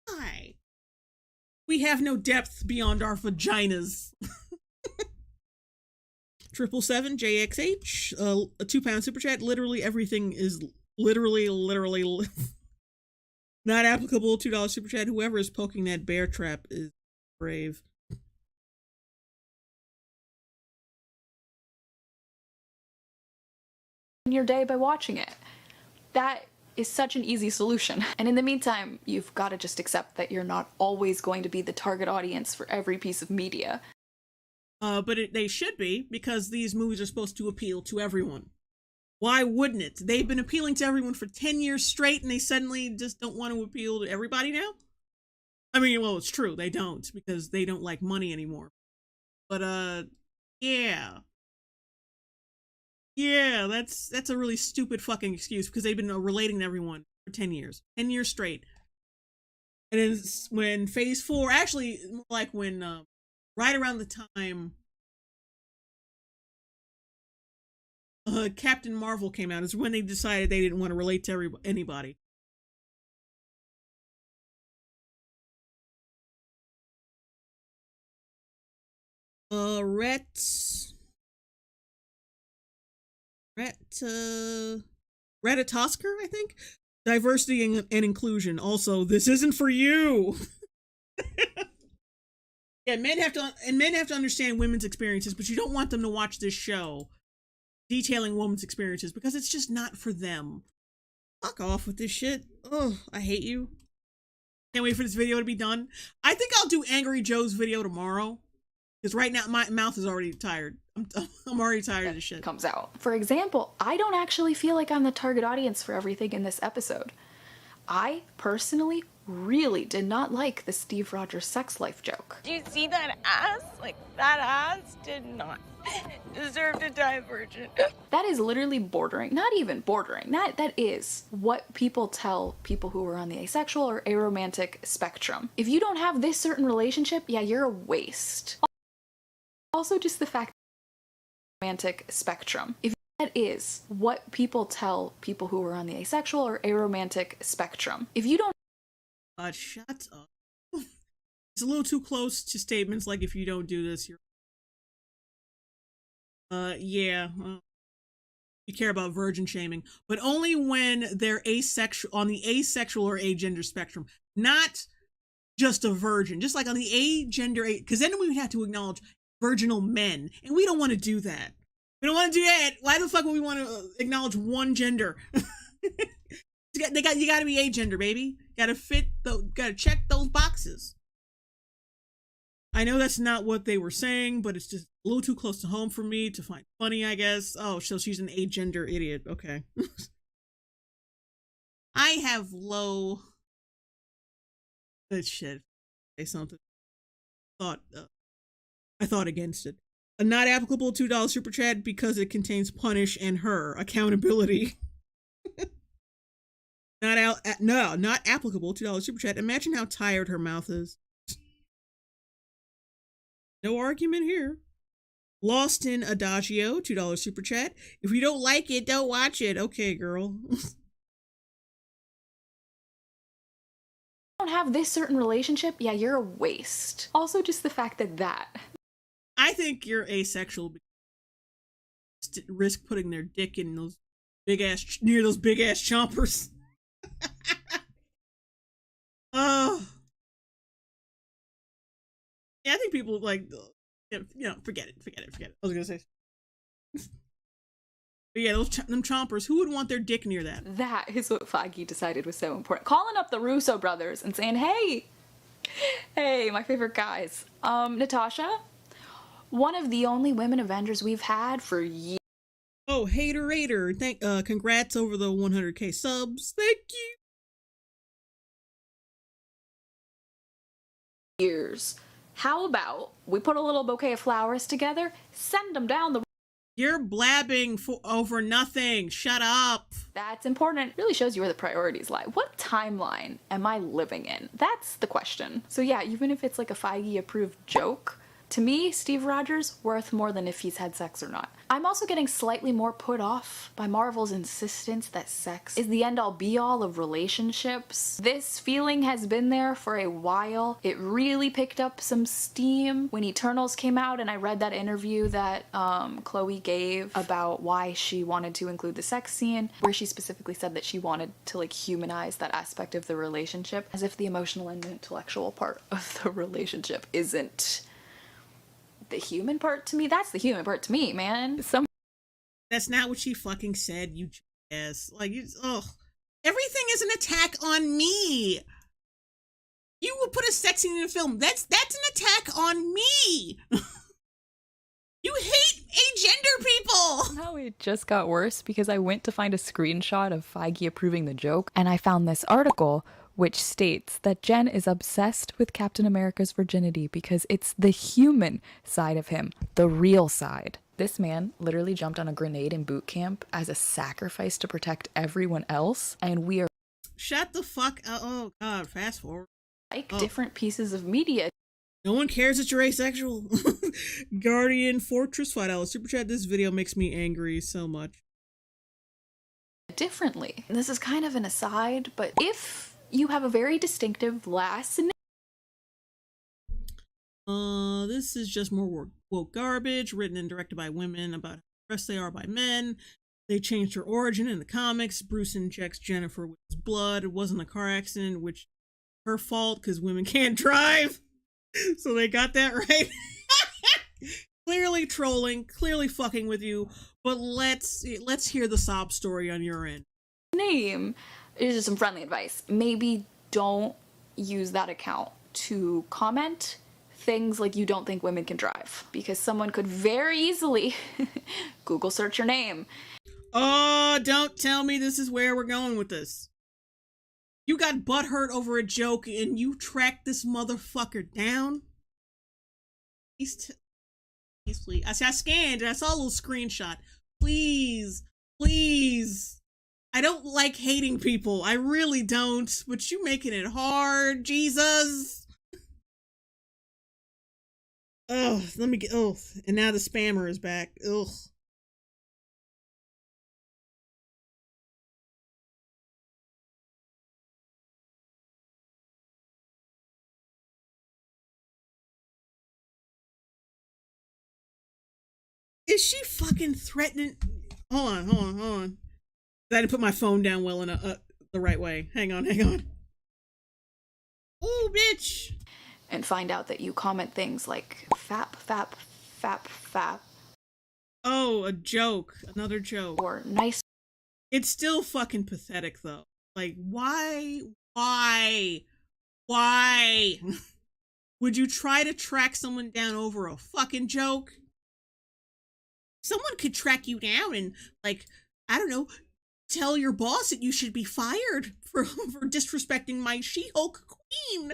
Why? We have no depth beyond our vaginas. 777 JXH, a £2 super chat. Literally everything is literally not applicable. $2 super chat. Whoever is poking that bear trap is brave. Your day by watching it. That is such an easy solution. And in the meantime, you've got to just accept that you're not always going to be the target audience for every piece of media. But they should be, because these movies are supposed to appeal to everyone. Why wouldn't it? They've been appealing to everyone for 10 years straight, and they suddenly just don't want to appeal to everybody now? I mean, well, it's true, they don't, because they don't like money anymore. But, yeah. Yeah, that's a really stupid fucking excuse, because they've been relating to everyone for 10 years. 10 years straight. And then when Phase 4, actually, like when, right around the time Captain Marvel came out, is when they decided they didn't want to relate to anybody. Retta Tosker, I think? Diversity and inclusion. Also, this isn't for you. Yeah, men have to understand women's experiences, but you don't want them to watch this show detailing women's experiences, because it's just not for them. Fuck off with this shit. Oh, I hate you. Can't wait for this video to be done. I think I'll do Angry Joe's video tomorrow, because right now my mouth is already tired. I'm already tired of this shit. Comes out. For example, I don't actually feel like I'm the target audience for everything in this episode. I personally really did not like the Steve Rogers sex life joke. Do you see that ass? Like, that ass did not deserve to die a virgin. That is literally bordering, not even bordering, that is what people tell people who are on the asexual or aromantic spectrum. If you don't have this certain relationship, yeah, you're a waste. Also, just the fact romantic spectrum. If that is what people tell people who are on the asexual or aromantic spectrum. If you don't Shut up. It's a little too close to statements like, if you don't do this, you're yeah. You care about virgin shaming, but only when they're asexual, on the asexual or agender spectrum, not just a virgin, just like on the agender, because then we would have to acknowledge virginal men, and we don't want to do that. We don't want to do that. Why the fuck would we want to acknowledge one gender? You got to be agender, baby. Got to check those boxes. I know that's not what they were saying, but it's just a little too close to home for me to find funny, I guess. Oh, so she's an agender idiot. Okay. I have low... That shit. Say something. I thought against it. A not applicable $2 super chat because it contains punish and her accountability. Not applicable $2 super chat. Imagine how tired her mouth is. No argument here. Lost in Adagio, $2 super chat. If you don't like it, don't watch it. Okay, girl. don't have this certain relationship, yeah, you're a waste. Also, just the fact that I think you're asexual because risk putting their dick in those big ass chompers. Oh. Yeah, I think people like, forget it. I was gonna say. But yeah, them chompers, who would want their dick near that? That is what Feige decided was so important. Calling up the Russo brothers and saying, hey, my favorite guys. Natasha, one of the only women Avengers we've had for years. Oh, Hater Raider, congrats over the 100k subs. Thank you. Years. How about we put a little bouquet of flowers together, send them down the... You're blabbing over nothing. Shut up. That's important. It really shows you where the priorities lie. What timeline am I living in? That's the question. So yeah, even if it's like a Feige-approved joke, to me, Steve Rogers worth more than if he's had sex or not. I'm also getting slightly more put off by Marvel's insistence that sex is the end-all be-all of relationships. This feeling has been there for a while. It really picked up some steam when Eternals came out, and I read that interview that Chloe gave about why she wanted to include the sex scene, where she specifically said that she wanted to like humanize that aspect of the relationship, as if the emotional and intellectual part of the relationship isn't the human part to me. That's the human part to me, man. That's not what she fucking said, you ass. Like, Everything is an attack on me. You would put a sex scene in a film. That's an attack on me. You hate agender people. Now it just got worse because I went to find a screenshot of Feige approving the joke, and I found this article which states that Jen is obsessed with Captain America's virginity because it's the human side of him, the real side. This man literally jumped on a grenade in boot camp as a sacrifice to protect everyone else, and we are Shut the fuck up. Oh god, fast forward. like different pieces of media. No one cares that you're asexual. Guardian Fortress $5 super chat. This video makes me angry so much. Differently. This is kind of an aside, but if you have a very distinctive last name, this is just more woke garbage written and directed by women about how oppressed they are by men. They changed her origin in the comics. Bruce injects Jennifer with his blood. It wasn't a car accident, which is her fault because women can't drive. So they got that right. Clearly trolling, clearly fucking with you, but let's hear the sob story on your end. name is just some friendly advice. Maybe don't use that account to comment things like you don't think women can drive, because someone could very easily Google search your name. Oh, don't tell me this is where we're going with this. You got butthurt over a joke and you tracked this motherfucker down? Please. I scanned and I saw a little screenshot. Please. I don't like hating people. I really don't. But you making it hard, Jesus. Oh, let me get. Oh, and now the spammer is back. Ugh. Is she fucking threatening? Hold on. I didn't put my phone down well enough the right way. Hang on. Oh, bitch. And find out that you comment things like fap. Oh, a joke. Another joke. Or nice. It's still fucking pathetic though. Like, why? Would you try to track someone down over a fucking joke? Someone could track you down and, like, I don't know, tell your boss that you should be fired for disrespecting my She-Hulk queen.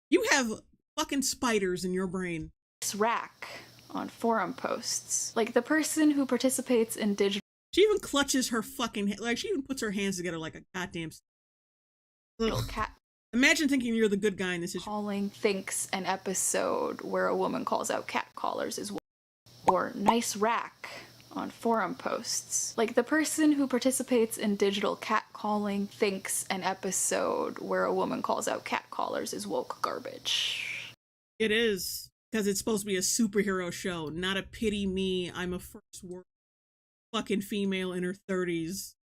You have fucking spiders in your brain. Rack on forum posts. Like the person who participates in digital. She even clutches her fucking, like, she even puts her hands together like a goddamn cat. Imagine thinking you're the good guy in this situation. Calling thinks an episode where a woman calls out cat callers is or nice rack on forum posts. Like the person who participates in digital cat calling thinks an episode where a woman calls out cat callers is woke garbage. It is, because it's supposed to be a superhero show, not a pity me, I'm a first world fucking female in her 30s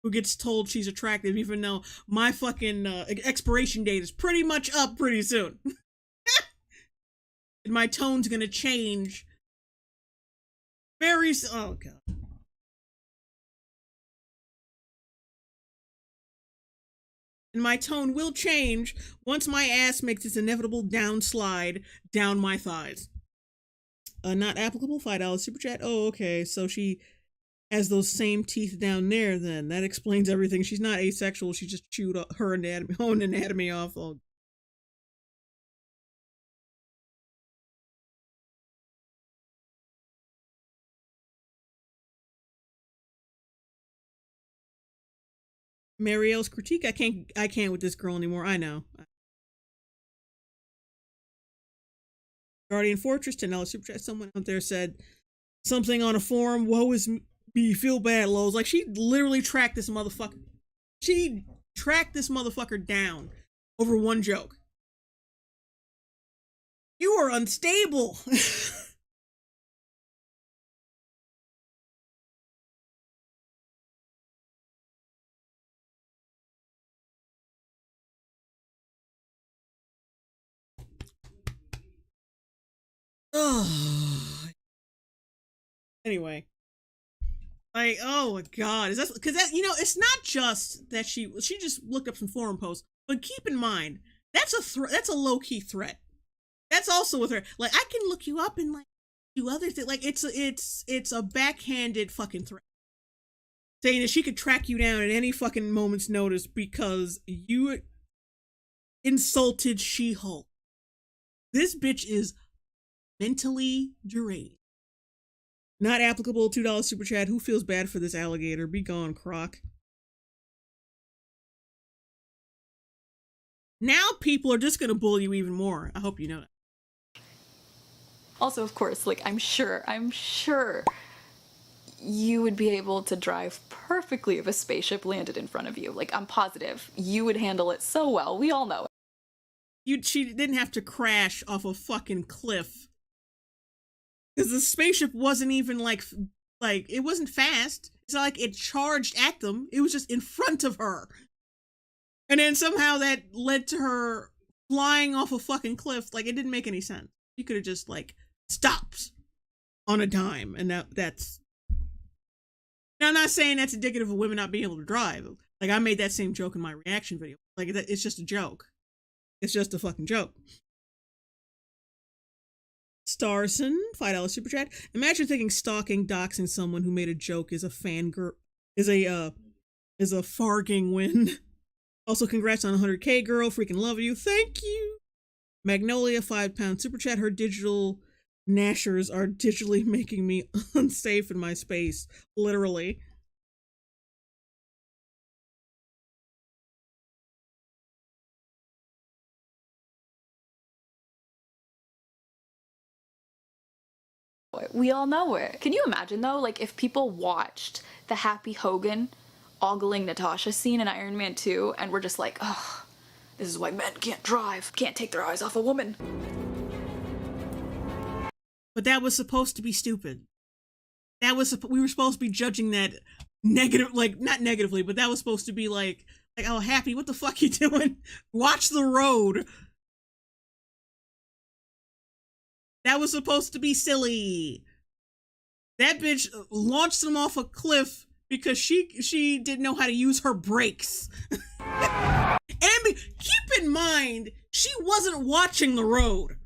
who gets told she's attractive even though my fucking expiration date is pretty much up pretty soon. And my tone's gonna change very soon. Oh god. And my tone will change once my ass makes its inevitable downslide down my thighs. Not applicable, $5 super chat. Oh, okay, so she has those same teeth down there then. That explains everything. She's not asexual, she just chewed her own anatomy off. Oh. Marielle's critique. I can't with this girl anymore. I know. Guardian Fortress, $10 super chat. Someone out there said something on a forum. Woe is me, feel bad, Lowe's. Like, she literally tracked this motherfucker. She tracked this motherfucker down over one joke. You are unstable. Oh. Anyway, Like, oh my god, is that because that, you know, it's not just that she just looked up some forum posts, but keep in mind that's a low key threat. That's also with her. Like, I can look you up and like do other things. Like, it's a backhanded fucking threat, saying that she could track you down at any fucking moment's notice because you insulted She-Hulk. This bitch is mentally deranged. Not applicable. $2 super chat. Who feels bad for this alligator? Be gone, Croc. Now people are just gonna bully you even more. I hope you know that. Also, of course, like, I'm sure you would be able to drive perfectly if a spaceship landed in front of you. Like, I'm positive you would handle it so well. We all know it. She didn't have to crash off a fucking cliff. Because the spaceship wasn't even like it wasn't fast. It's not like it charged at them. It was just in front of her. And then somehow that led to her flying off a fucking cliff. Like, it didn't make any sense. You could have just like stopped on a dime, and that's. Now, I'm not saying that's indicative of women not being able to drive. Like, I made that same joke in my reaction video. Like, it's just a joke. It's just a fucking joke. Starson, $5 super chat. Imagine thinking stalking, doxing someone who made a joke is a fangirl, is a farging win. Also, congrats on 100K, girl. Freaking love you. Thank you. Magnolia, £5 super chat. Her digital gnashers are digitally making me unsafe in my space. Literally. We all know it. Can you imagine, though, like, if people watched the Happy Hogan ogling Natasha scene in Iron Man 2 and were just like, ugh, this is why men can't drive, can't take their eyes off a woman. But that was supposed to be stupid. We were supposed to be judging that negative, like, not negatively, but that was supposed to be like, oh, Happy, what the fuck you doing? Watch the road. That was supposed to be silly. That bitch launched them off a cliff because she didn't know how to use her brakes. And keep in mind, she wasn't watching the road.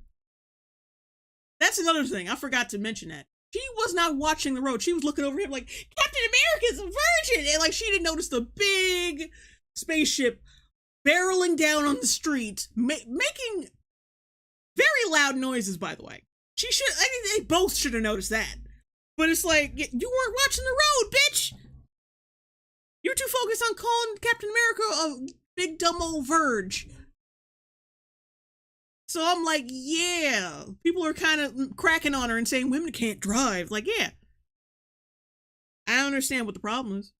That's another thing. I forgot to mention that. She was not watching the road. She was looking over him like, Captain America's a virgin! And like, she didn't notice the big spaceship barreling down on the street, making very loud noises, by the way. They both should have noticed that. But it's like, you weren't watching the road, bitch! You're too focused on calling Captain America a big dumb old verge. So I'm like, yeah. People are kind of cracking on her and saying women can't drive. Like, yeah. I don't understand what the problem is.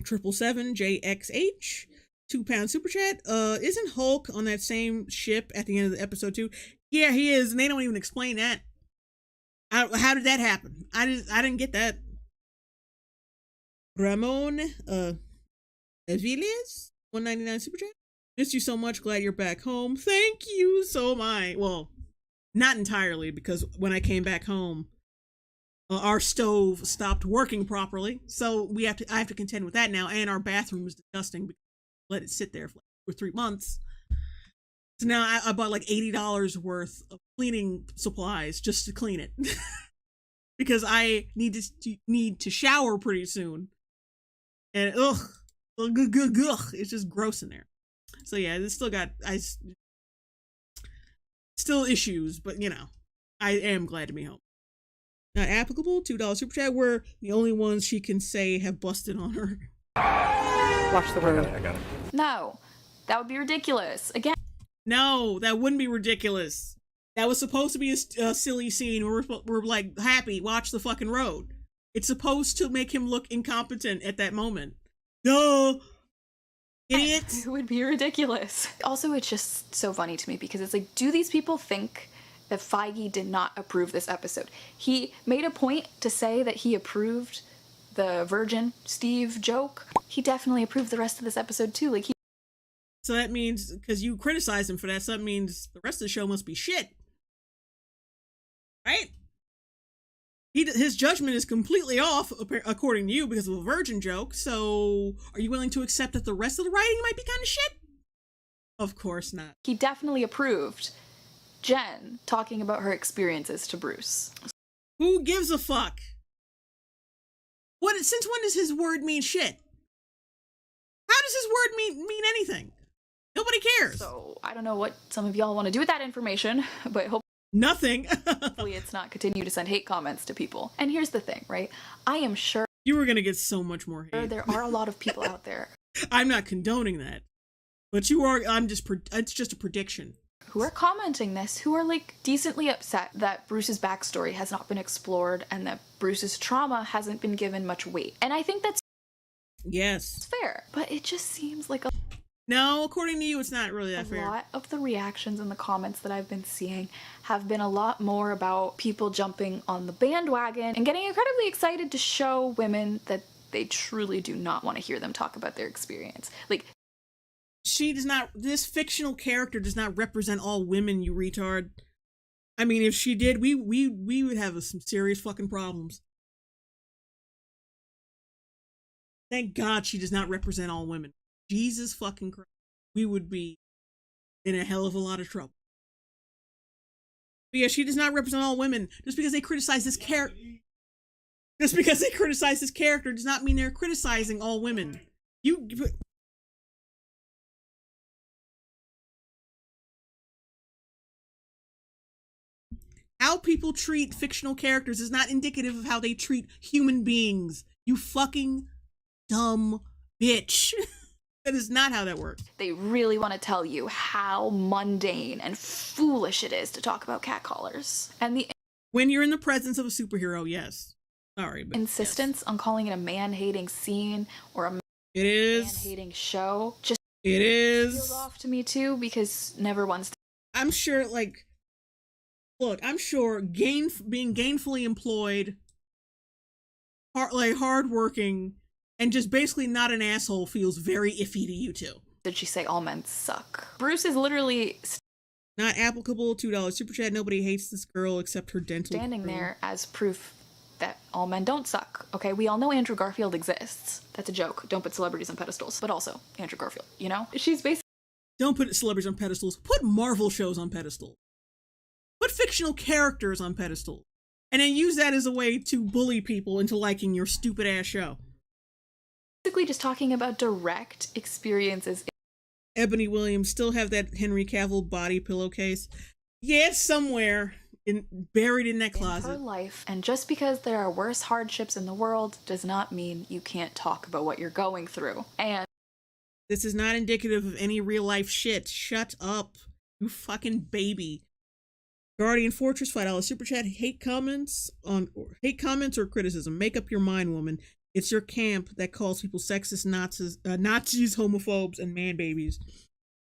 777JXH, £2 super chat. Isn't Hulk on that same ship at the end of the episode 2? Yeah, he is, and they don't even explain that. How did that happen? I didn't get that. Ramon Aviles, $1.99 super chat. Missed you so much. Glad you're back home. Thank you. So am I. Well, not entirely, because when I came back home, our stove stopped working properly, so I have to contend with that now, and our bathroom is disgusting because I let it sit there for 3 months. So now I bought like $80 worth of cleaning supplies just to clean it because I need to shower pretty soon, and it's just gross in there. So yeah, it's still issues, but you know, I am glad to be home. Not applicable. $2 super chat. We're the only ones she can say have busted on her. Watch the road. I got it. No, that would be ridiculous. Again. No, that wouldn't be ridiculous. That was supposed to be a silly scene where we're like, Happy, watch the fucking road. It's supposed to make him look incompetent at that moment. Duh! Idiots! It would be ridiculous. Also, it's just so funny to me because it's like, do these people think that Feige did not approve this episode? He made a point to say that he approved the Virgin Steve joke. He definitely approved the rest of this episode too. Like, So that means, because you criticized him for that, so that means the rest of the show must be shit. Right? his judgment is completely off, according to you, because of a virgin joke. So, are you willing to accept that the rest of the writing might be kind of shit? Of course not. He definitely approved Jen talking about her experiences to Bruce. Who gives a fuck? Since when does his word mean shit? How does his word mean anything? Nobody cares. So I don't know what some of y'all want to do with that information, but nothing. Hopefully it's not continue to send hate comments to people. And here's the thing, right? I am sure you were gonna get so much more hate. There are a lot of people out there. I'm not condoning that, but you are. It's just a prediction. Who are commenting this, who are like decently upset that Bruce's backstory has not been explored and that Bruce's trauma hasn't been given much weight. And I think that's fair, but it just seems like no, according to you, it's not really that fair. A lot of the reactions in the comments that I've been seeing have been a lot more about people jumping on the bandwagon and getting incredibly excited to show women that they truly do not want to hear them talk about their experience. Like, this fictional character does not represent all women, you retard. I mean, if she did, we would have some serious fucking problems. Thank God she does not represent all women. Jesus fucking Christ. We would be in a hell of a lot of trouble. But yeah, she does not represent all women. Just because they criticize this character does not mean they're criticizing all women. How people treat fictional characters is not indicative of how they treat human beings. You fucking dumb bitch. That is not how that works. They really want to tell you how mundane and foolish it is to talk about catcallers. And when you're in the presence of a superhero, yes. Sorry, but insistence on calling it a man-hating scene or a man-hating show just feels off to me too, because never once. I'm sure, I'm sure being gainfully employed, hardworking, and just basically not an asshole feels very iffy to you too. Did she say all men suck? Bruce is literally not applicable. $2 super chat. Nobody hates this girl except her dental. Standing there as proof that all men don't suck. Okay, we all know Andrew Garfield exists. That's a joke. Don't put celebrities on pedestals. But also Andrew Garfield. You know, she's basically don't put celebrities on pedestals. Put Marvel shows on pedestals. Put fictional characters on pedestals, and then use that as a way to bully people into liking your stupid ass show. Basically just talking about direct experiences. Ebony Williams still have that Henry Cavill body pillowcase. Yeah, it's somewhere buried in that closet. In her life, and just because there are worse hardships in the world does not mean you can't talk about what you're going through. And this is not indicative of any real life shit. Shut up, you fucking baby. Guardian Fortress, $5 super chat. Hate comments or criticism. Make up your mind, woman. It's your camp that calls people sexist, Nazis, homophobes, and man babies.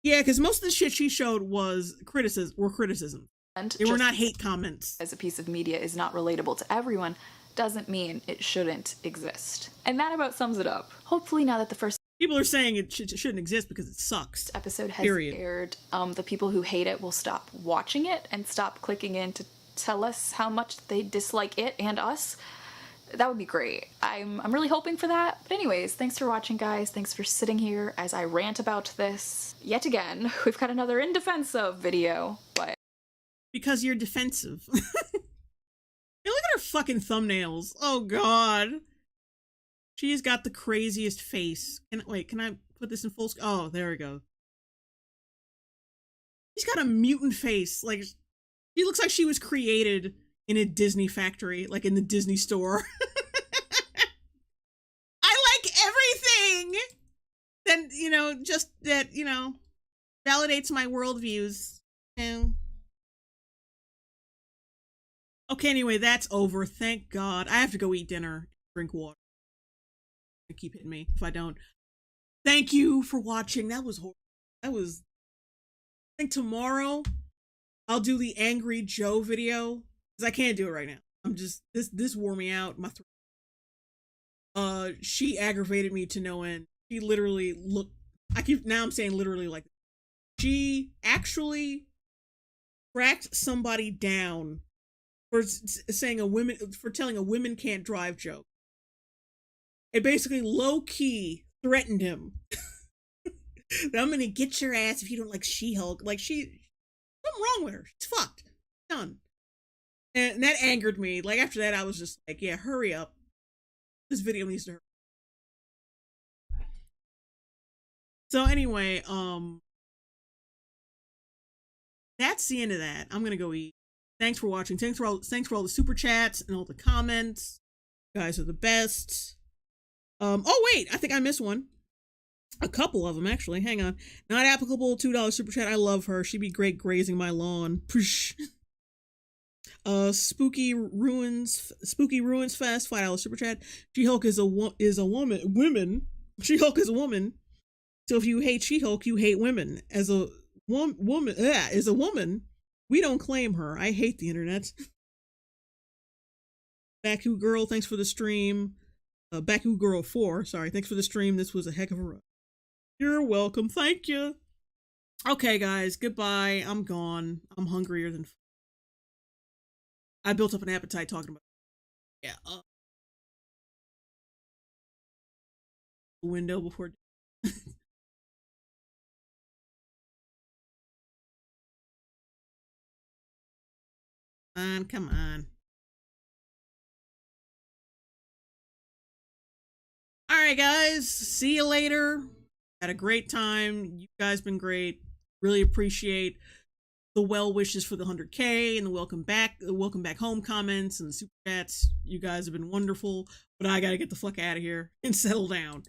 Yeah, because most of the shit she showed were criticism. And they were not hate comments. As a piece of media is not relatable to everyone, doesn't mean it shouldn't exist. And that about sums it up. Hopefully now that the first people are saying it shouldn't exist because it sucks. Episode has aired, the people who hate it will stop watching it and stop clicking in to tell us how much they dislike it and us. That would be great. I'm really hoping for that. But anyways, thanks for watching, guys. Thanks for sitting here as I rant about this. Yet again, we've got another in defense of video, but because you're defensive. Hey, look at her fucking thumbnails. Oh god. She's got the craziest face. Can I put this in full screen? Oh, there we go. She's got a mutant face. Like, she looks like she was created in a Disney factory, like in the Disney store. I like everything that, just that, validates my worldviews. Okay, anyway, that's over. Thank God. I have to go eat dinner, drink water. Keep hitting me if I don't. Thank you for watching. That was horrible. I think tomorrow I'll do the Angry Joe video because I can't do it right now. I'm just this wore me out. My throat. She aggravated me to no end. She literally looked. I'm saying literally like she actually tracked somebody down for saying for telling a women can't drive joke. It basically low key threatened him. That I'm gonna get your ass if you don't like She-Hulk. Like, something wrong with her. She's fucked. Done. And that angered me. Like, after that, I was just like, yeah, hurry up. This video needs to hurry. So anyway, that's the end of that. I'm gonna go eat. Thanks for watching. Thanks for all the super chats and all the comments. You guys are the best. Oh wait, I think I missed one. A couple of them, actually. Hang on. Not applicable, $2 super chat. I love her. She'd be great grazing my lawn. Spooky Ruins Fest, $5 super chat. She-Hulk is a woman. She-Hulk is a woman. So if you hate She-Hulk, you hate women. As a woman, we don't claim her. I hate the internet. Baku Girl, thanks for the stream. Baku Girl 4, sorry. Thanks for the stream. This was a heck of a run. You're welcome. Thank you. Okay, guys. Goodbye. I'm gone. I'm hungrier than... I built up an appetite talking about... Yeah. Window before... Come on. All right, guys. See you later. Had a great time. You guys been great. Really appreciate the well wishes for the 100K and the welcome back home comments and the super chats. You guys have been wonderful, but I gotta get the fuck out of here and settle down.